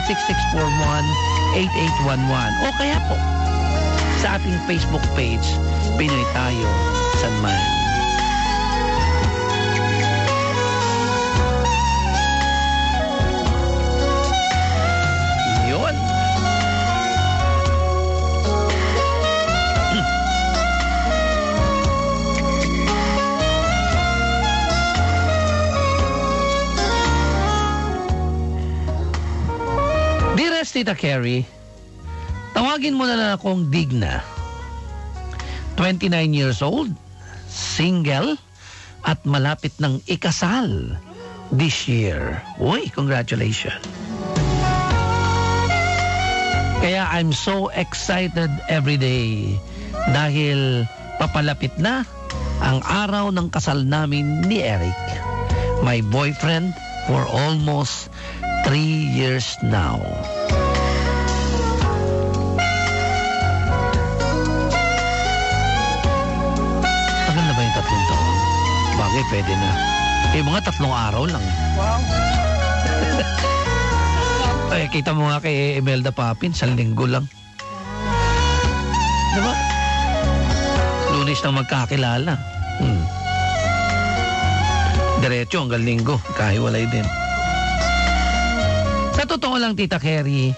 6641-8811 o kaya po sa ating Facebook page Pinoy Tayo Sanman. Tita Carrie, tawagin mo na lang akong Digna. 29 years old, single, at malapit ng ikasal this year. Uy, congratulations. Kaya I'm so excited every day dahil papalapit na ang araw ng kasal namin ni Eric, my boyfriend for almost 3 years now. Bagay, pwede na. Mga 3 araw lang. Wow. Ay, kita mo nga kay Imelda Papin, 1 linggo lang. Diba? Lunes, Biyernes na magkakilala. Diretso hanggang Linggo, kahiwalay din. Sa totoo lang, Tita Carrie,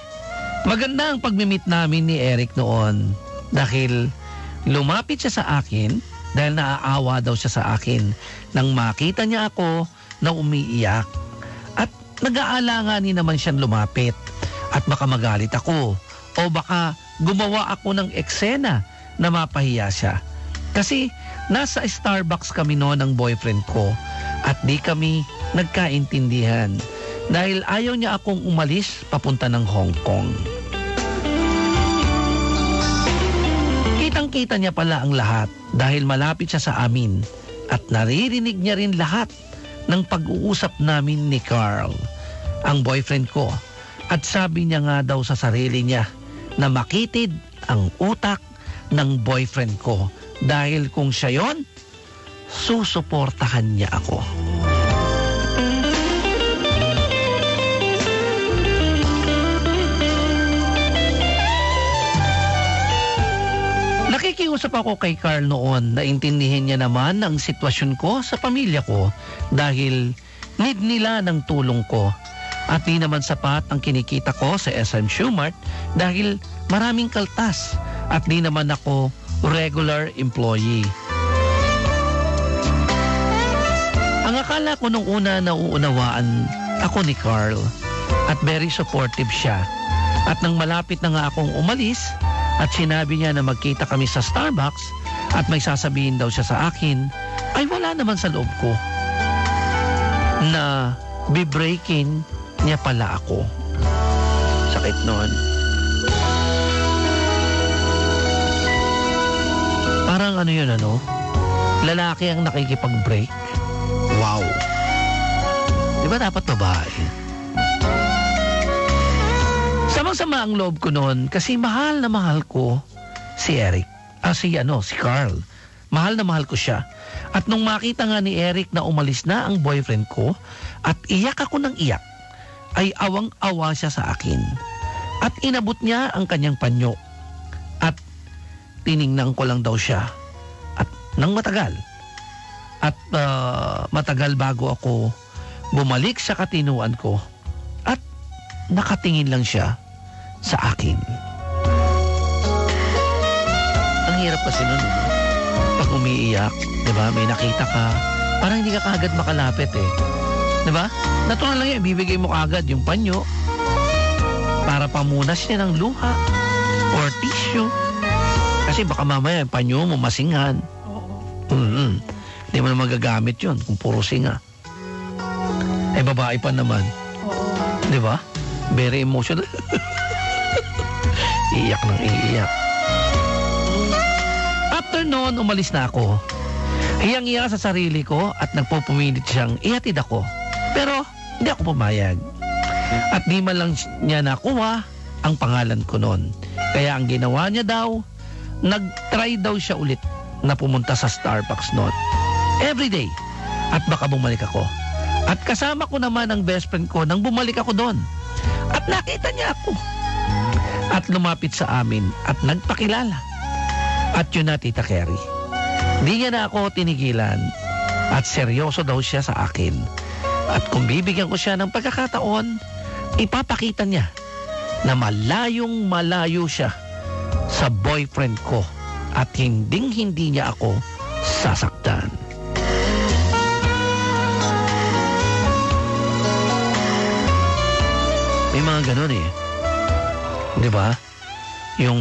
maganda ang pagmimit namin ni Eric noon dahil lumapit siya sa akin dahil naaawa daw siya sa akin nang makita niya ako na umiiyak. At nag-aalanganin naman siyang lumapit at baka magalit ako o baka gumawa ako ng eksena na mapahiya siya. Kasi nasa Starbucks kami noon ng boyfriend ko at di kami nagkaintindihan dahil ayaw niya akong umalis papunta ng Hong Kong. Kitang-kita niya pala ang lahat dahil malapit siya sa amin at naririnig niya rin lahat ng pag-uusap namin ni Carl, ang boyfriend ko. At sabi niya nga daw sa sarili niya na makitid ang utak ng boyfriend ko dahil kung siya yon, susuportahan niya ako. Nakikiusap ako kay Carl noon na intindihin niya naman ang sitwasyon ko sa pamilya ko dahil need nila ng tulong ko at di naman sapat ang kinikita ko sa SM Shoemart dahil maraming kaltas at di naman ako regular employee. Ang akala ko nung una nauunawaan ako ni Carl at very supportive siya at nang malapit na nga akong umalis at sinabi niya na magkita kami sa Starbucks at may sasabihin daw siya sa akin, ay wala naman sa loob ko na bibreakin niya pala ako. Sakit noon. Parang ano yun, lalaki ang nakikipag-break. Wow. Di ba dapat babae? Samang-sama ang loob ko noon kasi mahal na mahal ko si Eric. Si Carl. Mahal na mahal ko siya. At nung makita nga ni Eric na umalis na ang boyfriend ko at iyak ako ng iyak, ay awang-awa siya sa akin. At inabot niya ang kanyang panyo. At tiningnan ko lang daw siya. At nang matagal. At matagal bago ako bumalik sa katinuan ko. At nakatingin lang siya sa akin. Ang hirap kasi nun, pag umiiyak, di ba, may nakita ka, parang hindi ka kaagad makalapit eh. Di ba? Natural lang yan, bibigay mo kaagad yung panyo para pamunas niya ng luha or tissue. Kasi baka mamaya yung panyo mo masingan. Hindi mo na magagamit yun kung puro singa. Eh, babae pa naman. Di ba? Very emotional. Iiyak ng iiyak. After noon, umalis na ako. Hiyang-hiya sa sarili ko at nagpupumilit siyang ihatid ako. Pero hindi ako pumayag. At di man lang niya nakuha ang pangalan ko noon. Kaya ang ginawa niya daw, nag-try daw siya ulit na pumunta sa Starbucks noon. Everyday. At baka bumalik ako. At kasama ko naman ang best friend ko nang bumalik ako doon. At nakita niya ako. At lumapit sa amin at nagpakilala. At yun na, Tita Carrie. Di niya na ako tinigilan. At seryoso daw siya sa akin. At kung bibigyan ko siya ng pagkakataon, ipapakita niya na malayong malayo siya sa boyfriend ko. At hinding-hindi niya ako sasaktan. May mga ganun eh. Di ba? Yung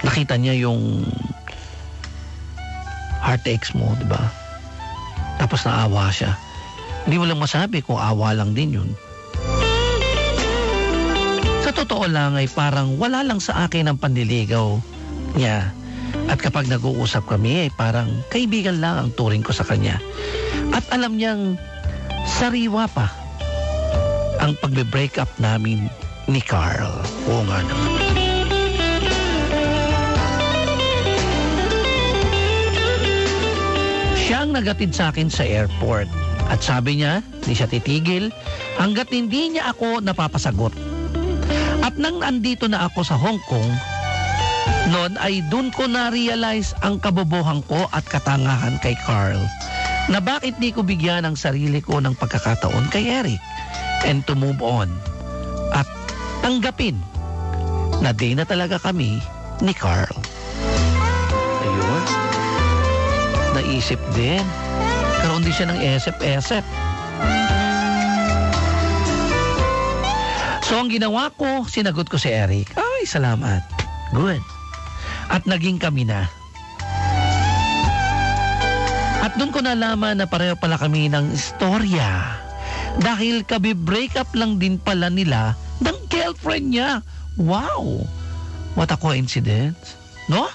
nakita niya yung heartaches mo, di ba? Tapos naawa siya. Hindi mo lang masabi kung awa lang din yun. Sa totoo lang ay parang wala lang sa akin ang panliligaw niya. At kapag nag-uusap kami ay parang kaibigan lang ang turing ko sa kanya. At alam niyang sariwa pa ang pagbe-break up namin ni Carl. Oo nga naman. Siya ang nagatid sa akin sa airport. At sabi niya, hindi siya titigil hanggat hindi niya ako napapasagot. At nang andito na ako sa Hong Kong, Noon ay dun ko na-realize ang kabobohan ko at katangahan kay Carl. Na bakit di ko bigyan ang sarili ko ng pagkakataon kay Eric and to move on at tanggapin na di na talaga kami ni Carl. Ayun. Naisip din. Karoon din siya ng esep-esep. So ang ginawa ko, sinagot ko si Eric. Ay, salamat. Good. At naging kami na. At doon ko nalaman na pareho pala kami ng istorya. Dahil kabi-break up lang din pala nila ng girlfriend niya. Wow! What a coincidence. No?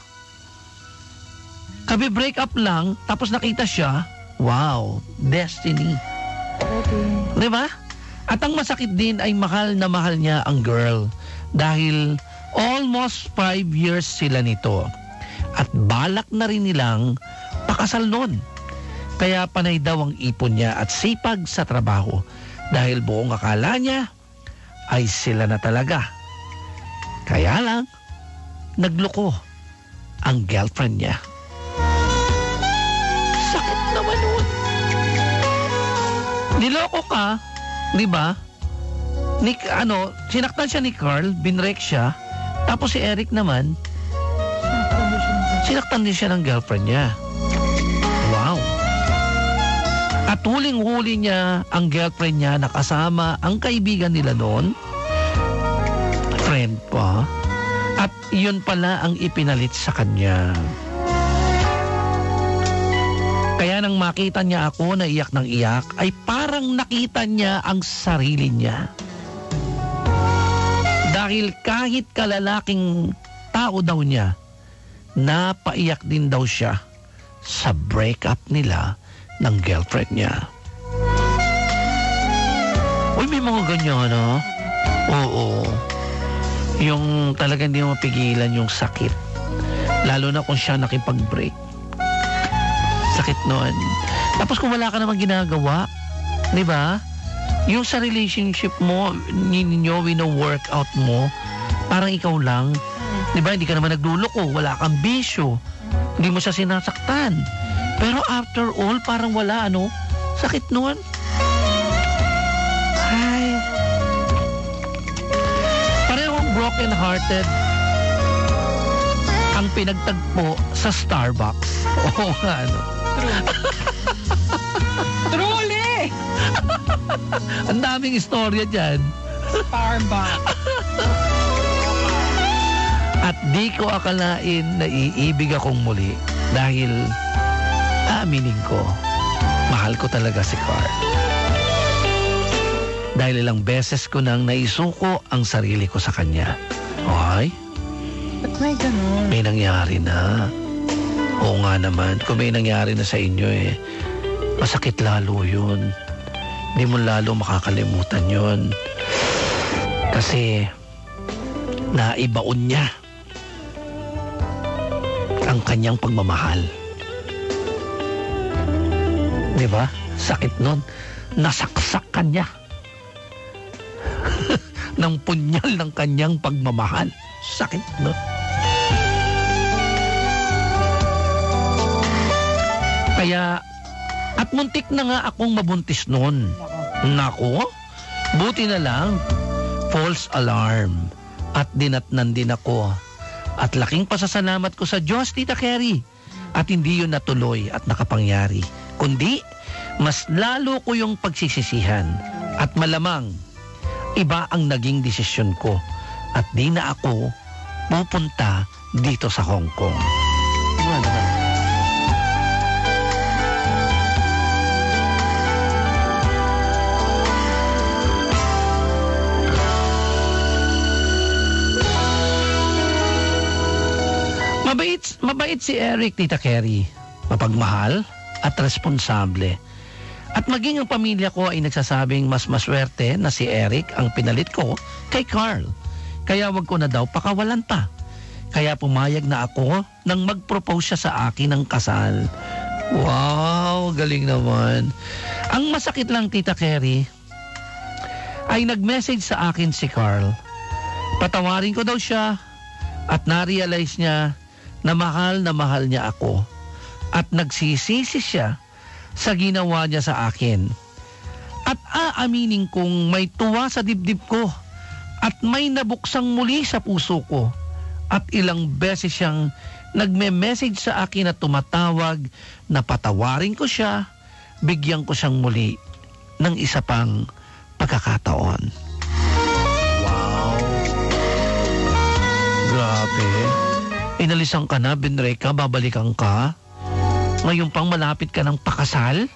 Kabi-break up lang, tapos nakita siya. Wow! Destiny. Diba? At ang masakit din ay mahal na mahal niya ang girl. Dahil almost 5 years sila nito. At balak na rin nilang pakasal nun. Kaya panay daw ang ipon niya at sipag sa trabaho dahil buong akala niya ay sila na talaga. Kaya lang, nagloko ang girlfriend niya. Sakit naman nun. Niloko ka, di ba? Sinaktan siya ni Carl, binrek siya, tapos si Eric naman, sinaktan din siya ng girlfriend niya. Wow. At huling-huli niya ang girlfriend niya na kasama ang kaibigan nila noon. Friend pa. At yun pala ang ipinalit sa kanya. Kaya nang makita niya ako na iyak ng iyak, ay parang nakita niya ang sarili niya. Dahil kahit kalalaking tao daw niya, napaiyak din daw siya sa breakup nila ng girlfriend niya. Uy, may mga ganyan, no? Oo. Yung talagang hindi mo mapigilan yung sakit. Lalo na kung siya nakipag-break. Sakit nun. Tapos kung wala ka namang ginagawa, di ba? Yung sa relationship mo, ninyo, wino-workout mo, parang ikaw lang. Di ba? Hindi ka naman nagluloko, wala kang bisyo. Hindi mo siya sinasaktan. Pero after all, parang wala, sakit nun. Ay. Parehong broken-hearted ang pinagtagpo sa Starbucks. Oo nga, Truly! Ang daming istorya dyan. Starbucks. At di ko akalain na iibig akong muli dahil aminin ko, mahal ko talaga si Carl. Dahil ilang beses ko nang naisuko ang sarili ko sa kanya. Okay? Ba't may ganun? May nangyari na. Oo nga naman, kung may nangyari na sa inyo masakit lalo yun. Hindi mo lalo makakalimutan yun. Kasi naibaon niya ang kanyang pagmamahal. Diba? Sakit nun. Nasaksak kanya ng punyal ng kanyang pagmamahal. Sakit nun. Kaya, at muntik na nga akong mabuntis nun. Nako, buti na lang, false alarm. At dinatnan din ako. At laking pasasalamat ko sa Diyos, Tita Carrie. At hindi yun natuloy at nakapangyari. Kundi, mas lalo ko yung pagsisisihan. At malamang, iba ang naging desisyon ko. At di na ako pupunta dito sa Hong Kong. Mabait si Eric, Tita Carrie. Mapagmahal at responsable. At maging ang pamilya ko ay nagsasabing mas maswerte na si Eric ang pinalit ko kay Carl. Kaya wag ko na daw pakawalan pa. Kaya pumayag na ako nang mag-propose siya sa akin ng kasal. Wow, galing naman. Ang masakit lang, Tita Carrie, ay nag-message sa akin si Carl. Patawarin ko daw siya At na-realize niya na mahal niya ako. At nagsisisi siya sa ginawa niya sa akin. At aaminin kong may tuwa sa dibdib ko at may nabuksang muli sa puso ko. At ilang beses siyang nagme-message sa akin at tumatawag na patawarin ko siya, bigyan ko siyang muli ng isa pang pagkakataon. Wow! Grabe. Inalisan ka na, binrek ka, babalikan ka. Ngayon pang malapit ka ng pakasal?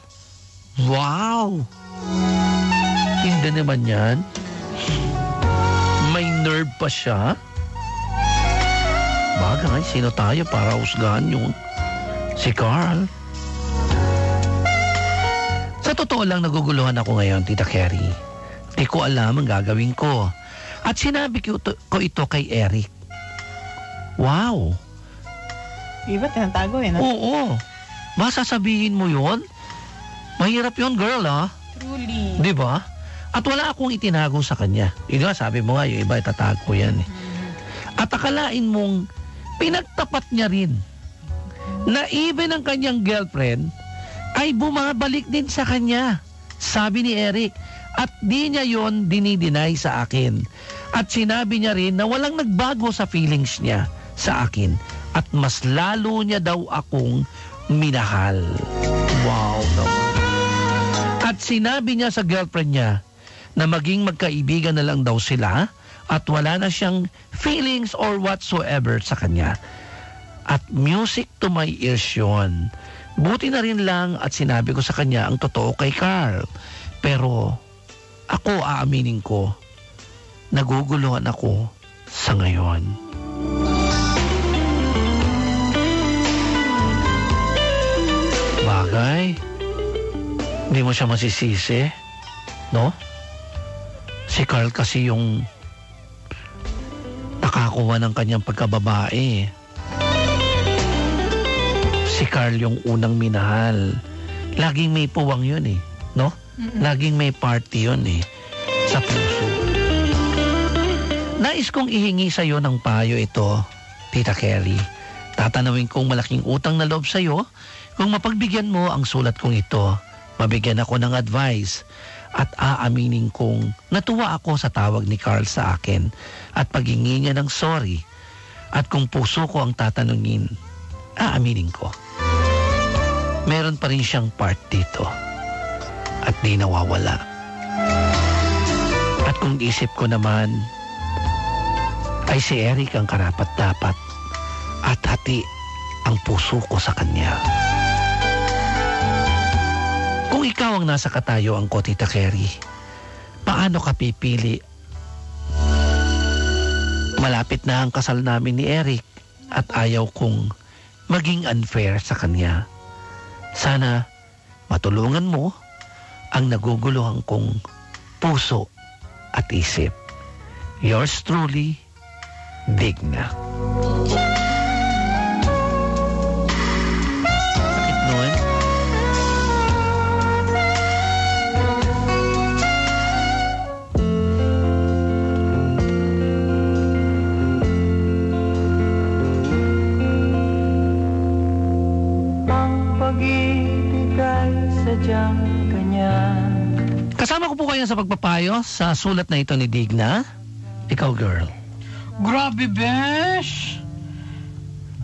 Wow! Hindi naman yan. May nerve pa siya. Bagay, sino tayo para husgahan yun? Si Carl. Sa totoo lang, naguguluhan ako ngayon, Tita Carrie. Di ko alam ang gagawin ko. At sinabi ko ito kay Eric. Wow! Iba, tinatago no? Oo. Masasabihin mo yun? Mahirap yun, girl, ha? Truly. Di ba? At wala akong itinago sa kanya. Yun nga, sabi mo nga, yung iba itatago yan. At akalain mong pinagtapat niya rin na even ang kanyang girlfriend ay bumabalik din sa kanya. Sabi ni Eric. At di niya yon dinideny sa akin. At sinabi niya rin na walang nagbago sa feelings niya sa akin. At mas lalo niya daw akong minahal. Wow naman. At sinabi niya sa girlfriend niya na maging magkaibigan na lang daw sila at wala na siyang feelings or whatsoever sa kanya. At music to my ears yun. Buti na rin lang at sinabi ko sa kanya ang totoo kay Carl. Pero ako aaminin ko, naguguluhan ako sa ngayon. Bagay, hindi mo siya masisisi, no? Si Carl kasi yung nakakuha ng kanyang pagkababae. Si Carl yung unang minahal. Laging may puwang yun eh, no? Laging may party yun eh, sa puso. Nais kong ihingi sa'yo ng payo ito, Tita Carrie. Tatanawin kong malaking utang na loob sa'yo kung mapagbigyan mo ang sulat kong ito. Mabigyan ako ng advice at aaminin kong natuwa ako sa tawag ni Carl sa akin at paghingi niya ng sorry. At kung puso ko ang tatanungin, aaminin ko. Meron pa rin siyang part dito at di nawawala. At kung isip ko naman, ay si Eric ang karapat-dapat at hati ang puso ko sa kanya. Kung ikaw ang nasa katayuan ko, Tita Carrie, paano ka pipili? Malapit na ang kasal namin ni Eric at ayaw kong maging unfair sa kanya. Sana matulungan mo ang naguguluhan kong puso at isip. Yours truly, Digna. Sakit nun? Kasama ko po kayo sa pagpapayo sa sulat na ito ni Digna. Ikaw, girl. Grabe, besh!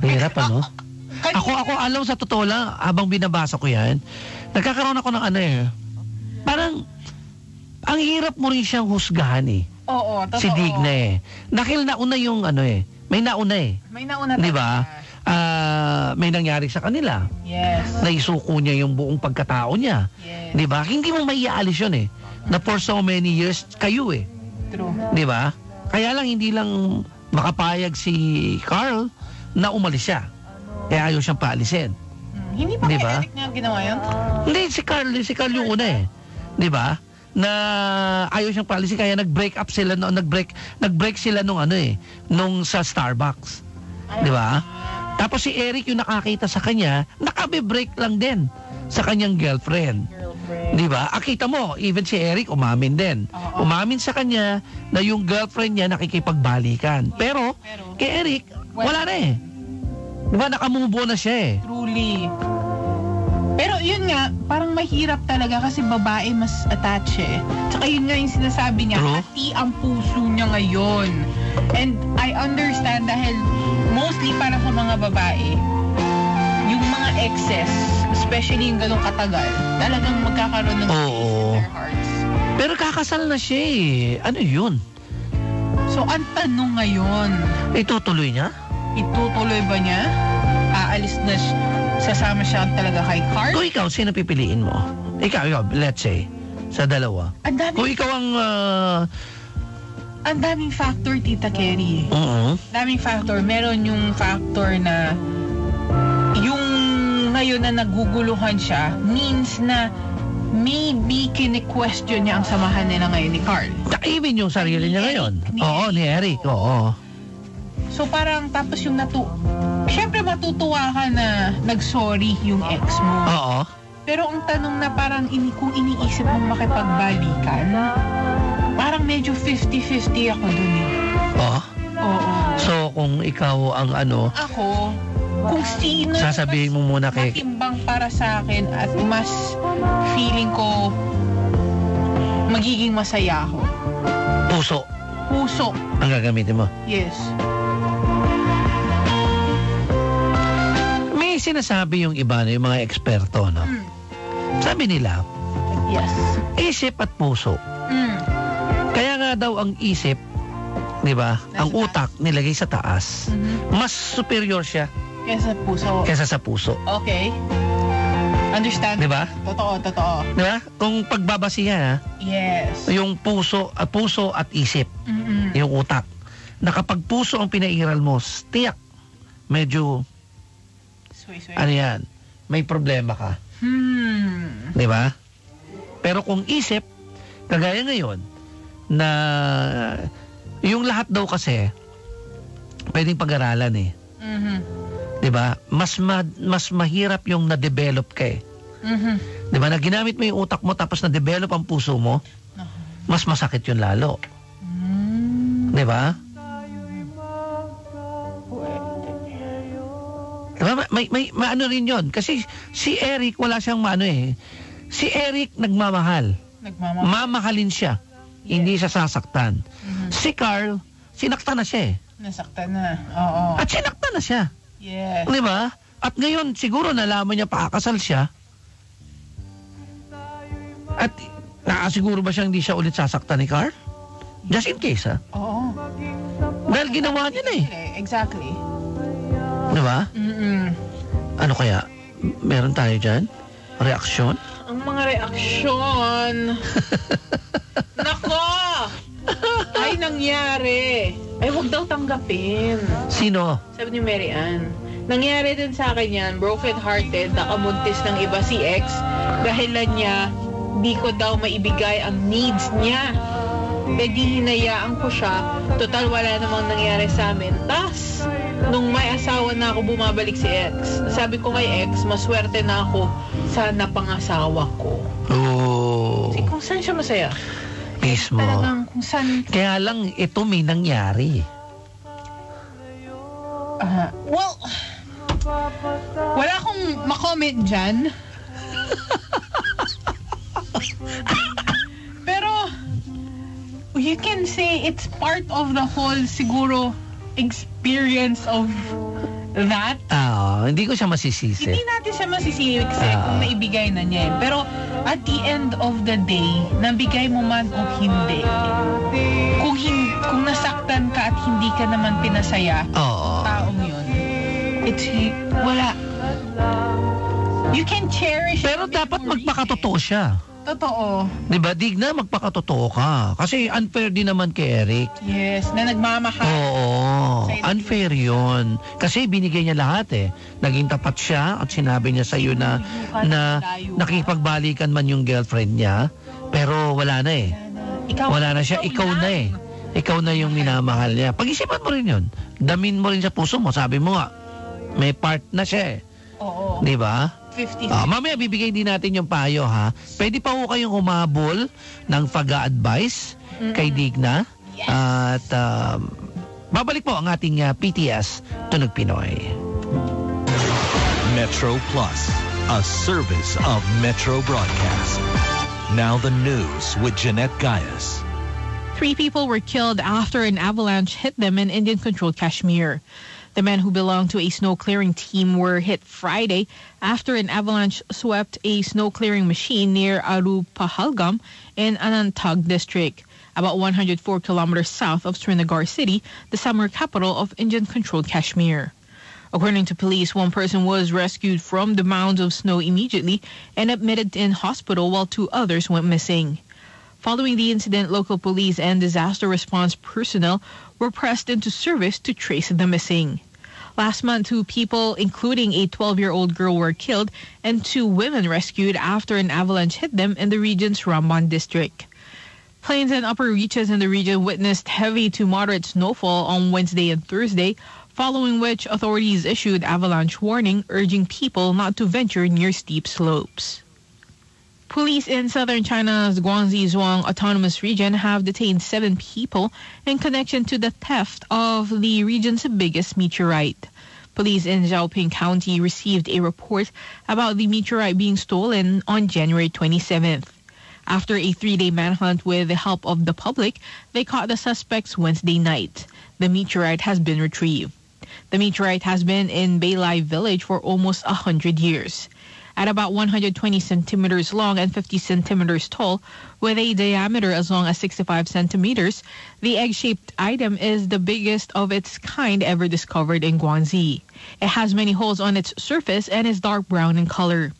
Hirap, ano? Ako, alam sa totoo lang, habang binabasa ko yan, nagkakaroon ako ng parang, ang hirap mo rin siyang husgahan eh. Oo, totoo. Si Digna eh. Dahil nauna yung may nauna eh. May nauna Di ba? May nangyari sa kanila. Yes. Naisuko niya yung buong pagkatao niya. Yes. Di ba? Hindi mo maiaalis yun eh. Na for so many years kayo eh. True. Di ba? Kaya lang hindi lang makapayag si Carl na umalis siya. Kaya ayaw siyang paalisin. Hindi pa diba? kay Eric niya ginawa yun? Hindi, si Carl yung una eh. Di ba? Na ayaw siyang paalisin kaya nag-break up sila nag-break sila nung sa Starbucks. Di ba? Tapos si Eric yung nakakita sa kanya, nakabe-break lang din sa kanyang girlfriend. Di ba? Kita mo, even si Eric umamin din. Umamin sa kanya na yung girlfriend niya nakikipagbalikan. Pero kay Eric, wala na eh. Di ba? Nakamove na siya eh. Truly. Pero yun nga, parang mahirap talaga kasi babae mas attached eh. Tsaka yun nga yung sinasabi niya, hati ang puso niya ngayon. And I understand dahil mostly para sa mga babae, yung mga exes, especially yung ganong katagal, talagang magkakaroon ng space in their hearts. Pero kakasal na siya eh. Ano yun? So, ang tanong ngayon, itutuloy niya? Itutuloy ba niya? Aalis na sasama siya talaga kay Carl? Kung ikaw, sino pipiliin mo? Ikaw, let's say, sa dalawa. Kung ikaw ang daming factor, Tita Kerry. Daming factor. Meron yung factor na yung ngayon na naguguluhan siya means na maybe kine-question niya ang samahan nila ngayon ni Carl. Even yung sarili niya ngayon. Ni Eric. Oo. So parang tapos yung syempre matutuwa ka na nag-sorry yung ex mo. Oo. Pero ang tanong na parang kung iniisip mong makipagbalikan, parang medyo 50-50 ako dun eh. Oo? Oo. So kung ikaw ang Ako, kung sino sasabihin mo muna kay matimbang para sa akin at mas feeling ko magiging masaya ako. Puso. Ang gagamitin mo? Yes. May sinasabi yung iba na yung mga eksperto, no? Sabi nila, yes, isip at puso. Kaya nga daw ang isip, di ba, ang utak nilagay sa taas, mas superior siya kesa sa puso. Okay. Understand? Di ba? Totoo. Di ba? Kung pagbabasihan, yes, yung puso at isip, yung utak, na kapag puso ang pinairal mo, tiyak, medyo, ano yan, may problema ka. Di ba? Pero kung isip, kagaya ngayon, na yung lahat daw kasi, pwedeng pag-aralan eh. Di ba? Mas mahirap yung na-develop ka eh. Di ba? Na ginamit mo yung utak mo tapos na-develop ang puso mo, mas masakit yun lalo. Di ba? Diba? May ano rin yun. Kasi si Eric, wala siyang maano eh. Si Eric nagmamahal. Mamahalin siya. Hindi siya sasaktan. Si Carl, sinaktan na siya eh. Nasaktan na. Oo. At sinaktan na siya. Yes. Di ba? At ngayon, siguro nalaman niya pakakasal siya. At nakasiguro ba siya hindi siya ulit sasaktan ni Carl? Just in case, ha? Oo. Dahil ginawa niya na eh. Exactly. Di ba? Ano kaya? Meron tayo dyan? Reaksyon? Ang mga reaksyon. Nako! Ay, nangyari. Ay, huwag daw tanggapin. Sino? Sabi ni Mary Ann. Nangyari din sa akin yan, broken-hearted, nakamuntis ng iba si ex, dahilan niya, di ko daw maibigay ang needs niya. E di hinayaan ko siya, total wala namang nangyari sa amin. Tas, nung may asawa na ako, bumabalik si ex. Sabi ko kay ex, maswerte na ako sa napangasawa ko. Oh. Kasi kung saan siya masaya? Mismo. Talagang kung saan... Kaya lang, ito may nangyari. Well, wala akong makomment dyan. Pero, you can say it's part of the whole, siguro, experience of that. Hindi ko siya masisisi. Hindi natin siya masisisi kasi kung naibigay na niya. Pero, at the end of the day, nabigay mo man o hindi, kung nasaktan ka at hindi ka naman pinasaya, taong yun, wala. You can cherish. Pero dapat magpakatotoo siya. Totoo. Diba? Digna, magpakatotoo ka. Kasi unfair din naman kay Eric. Yes, na nagmamahal. Oo. Unfair yun. Kasi binigay niya lahat eh. Naging tapat siya at sinabi niya sa'yo na nakipagbalikan man yung girlfriend niya. Pero wala na eh. Wala na siya. Ikaw na eh. Ikaw na yung minamahal niya. Pag-isipan mo rin yun. Damin mo rin sa puso mo. Sabi mo nga, may part na siya eh. Oo. Diba? 50. Mamaya bibigay din natin yung payo, ha? Pwede pa ho kayong umabol ng pag-a-advise kay Digna. Yes. At babalik po ang ating PTS Tunog Pinoy. Metro Plus, a service of Metro Broadcast. Now the news with Jeanette Gaius. 3 people were killed after an avalanche hit them in Indian-controlled Kashmir. The men who belonged to a snow-clearing team were hit Friday after an avalanche swept a snow-clearing machine near Aru Pahalgam in Anantnag district, about 104 kilometers south of Srinagar city, the summer capital of Indian-controlled Kashmir. According to police, 1 person was rescued from the mounds of snow immediately and admitted in hospital while 2 others went missing. Following the incident, local police and disaster response personnel were pressed into service to trace the missing. Last month, 2 people, including a 12-year-old girl, were killed and 2 women rescued after an avalanche hit them in the region's Ramban district. Plains and upper reaches in the region witnessed heavy to moderate snowfall on Wednesday and Thursday, following which authorities issued avalanche warning, urging people not to venture near steep slopes. Police in southern China's Guangxi Zhuang Autonomous Region have detained 7 people in connection to the theft of the region's biggest meteorite. Police in Zhaoping County received a report about the meteorite being stolen on January 27th. After a 3-day manhunt with the help of the public, they caught the suspects Wednesday night. The meteorite has been retrieved. The meteorite has been in Beilai village for almost 100 years. At about 120 centimeters long and 50 centimeters tall, with a diameter as long as 65 centimeters, the egg-shaped item is the biggest of its kind ever discovered in Guangxi. It has many holes on its surface and is dark brown in color.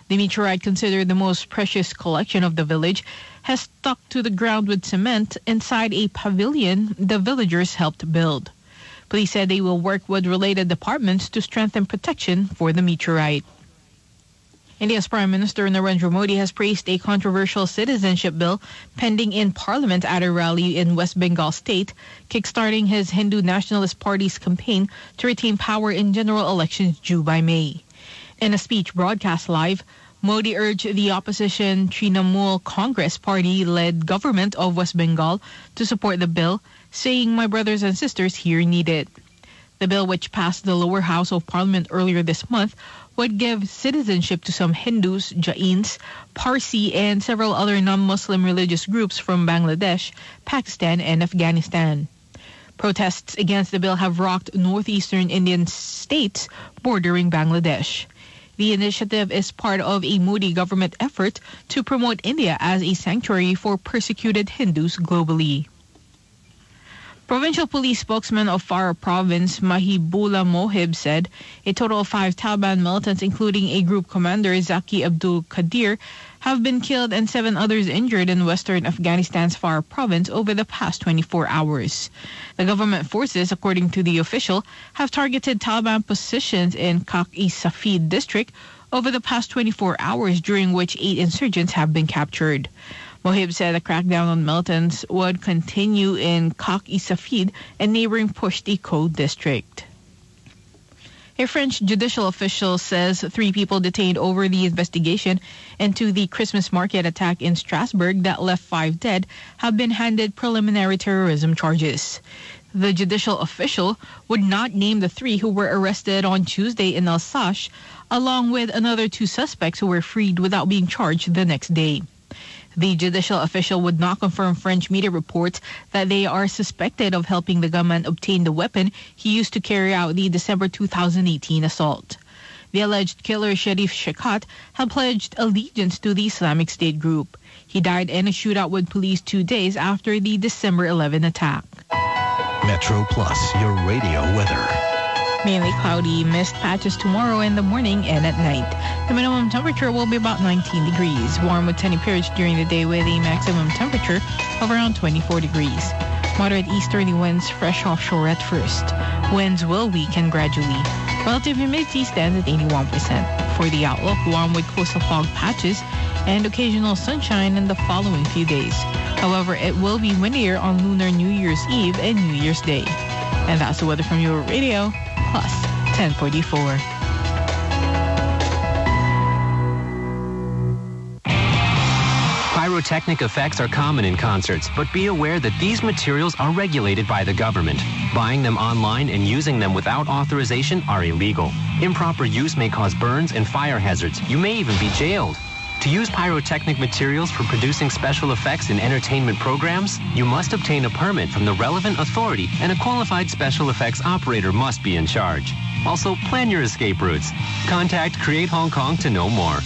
The meteorite, considered the most precious collection of the village, has stuck to the ground with cement inside a pavilion the villagers helped build. Police said they will work with related departments to strengthen protection for the meteorite. India's Prime Minister Narendra Modi has praised a controversial citizenship bill pending in Parliament at a rally in West Bengal state, kickstarting his Hindu Nationalist Party's campaign to retain power in general elections due by May. In a speech broadcast live, Modi urged the opposition Trinamool Congress Party-led government of West Bengal to support the bill, saying, "My brothers and sisters here need it." The bill, which passed the lower house of Parliament earlier this month, would give citizenship to some Hindus, Jains, Parsi, and several other non-Muslim religious groups from Bangladesh, Pakistan, and Afghanistan. Protests against the bill have rocked northeastern Indian states bordering Bangladesh. The initiative is part of a Modi government effort to promote India as a sanctuary for persecuted Hindus globally. Provincial police spokesman of Farah province, Mahibullah Mohib, said a total of 5 Taliban militants, including a group commander, Zaki Abdul Qadir, have been killed and 7 others injured in western Afghanistan's Farah province over the past 24 hours. The government forces, according to the official, have targeted Taliban positions in Kak-i-Safid district over the past 24 hours, during which 8 insurgents have been captured. Mohib said the crackdown on militants would continue in Kak-i-Safid and neighboring Pushti-Ko district. A French judicial official says 3 people detained over the investigation into the Christmas market attack in Strasbourg that left 5 dead have been handed preliminary terrorism charges. The judicial official would not name the 3 who were arrested on Tuesday in Alsace, along with another 2 suspects who were freed without being charged the next day. The judicial official would not confirm French media reports that they are suspected of helping the gunman obtain the weapon he used to carry out the December 2018 assault. The alleged killer, Sharif Shekat, had pledged allegiance to the Islamic State group. He died in a shootout with police 2 days after the December 11 attack. Metro Plus, your radio weather. Mainly cloudy, mist patches tomorrow in the morning and at night. The minimum temperature will be about 19 degrees. Warm with sunny periods during the day with a maximum temperature of around 24 degrees. Moderate easterly winds fresh offshore at first. Winds will weaken gradually. Relative humidity stands at 81%. For the outlook, warm with coastal fog patches and occasional sunshine in the following few days. However, it will be windier on Lunar New Year's Eve and New Year's Day. And that's the weather from your radio. Plus 1044. Pyrotechnic effects are common in concerts, but be aware that these materials are regulated by the government. Buying them online and using them without authorization are illegal. Improper use may cause burns and fire hazards. You may even be jailed. To use pyrotechnic materials for producing special effects in entertainment programs, you must obtain a permit from the relevant authority, and a qualified special effects operator must be in charge. Also, plan your escape routes. Contact Create Hong Kong to know more.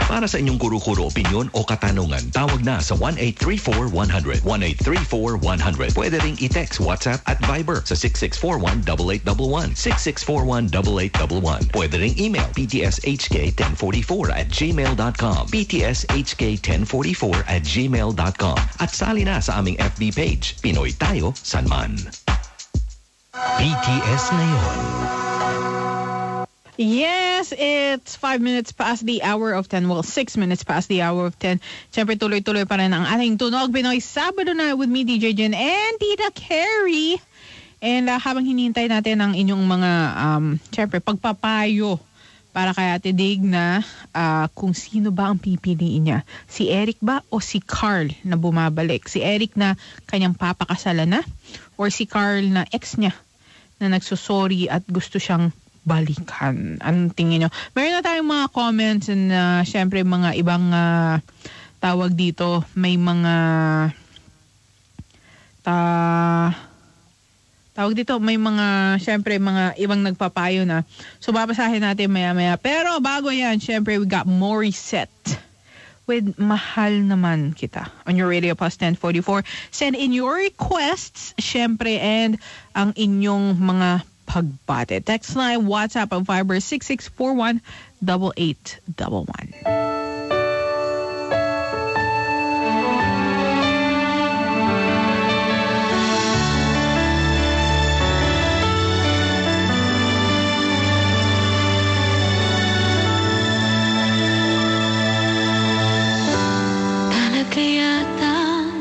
Para sa inyong kuro-kuro, opinyon o katanungan, tawag na sa 1-834-100. 1-834-100. Pwede ring i-text, WhatsApp at Viber sa 6641-8811. 6641-8811. Pwede ring email ptshk1044@gmail.com. ptshk1044@gmail.com. At sali na sa aming FB page, Pinoy Tayo, Sanman. BTS ngayon. Yes, it's 5 minutes past the hour of 10. Well, 6 minutes past the hour of 10. Siyempre, tuloy-tuloy pa rin ang ating Tunog Pinoy Sabado na with me, DJ Jen and Tita Carrie. And habang hinihintay natin ang inyong mga, siyempre, pagpapayo para kay Ate Dig na kung sino ba ang pipiliin niya. Si Eric ba o si Carl na bumabalik? Si Eric na kanyang papakasalan na? Or si Carl na ex niya na nagsusorry at gusto siyang balikan? Anong tingin nyo? Meron na tayong mga comments and syempre mga ibang tawag dito. May mga tawag dito, may mga syempre mga ibang nagpapayo na. So babasahin natin maya-maya. Pero bago yan, syempre we got Morissette with Mahal Naman Kita on your Radio Plus 1044. Send in your requests, syempre, and ang inyong mga pagbate. Text line, WhatsApp and Viber 6641-8811. Talaga yatang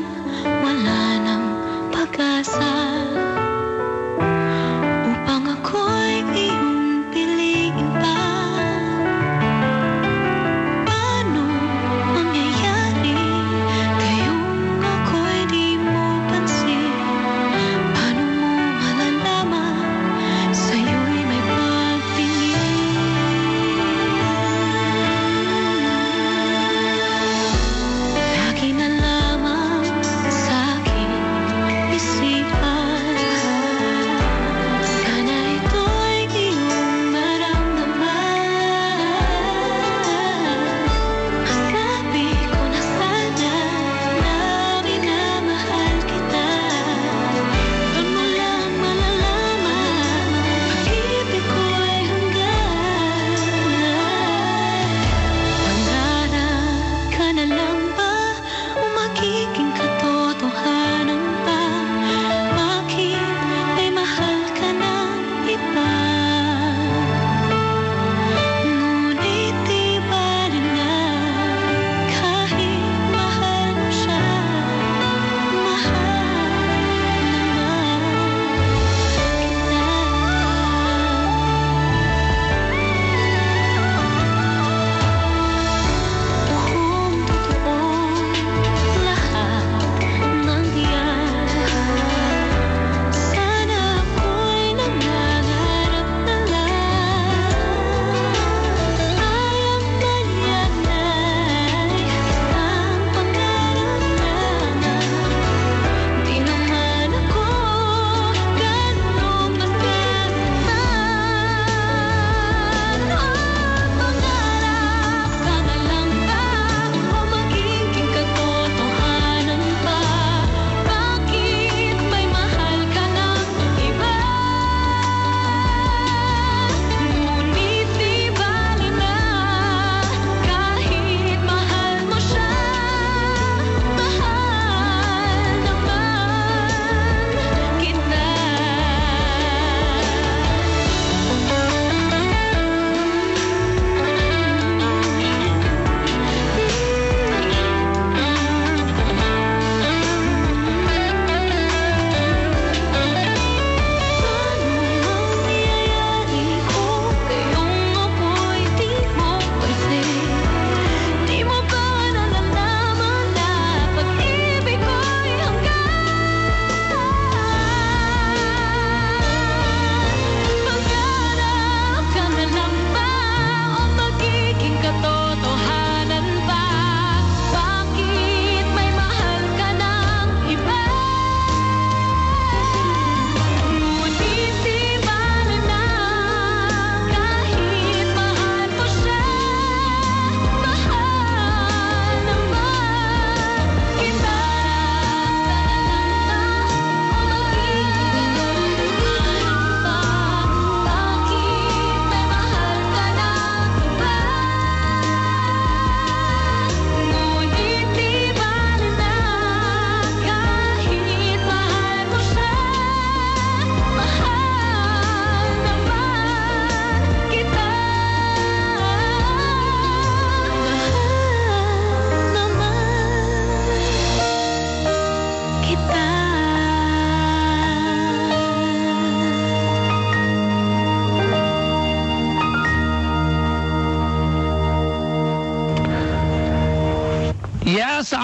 wala nang pag-asa upang ako'y iyong piliin pa. Paano mangyayari kayong ako'y di mo pansin? Paano mo malalaman sa'yo'y may pagtingin? Lagi na lang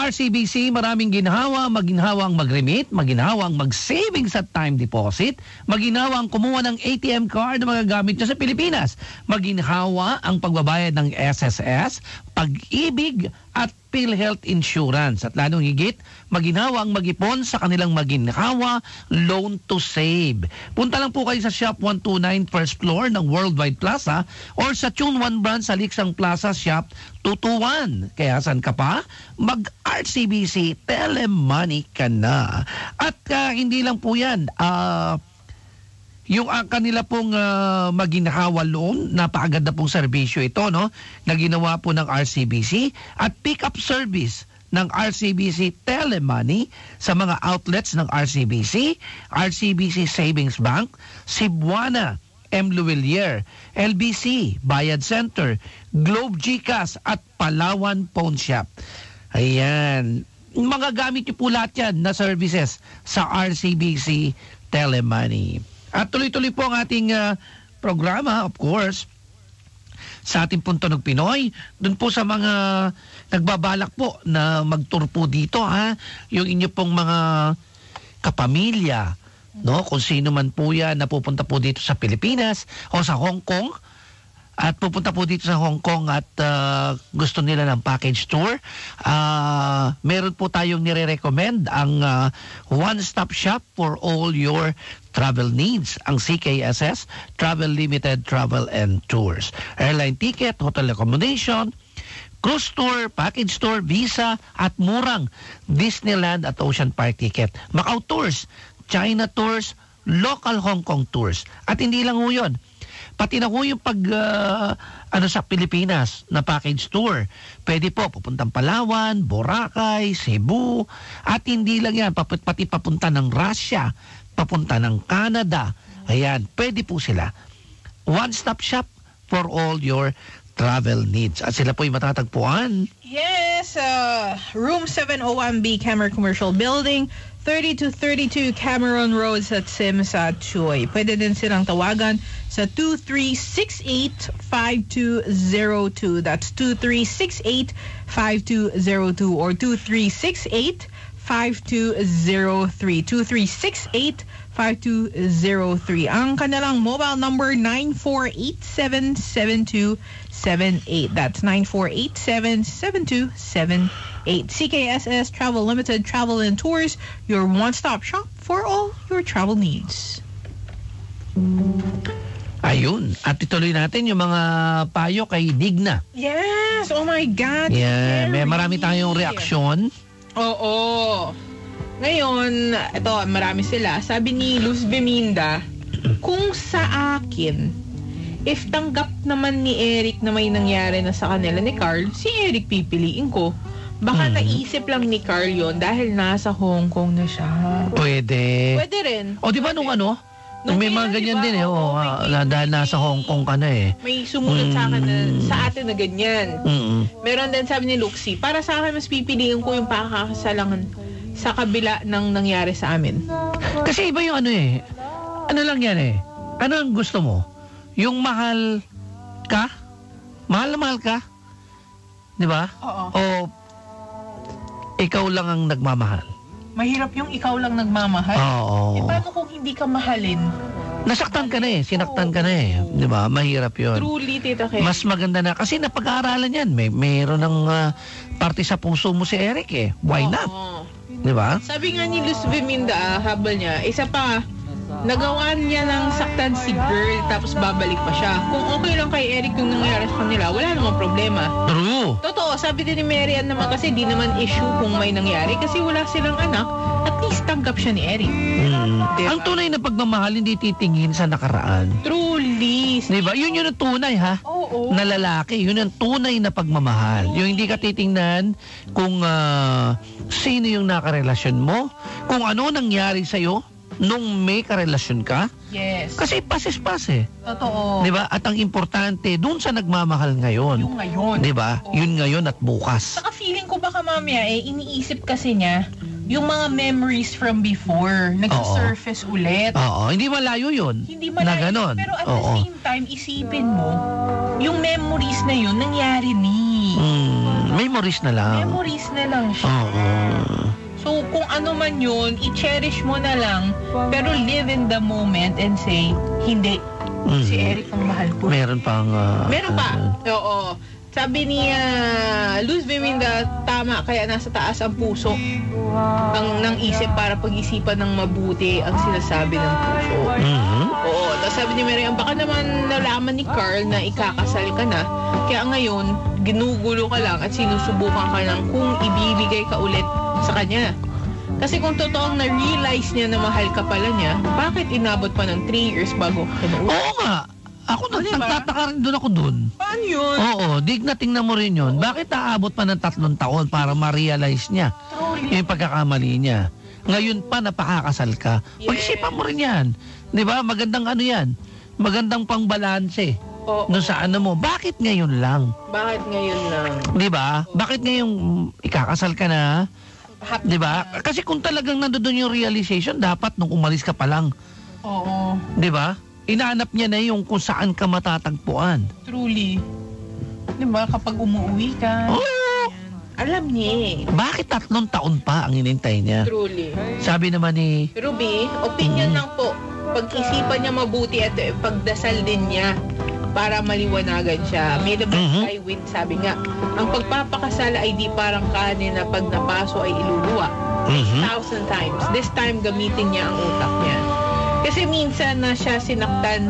RCBC, maraming ginhawa, maginhawang mag-remit, maginhawang mag-savings at time deposit, maginhawang kumuha ng ATM card na magagamit nyo sa Pilipinas, maginhawa ang pagbabayad ng SSS, Pag-ibig at PhilHealth Insurance. At lalong higit, maginhawa ang mag-ipon sa kanilang maginhawa Loan to Save. Punta lang po kayo sa Shop 129 first floor ng Worldwide Plaza or sa Tune 1 branch sa Liksang Plaza Shop 221. Kaya saan ka pa? Mag-RCBC Telemoney ka na. At hindi lang po yan. Yung kanila pong maginhawa loan, napakaganda pong serbisyo ito, no? Na ginawa po ng RCBC at pick-up service ng RCBC Telemoney sa mga outlets ng RCBC, RCBC Savings Bank, Cebuana, M. Luwilier, LBC, Bayad Center, Globe GCash at Palawan Pawn Shop. Ayan. Mga gamit niyo po lahat yan na services sa RCBC Telemoney. At tuloy-tuloy po ang ating programa, of course, sa ating Puntunog Pinoy. Doon po sa mga nagbabalak po na mag-tour po dito, yung inyo pong mga kapamilya, no? Kung sino man po yan na pupunta po dito sa Pilipinas o sa Hong Kong, at pupunta po dito sa Hong Kong at gusto nila ng package tour, meron po tayong nire-recommend ang one-stop shop for all your travel needs, ang CKSS Travel Limited Travel and Tours. Airline ticket, hotel accommodation, cruise tour, package tour, visa, at murang Disneyland at Ocean Park ticket. Macau tours, China tours, local Hong Kong tours. At hindi lang ho yun. Pati na ho yung sa Pilipinas na package tour. Pwede po pupuntang Palawan, Boracay, Cebu, at hindi lang yan, pati papunta ng Russia, papunta ng Canada. Ayan, pwede po sila. One-stop shop for all your travel needs. At sila po'y matatagpuan. Yes, room 701B Camera Commercial Building, 3232 Cameron Road sa Simsa Choy. Pwede din silang tawagan sa 2368-5202. That's 2368-5202 or 2368-5203. 2368-5203. Ang kanilang mobile number 94877278. That's 94877278. CKSS Travel Limited Travel and Tours, your one-stop shop for all your travel needs. Ayun. At ituloy natin yung mga payo kay Digna. Yes! Oh my God! Yeah, may marami tayong reaksyon. Oo. Ngayon, ito, marami sila. Sabi ni Luz Beminda, kung sa akin, if tanggap naman ni Eric na may nangyari na sa kanila ni Carl, si Eric pipiliin ko. Baka naisip lang ni Carl yon dahil nasa Hong Kong na siya. Pwede. Pwede rin. O di ba nung may mga ganyan din dahil nasa Hong Kong ka na eh. May sumulat sa akin na sa atin na ganyan. Meron din sabi ni Luxie, para sa akin mas pipiliin ko yung pakakasalangan sa kabila ng nangyari sa amin. Kasi iba yung ano lang yan ano ang gusto mo? Yung mahal ka? Mahal na mahal ka? Di ba? Oo. O ikaw lang ang nagmamahal? Mahirap yung ikaw lang nagmamahal. Oo. Paano kung hindi ka mahalin? Nasaktan ka na sinaktan ka na di ba? Mahirap yun. Truly, Tita Kay. Mas maganda na, kasi napag-aaralan yan. Mayroon ng parte sa puso mo si Eric Why not? Di ba? Sabi nga ni Luz Beminda, habal niya, isa pa, nagawa niya ng saktan si girl tapos babalik pa siya. Kung okay lang kay Eric yung nangyari sa kanila, wala namang problema. True. Totoo, sabi din ni Marian naman kasi di naman issue kung may nangyari kasi wala silang anak. At least tanggap siya ni Eric. Diba? Ang tunay na pagmamahal hindi titingin sa nakaraan. Truly. Diba? Yun yung tunay Oo. na lalaki. Yun ang tunay na pagmamahal. Yung hindi ka titingnan kung sino yung nakarelasyon mo, kung ano nangyari sa'yo nung may karelasyon ka. Yes. Kasi pas Totoo. Diba? At ang importante, dun sa nagmamahal ngayon. Yung ngayon. Diba? Yun ngayon at bukas. Saka feeling ko baka mamaya iniisip kasi niya yung mga memories from before. Nag-surface ulit. Oo. Hindi malayo yun. Hindi malayo. Na ganon. Pero at the same time, isipin mo, yung memories na yun, nangyari ni. Memories na lang. Memories na lang siya. Oo. So, kung ano man yun, i-cherish mo na lang, pero live in the moment and say, hindi, si Eric ang mahal ko. Meron pang... Meron pa. Oo. Sabi ni Luz Viminda, tama, kaya nasa taas ang puso ng isip para pag-isipan ng mabuti ang sinasabi ng puso. Oo. Tapos sabi ni Miriam, baka naman nalaman ni Carl na ikakasal ka na, kaya ngayon, ginugulo ka lang at sinusubukan ka lang kung ibibigay ka ulit sa kanya. Kasi kung totoong na-realize niya na mahal ka pala niya, bakit inabot pa ng 3 years bago ka kinuha? Oo nga. Ako nagtataka rin doon ako doon. Paano yun? Oo, dig na tingnan mo rin yun. Bakit aabot pa ng 3 taon para ma-realize niya yung pagkakamali niya? Ngayon pa napakakasal ka. Pag-isipan mo rin yan. Di ba? Magandang ano yan. Magandang pangbalanse. No sa ano mo. Bakit ngayon lang? Bakit ngayon lang? Di ba? Bakit ngayong ikakasal ka na? Di ba? Kasi kung talagang nandoon yung realization, dapat nung umalis ka pa lang. Oo. Di ba? Inaanap niya na yung kung saan ka matatagpuan. Truly. Diba, kapag umuwi ka, alam niya eh. Bakit 3 taon pa ang inintay niya? Truly. Sabi naman ni... Ruby, opinion lang po. Pag-isipan niya mabuti at pagdasal din niya para maliwanagan siya. May labas I win, sabi nga. Ang pagpapakasala ay di parang kanin na pag napaso ay iluluwa. 1,000 times. This time, gamitin niya ang utak niya. Kasi minsan na siya sinaktan,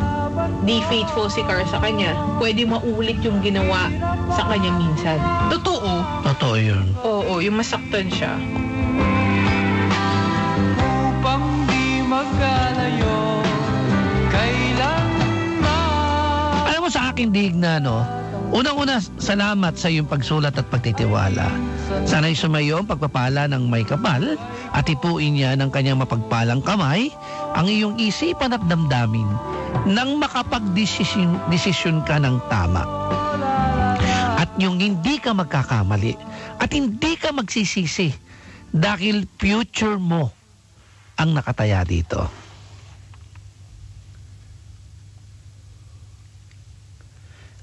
di faithful si Carl sa kanya. Pwede maulit yung ginawa sa kanya minsan. Totoo. Totoo yun. Oo, yung masaktan siya. Upang di magkalayo, kailanman. Alam mo sa akin, Digna, no? Unang-una, salamat sa iyong pagsulat at pagtitiwala. Sana'y sumayo ang pagpapala ng may kapal at ipuin niya ng kanyang mapagpalang kamay ang iyong isipan at damdamin nang makapag-desisyon ka ng tama. At yung hindi ka magkakamali at hindi ka magsisisi dahil future mo ang nakataya dito.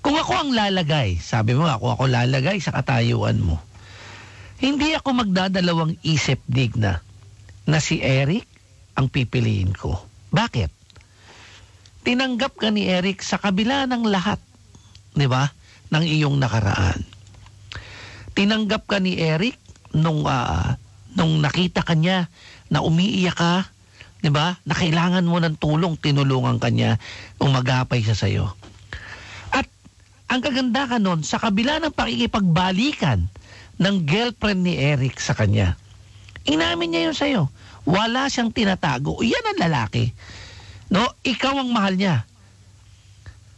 Kung ako ang lalagay, sabi mo ako lalagay sa katayuan mo, hindi ako magdadalawang isip, Digna, na si Eric ang pipiliin ko. Bakit? Tinanggap ka ni Eric sa kabila ng lahat, di ba, ng iyong nakaraan. Tinanggap ka ni Eric nung nakita ka niya na umiiyak ka, di ba, na kailangan mo ng tulong, tinulungan ka niya, umagapay siya sa'yo. Ang kaganda ka nun, sa kabila ng pakikipagbalikan ng girlfriend ni Eric sa kanya, inamin niya yun sa'yo. Wala siyang tinatago. Yan ang lalaki. No? Ikaw ang mahal niya.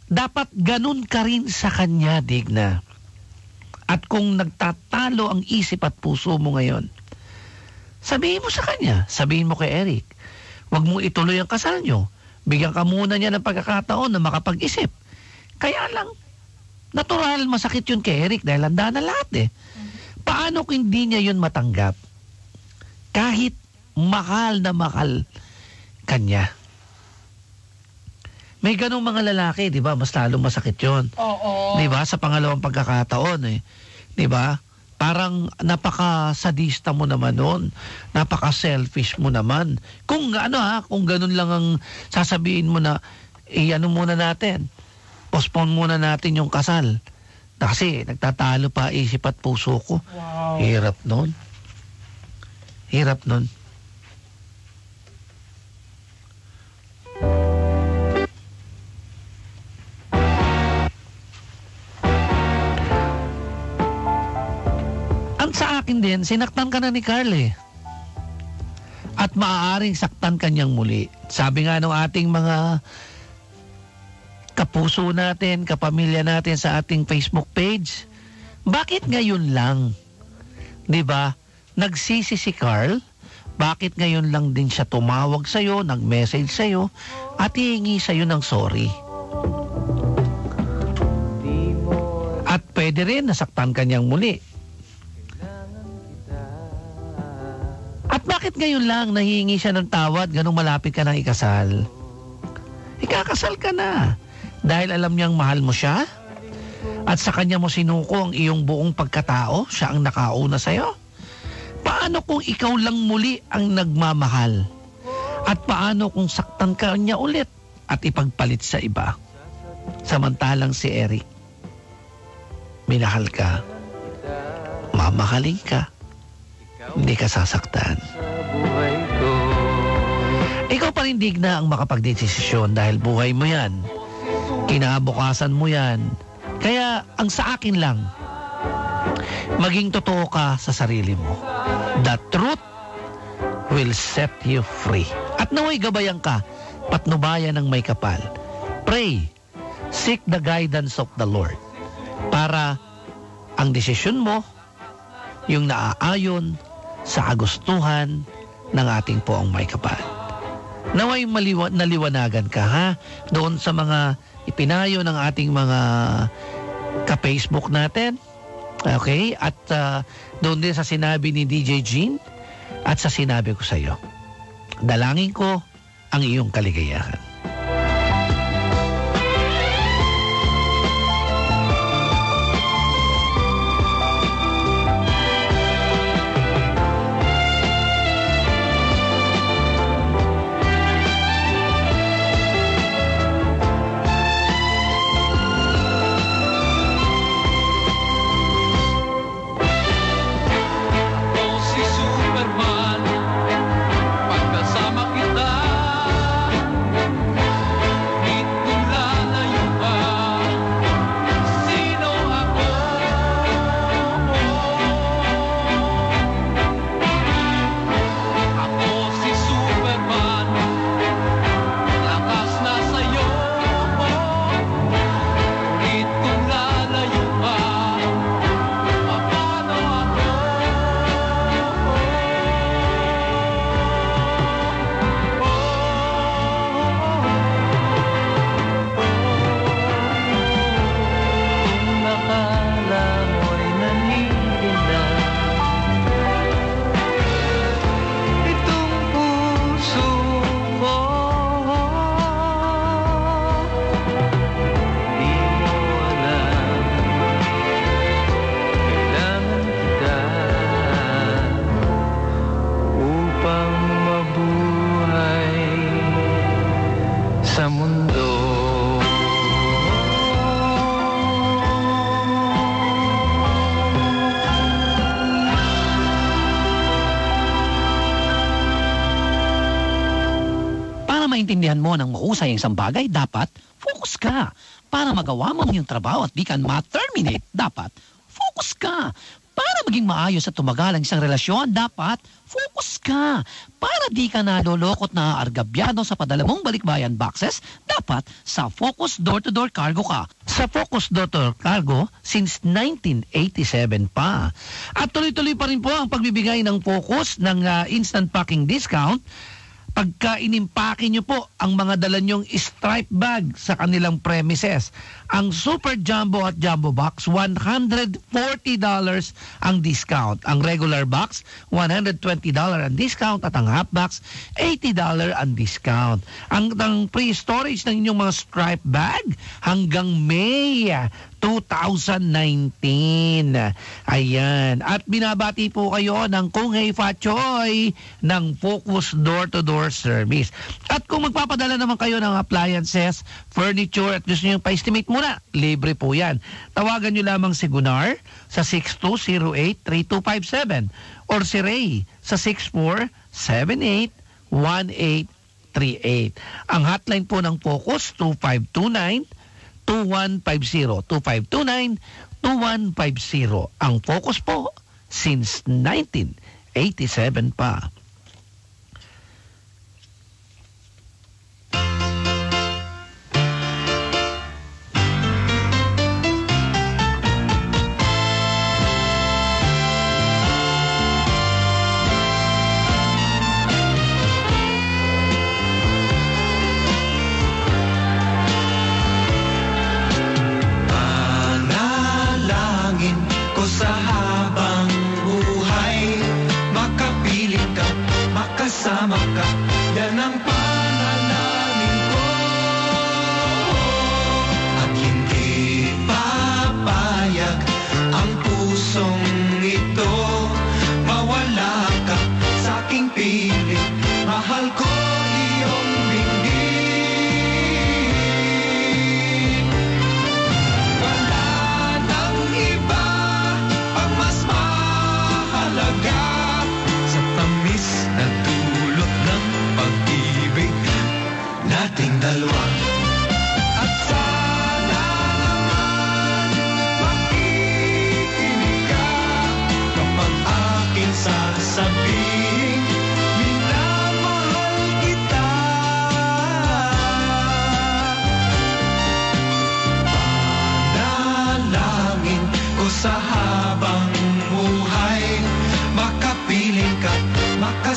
Dapat ganun ka rin sa kanya, Digna. At kung nagtatalo ang isip at puso mo ngayon, sabihin mo sa kanya, sabihin mo kay Eric, huwag mo ituloy ang kasal nyo. Bigyan ka muna niya ng pagkakataon na makapag-isip. Kaya lang, natural masakit yun kay Eric dahil handa na lahat eh. Paano kung hindi niya yun matanggap? Kahit mahal na mahal kanya. May ganong mga lalaki, di ba? Mas lalo masakit yun. Oo. Di ba? Sa pangalawang pagkakataon eh. Di ba? Parang napaka-sadista mo naman nun. Napaka-selfish mo naman. Kung kung ganun lang ang sasabihin mo na, ano muna natin, postpone muna natin yung kasal. Kasi nagtatalo pa isip at puso ko. Wow. Hirap nun. Hirap nun. Ang sa akin din, sinaktan ka na ni Carl eh. At maaaring saktan kanyang muli. Sabi nga ng ating mga kapuso natin, kapamilya natin sa ating Facebook page, bakit ngayon lang? 'Di ba? Nagsisi si Carl, bakit ngayon lang din siya tumawag sa'yo, nag-message sa'yo, at hihingi sa'yo ng sorry? At pwede rin nasaktan kanyang muli. At bakit ngayon lang nahihingi siya ng tawad, ganung malapit ka nang ikasal? Ikakasal ka na. Dahil alam niyang mahal mo siya At sa kanya mo sinuko ang iyong buong pagkatao, siya ang nakauna sa'yo? Paano kung ikaw lang muli ang nagmamahal? At paano kung saktan ka niya ulit at ipagpalit sa iba? Samantalang si Eric, minahal ka, mamahalin ka, hindi ka sasaktan. Ikaw pa rin digna ang makapagdesisyon dahil buhay mo yan. Kinabukasan mo yan. Kaya ang sa akin lang, maging totoo ka sa sarili mo. The truth will set you free. At naway gabayan ka, patnubayan ng may kapal. Pray, seek the guidance of the Lord para ang desisyon mo yung naaayon sa kagustuhan ng ating poong may kapal. Naway naliwanagan ka ha doon sa mga ipinayo ng ating mga ka-Facebook natin. Okay? At doon din sa sinabi ni DJ Jean at sa sinabi ko sa iyo. Dalangin ko ang iyong kaligayahan. Si Superman, pagkasama kita, dito lalayo ka. Sino ako? Ako si Superman, lakas na sa'yo. Dito lalayo ka. Paano ako? Kung nakala mo'y nanghihina, itong puso ko, di mo alam, kailangan kita upang mabuhay sa mundo. Para maintindihan mo ng mahusay ang isang bagay, dapat focus ka. Para magawa mo yung trabaho at di ka ma-terminate, dapat focus ka. Para maging maayos at tumagal ang isang relasyon, dapat focus ka. Para di ka nalolokot na argabyado sa padala mong balikbayan boxes, dapat sa Focus Door-to-Door Cargo ka. Sa Focus Door-to-Door Cargo since 1987 pa. At tuloy-tuloy pa rin po ang pagbibigay ng Focus ng instant packing discount pagka inimpake nyo po ang mga dala nyong stripe bag sa kanilang premises. Ang Super Jumbo at Jumbo Box, $140 ang discount. Ang regular box, $120 ang discount. At ang half box, $80 ang discount. Ang pre-storage ng inyong mga stripe bag hanggang May 2019. Ayan. At binabati po kayo ng Kung Hei Fa Choy ng Focus Door-to-Door Service. At kung magpapadala naman kayo ng appliances, furniture at gusto nyo pa-estimate muna, libre po yan. Tawagan nyo lamang si Gunnar sa 6208-3257 or si Ray sa 6478-1838. Ang hotline po ng Focus, 2529-2150. 2529-2150. Ang Focus po, since 1987 pa. Panalangin ko sa habang buhay, makapiling ka, makasama ka, yan ang panalangin ko. At hindi papayag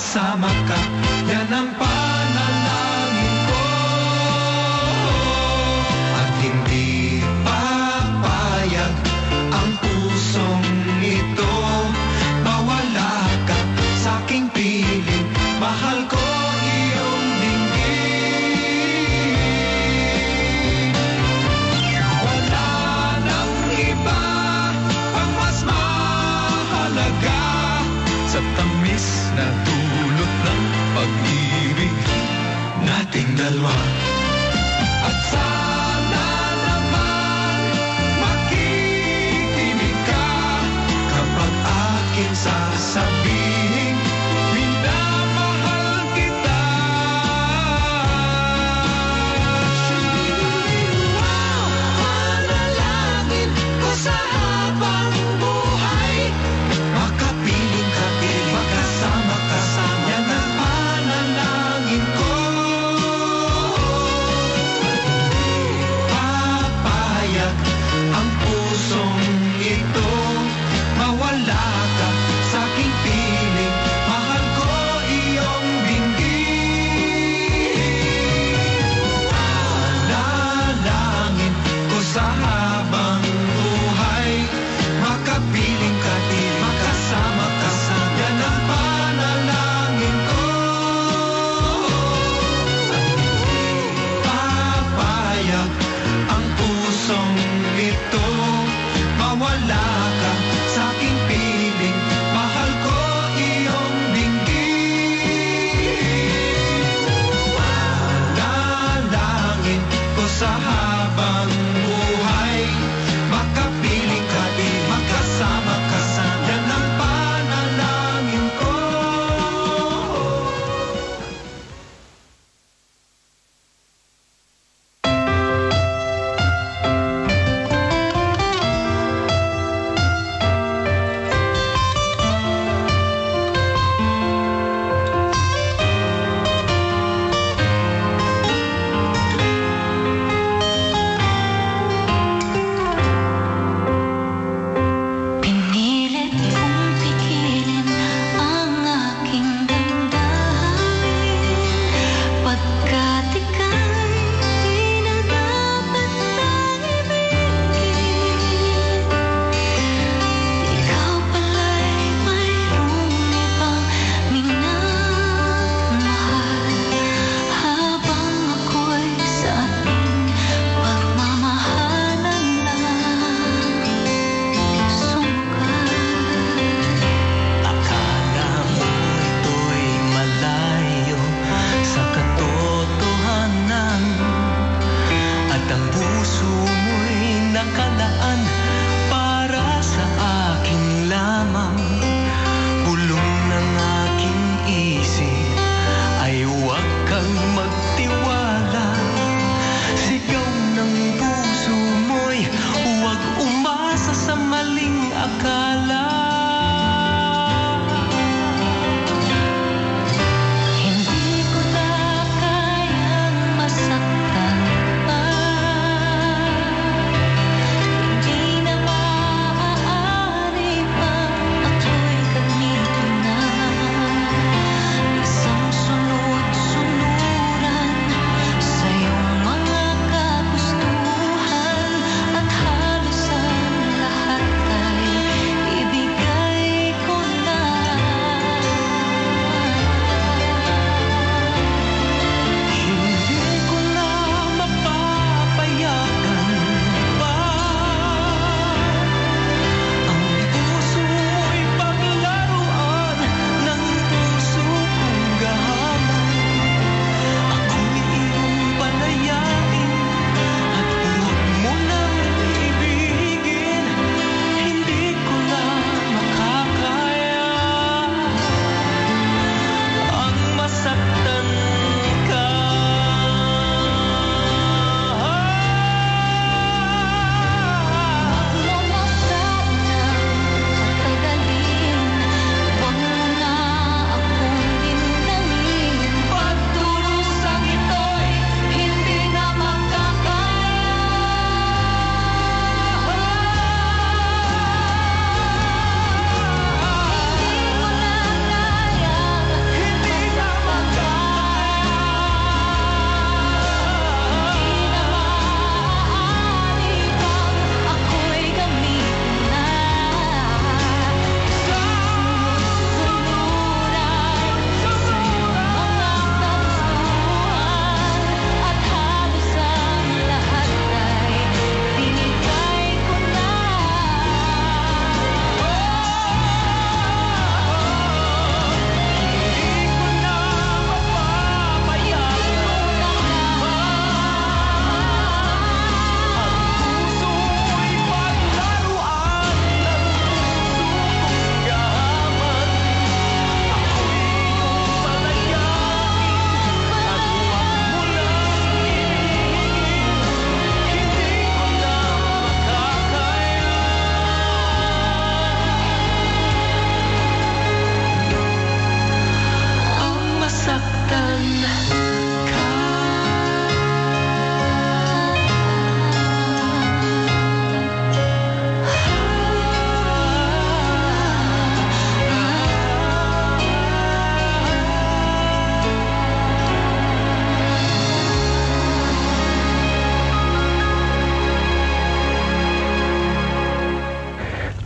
kasama ka, yan ang panalangin ko. At hindi papayag ang pusong ito, mawala ka sa aking piling, mahal ko iyong dinggin. Wala nang iba ang mas mahalaga sa tamis na dulot ng pag-ibig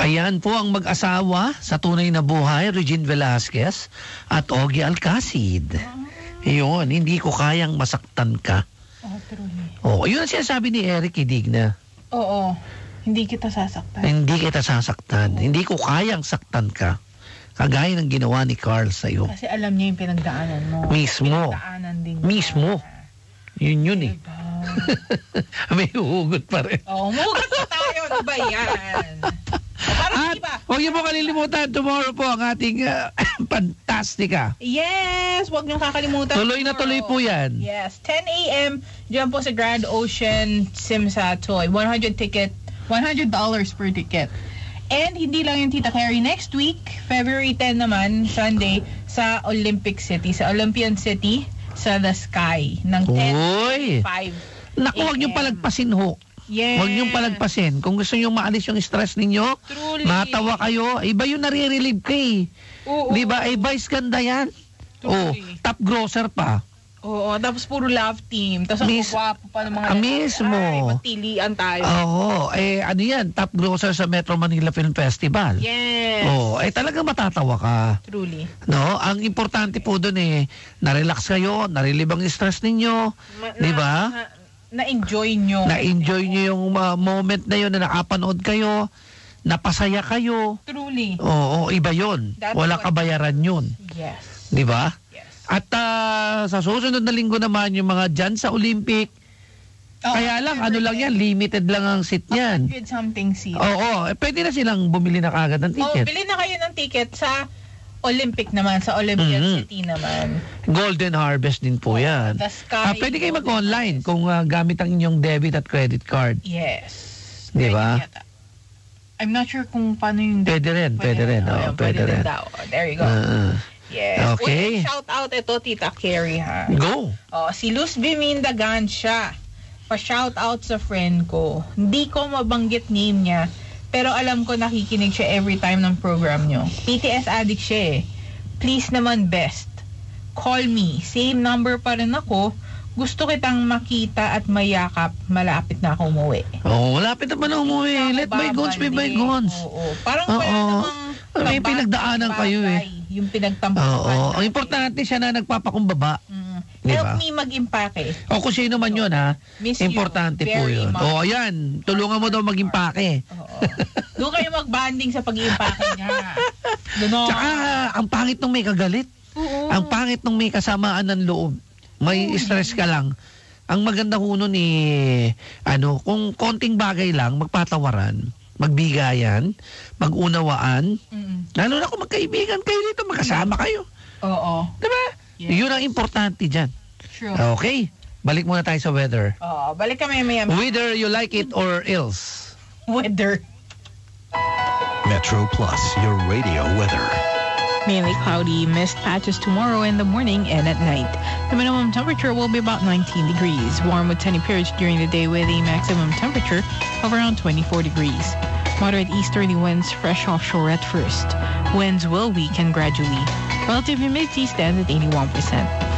Ayan po ang mag-asawa sa tunay na buhay, Regine Velasquez at Ogie Alcacid. Yun, hindi ko kayang masaktan ka. Oh, yun ang sinasabi ni Eric Idigna. Oo. Hindi kita sasaktan. Hindi kita sasaktan. Hindi ko kayang saktan ka. Kagaya ng ginawa ni Carl sa'yo. Kasi alam niya yung pinagdaanan mo. Mismo. Pinagdaanan din. Mismo. Yun eh. May huhugot pa rin. Oo, umugot na tayo. Ano ba yan? At huwag niyo po kalilimutan, tomorrow po ang ating Fantastica. Yes! Huwag niyong kakalimutan. Tuloy na tuloy po yan. Yes, 10 a.m. Diyan po sa Grand Ocean Simsatoy. $100 per ticket. And hindi lang yung Tita Carrie, next week, February 10 naman, Sunday, sa Olympic City, sa Olympian City, sa The Sky, ng 10 to 5. Naku, huwag niyong palagpasin ho. Yes. Huwag niyong palagpasin. Kung gusto niyong maalis yung stress ninyo, Truly. matawa kayo, iba yung nare-relieve ka eh. Di ba? Eh, vice ganda yan. Oh, top grosser pa. Oo, tapos puro love team. Tapos ang gwapo pa ng mga mismo. Ay, magtilian tayo. Oo, eh ano yan, top grosser sa Metro Manila Film Festival. Yes. Oh, eh talagang matatawa ka. Truly. No, ang importante po doon eh, na-relax kayo, na-relieve ang stress ninyo, di ba? Na-enjoy nyo. Na-enjoy nyo yung moment na yun na nakapanood kayo, napasaya kayo. Truly. Oo, iba yun. Wala kabayaran yun. Yes. Di ba? At sa susunod na linggo naman, yung mga dyan sa Olympic, kaya lang, ano lang yan, limited lang ang seat yan. 100 something seat. Oo, pwede na silang bumili na kagad ng ticket. Bili na kayo ng ticket sa Olympic naman, sa Olympian City naman. Golden Harvest din po yan. The Sky. Pwede kayo mag-online kung gamit ang inyong debit at credit card. Yes. Di ba? I'm not sure kung paano yung... Pwede rin. Pwede rin. daw. There you go. Yes. Okay. Shout out ito, Tita Carrie, ha? Go. Si Luz Biminda Gansha. Pa-shout out sa friend ko. Hindi ko mabanggit name niya, pero alam ko nakikinig siya every time ng program nyo. PTS addict siya eh. Please naman best. Call me. Same number pa rin ako. Gusto kitang makita at mayakap. Malapit na ako umuwi. Malapit na pa na umuwi. Let bygones be bygones. Parang wala namang may pinagdaanan kayo eh. Yung pinagtampukan. Ang importante siya na nagpapakumbaba. Help me mag-impake. Kung sino man yun ha. Miss Importante you po very yun. much. Ayan. Tulungan mo daw mag-impake. Doon kayo mag-banding sa pag-impake niya. Tsaka, ang pangit nung may kagalit. Ang pangit nung may kasamaan ng loob. May stress ka lang. Ang maganda ho nun kung konting bagay lang, magpatawaran, magbigayan, magunawaan. Lalo na kung magkaibigan kayo dito, magkasama kayo. Oo. Diba? Yes. Yun ang importante dyan. True. Okay. Balik muna tayo sa weather. Balik kami maya. Whether you like it or else. Weather. Metro Plus, your radio weather. Mainly cloudy, mist patches tomorrow in the morning and at night. The minimum temperature will be about 19 degrees. Warm with sunny periods during the day with a maximum temperature of around 24 degrees. Moderate easterly winds fresh offshore at first. Winds will weaken gradually. Relative humidity stands at 81%.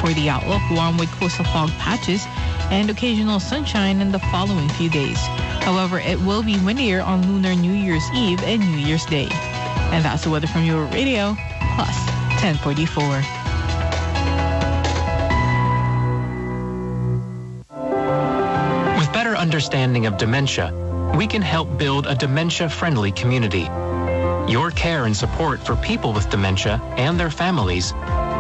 For the outlook, warm with coastal fog patches and occasional sunshine in the following few days. However, it will be windier on Lunar New Year's Eve and New Year's Day. And that's the weather from your radio. Plus 1044. With better understanding of dementia, we can help build a dementia-friendly community. Your care and support for people with dementia and their families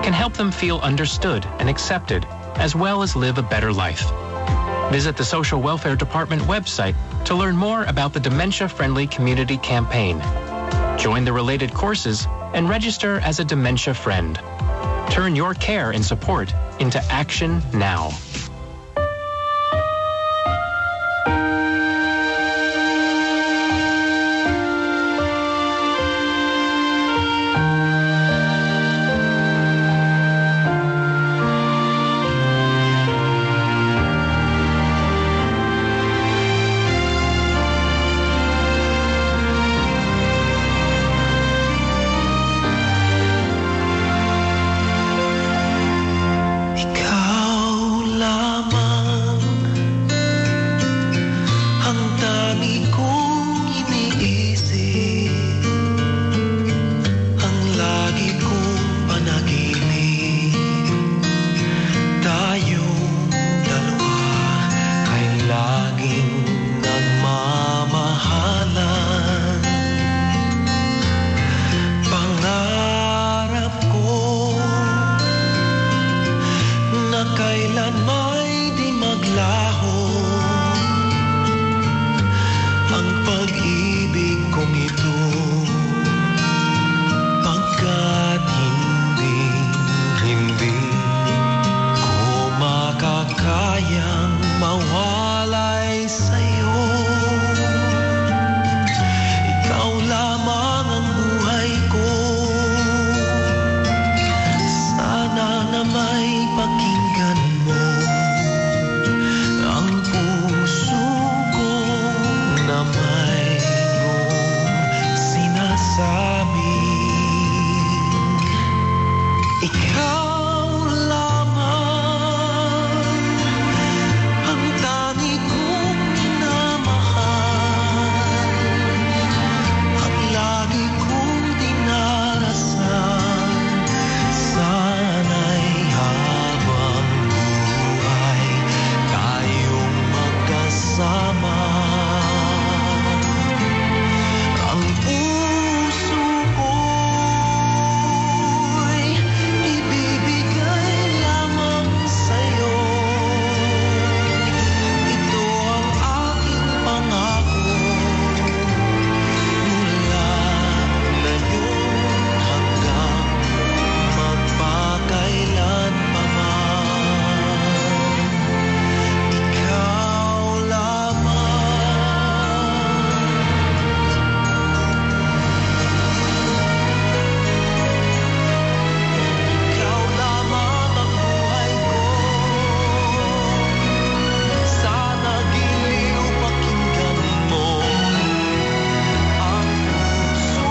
can help them feel understood and accepted, as well as live a better life. Visit the Social Welfare Department website to learn more about the Dementia-Friendly Community Campaign. Join the related courses and register as a dementia friend. Turn your care and support into action now. kailan may di maglaho ang pag-ibig kong ito, pagkat hindi ko makakayang mawalay sa'yo. Ikaw lamang ang buhay ko, sana na may pakinggan mo ang puso ko na mayroong sinasabi. Ikaw lamang ang tani kong minamahal, ang lagi kong dinarasal. Sana'y habang buhay tayong magkasama. Ang puso ko'y ibibigay lamang sa'yo. Ito ang aking pangako, mula ngayon hanggang magpakailan pa man. Ikaw lamang. Ikaw lamang ang buhay ko, sana giliw pakinggan mo ang puso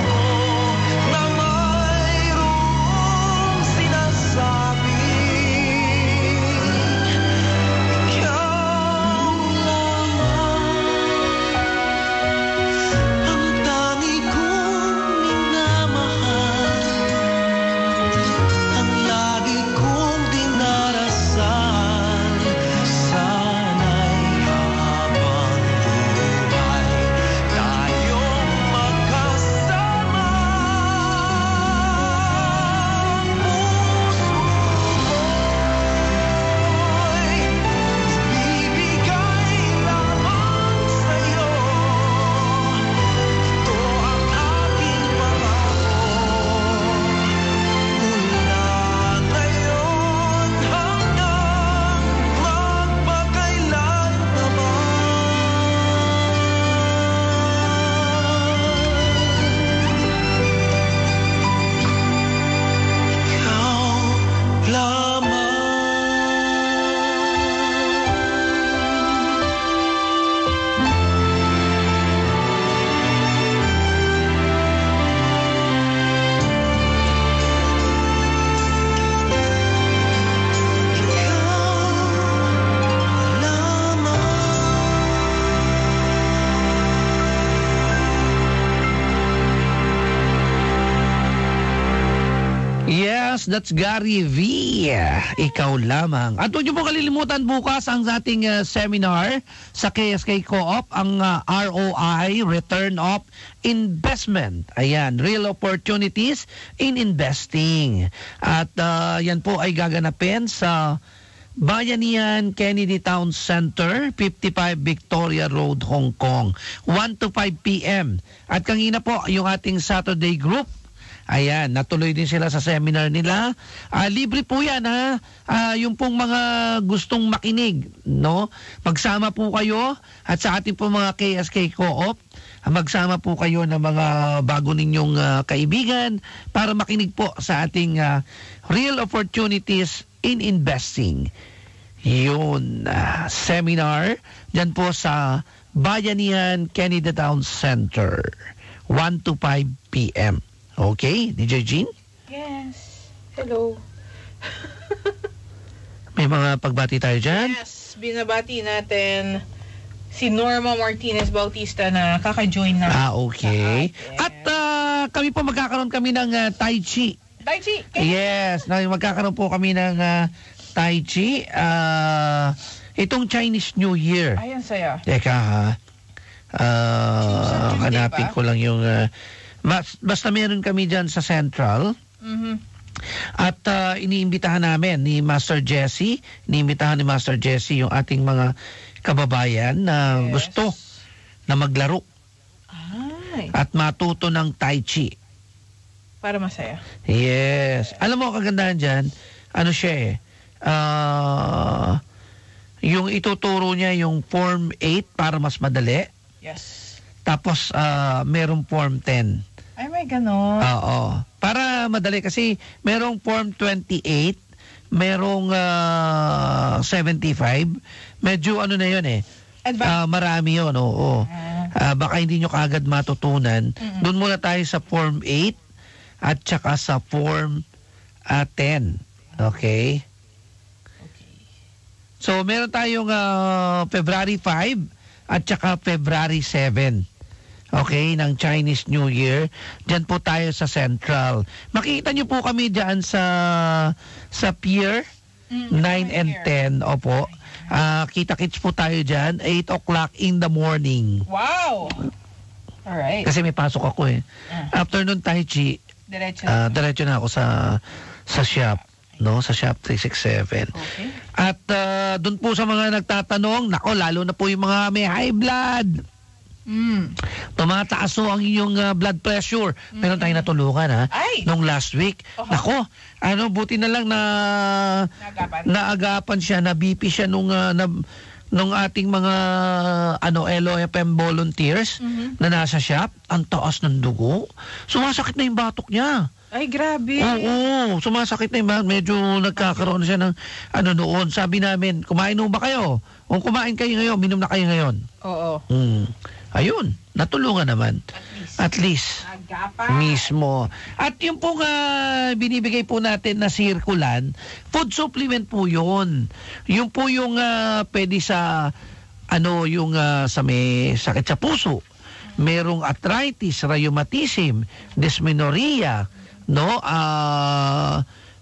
ko na mayroong sinasabi. Ikaw lamang ang tani kong minamahal, ang lagi kong dinarasal. Sana'y habang buhay tayong magkasama. Puso ko'y ibibigay lamang sa'yo. Ito ang aking pangako, mula ngayon hanggang magpakailan pa man. Ikaw lamang. Yes, that's Gary V. Ikaw lamang. At huwag niyo po kalilimutan bukas ang ating seminar sa KSK Co-op, ang ROI, Return of Investment. Ayan, Real Opportunities in Investing. At yan po ay gaganapin sa Bayanihan Kennedy Town Center, 55 Victoria Road, Hong Kong. 1 to 5 p.m. At kanina po, yung ating Saturday group, ayan, natuloy din sila sa seminar nila. Libre po yan, ha? Yung pong mga gustong makinig, no? Magsama po kayo at sa ating po mga KSK Co-op, magsama po kayo ng mga bago ninyong kaibigan para makinig po sa ating Real Opportunities in Investing. Yun, seminar dyan po sa Bayanihan Kennedy Town Center, 1 to 5 p.m. Okay, DJ Jean? Yes. Hello. May mga pagbati tayo dyan? Yes, binabati natin si Norma Martinez Bautista na kaka-join na. Okay. At kami po magkakaroon kami ng Tai Chi. Tai Chi? Yes, magkakaroon po kami ng Tai Chi. Itong Chinese New Year. Ayan saya. Teka ha. Hanapin ko lang yung... basta meron kami dyan sa Central. At iniimbitahan namin ni Master Jesse yung ating mga kababayan na gusto na maglaro at matuto ng Tai Chi. Para masaya. Yes. Alam mo, kagandahan dyan, ano siya yung ituturo niya yung Form 8 para mas madali. Yes. Tapos, merong Form 10. Ay, may ganon. Oo. Para madali kasi merong Form 28, merong 75. Medyo ano na yun marami yun, oo. Baka hindi nyo kaagad matutunan. Doon muna tayo sa Form 8 at saka sa Form 10. Okay? So, meron tayong February 5 at saka February 7. Okay, ng Chinese New Year. Diyan po tayo sa Central. Makikita nyo po kami diyan sa Pier 9 and 10. Opo. Kita-kits po tayo diyan 8 o'clock in the morning. Wow! Alright. Kasi may pasok ako After nun Tai Chi, diretso na ako sa shop. No, sa shop 367. Okay. At doon po sa mga nagtatanong, nako, lalo na po yung mga may high blood. Tumataas so ang inyong blood pressure. Meron tayong natulungan nung last week. Nako, buti na lang na naagapan siya, na BP siya nung ating mga LOFM volunteers na nasa shop. Ang taas ng dugo. Sumasakit na yung batok niya. Ay, grabe. Oo, sumasakit na yung batok. Medyo nagkakaroon siya ng noon. Sabi namin, kumain ba kayo? Kung kumain kayo ngayon, minom na kayo ngayon. Oo. Ayun, natulungan naman. At least. Mismo. At yung pong binibigay po natin na circulan, food supplement po yun. Yung po yung pwede sa sa may sakit sa puso. Merong arthritis, rheumatism, dysmenorrhea,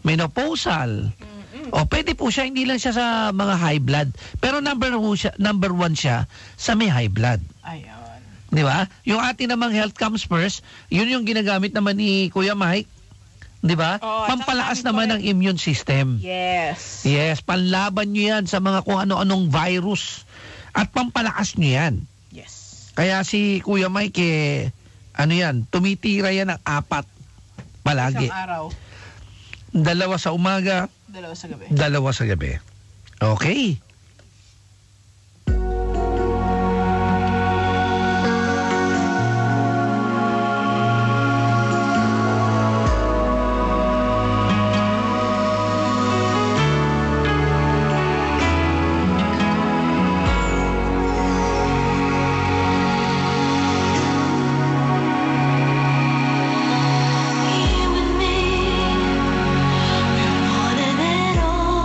menopausal. O pwede po siya, hindi lang siya sa mga high blood. Pero number 1 siya sa may high blood. Ayun. Di ba? Yung ating namang health comes first, yun yung ginagamit naman ni Kuya Mike. Di ba? Pampalakas naman ng immune system. Yes. Yes, panlaban nyo yan sa mga kung ano-anong virus. At pampalakas nyo yan. Yes. Kaya si Kuya Mike, tumitira yan ng 4 palagi. Isang araw. 2 sa umaga, 2 sa gabi. 2 sa gabi. Okay. More than it all.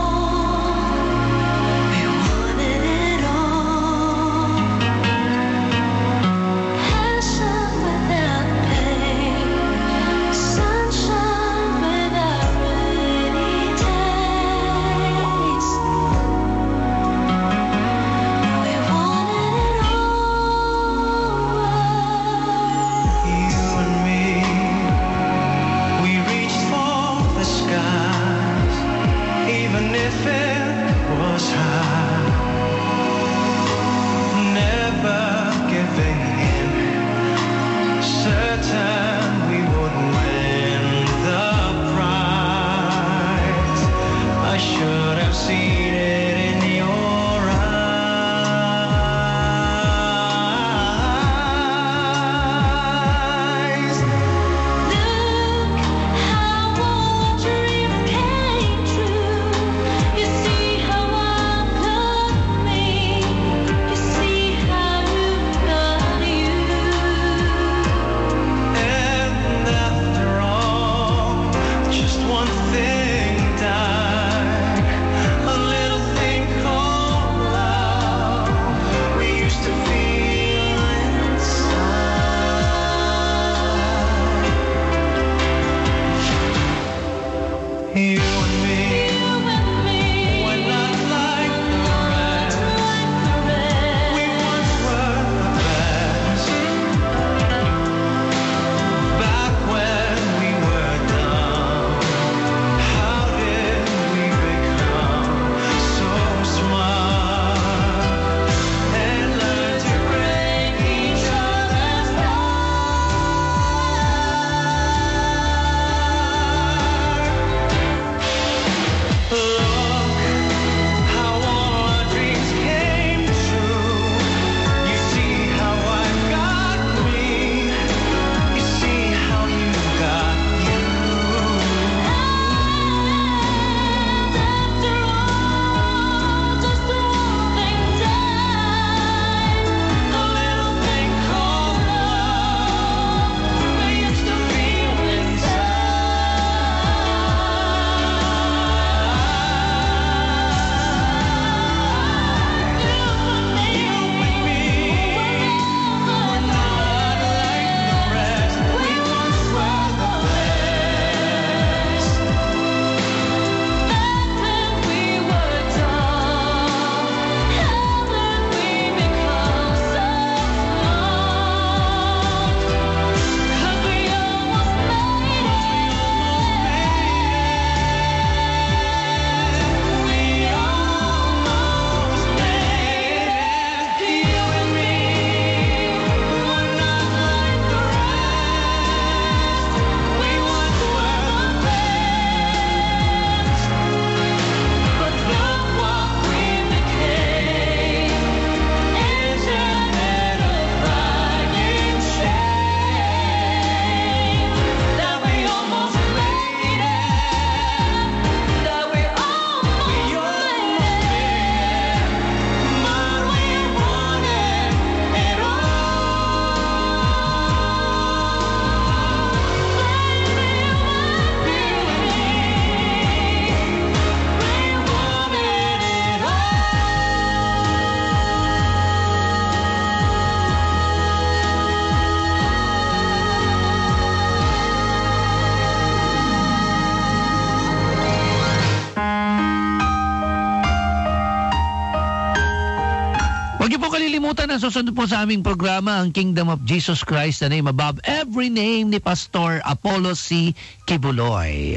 Huwag niyo po kalilimutan na susunod po sa aming programa ang Kingdom of Jesus Christ, the name above every name ni Pastor Apollo C. Kibuloy.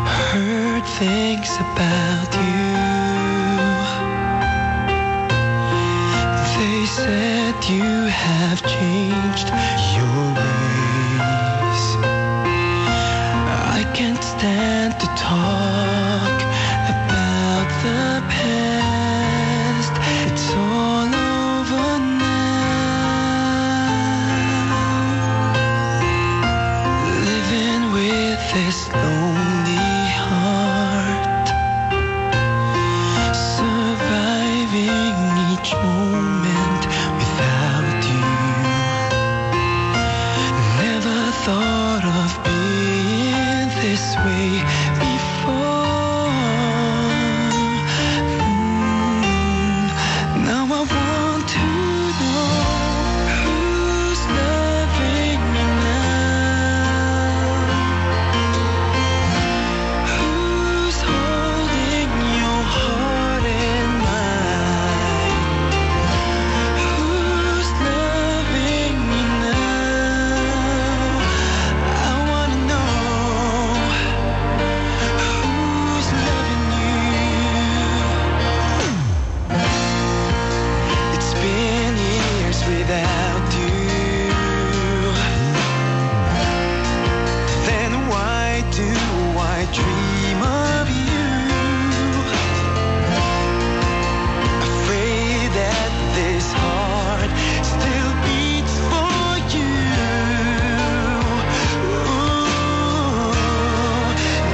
Heard things about you. They said you have changed your ways. I can't stand to talk about the past. It's all over now. Living with this lonely heart, surviving each moment without you. Never thought of being this way before. Now I want to know who's loving me now, who's holding your heart and mine, who's loving me now. I wanna know who's loving you. It's been years without you. Then why do I dream of you? Afraid that this heart still beats for you. Ooh,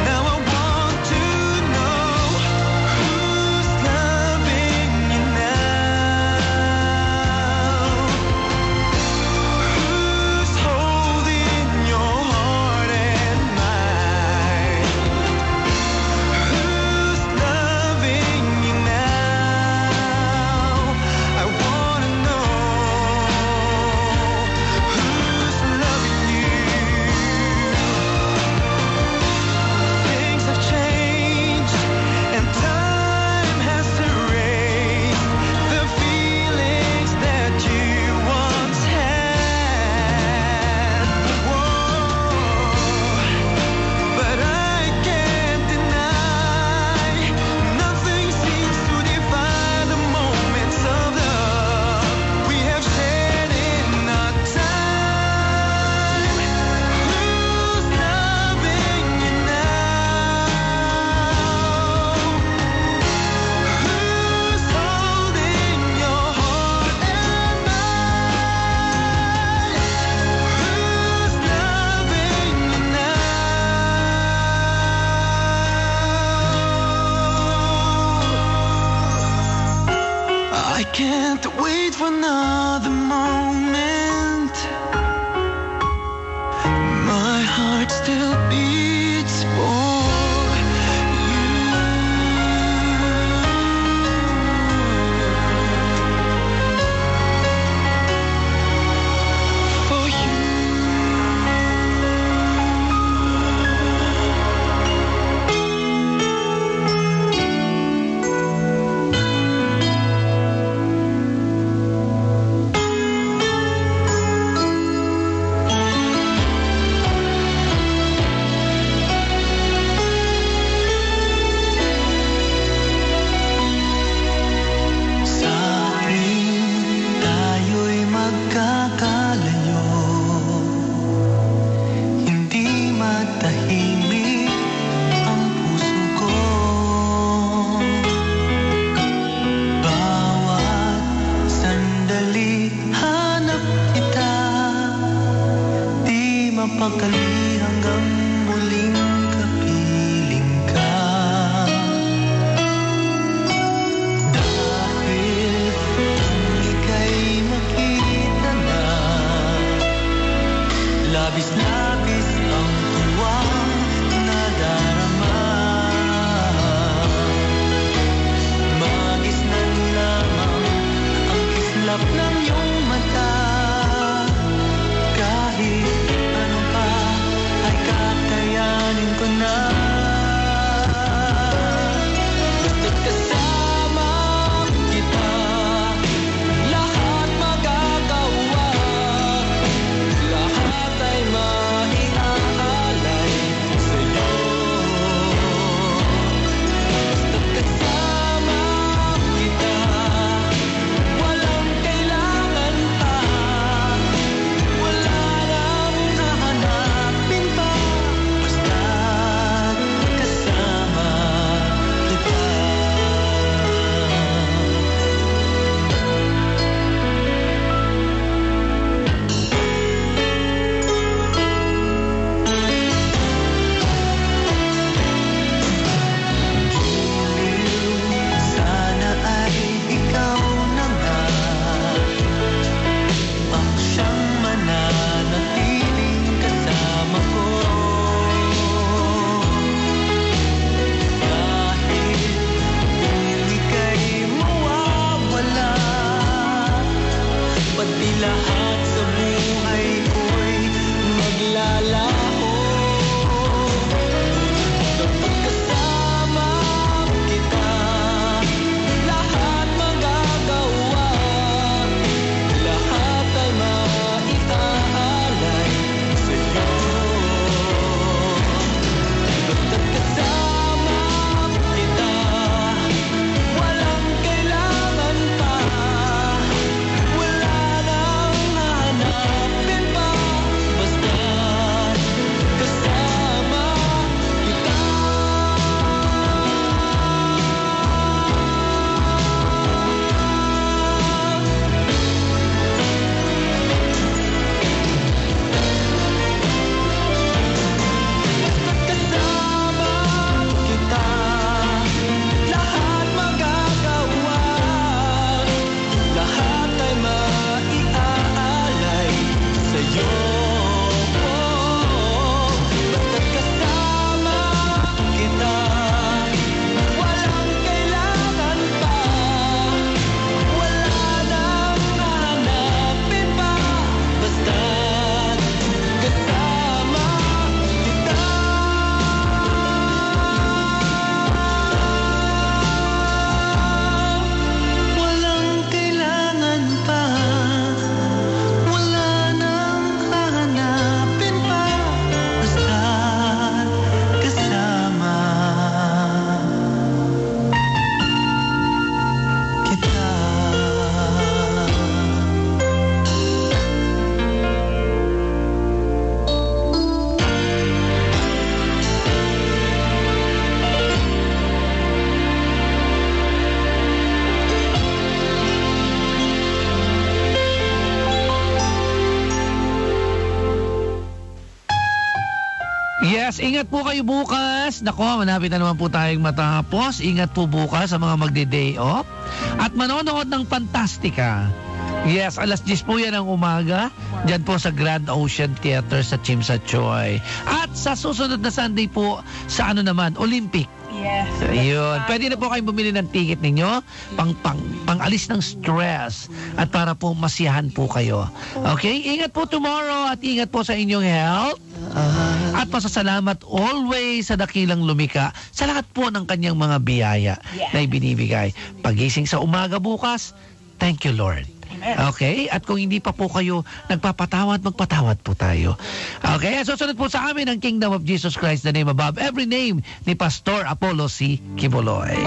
now I want to know who's loving you now, who's holding your heart and mine, who's loving you now. I wanna know who's loving you. Things have changed and time has erased the feelings that you once had. Whoa, but I can't deny nothing seems to define the moments of love we have shared in our time. Who's loving you now? Who's holding your heart and mine? Who's loving you now? I can't wait for another moment. My heart still beats for you. For you. Yes, ingat po kayo bukas. Nako, manapit na naman po tayong matapos. Ingat po bukas sa mga magde-day off. At manonood ng Fantastica. Yes, alas 10 po yan ang umaga. Diyan po sa Grand Ocean Theater sa Chimsachoy. At sa susunod na Sunday po, sa ano naman, Olympic. Yes. Ayun. Pwede na po kayong bumili ng ticket ninyo pang-alis ng stress at para po masiyahan po kayo. Okay? Ingat po tomorrow at ingat po sa inyong health. At pasasalamat always sa dakilang lumika sa lahat po ng kanyang mga biyaya na ibinibigay. Pagising sa umaga bukas, thank you Lord. Okay? At kung hindi pa po kayo nagpapatawad, magpatawad po tayo. Okay? Susunod po sa amin ang Kingdom of Jesus Christ, the name above every name ni Pastor Apollo C. Quiboloy.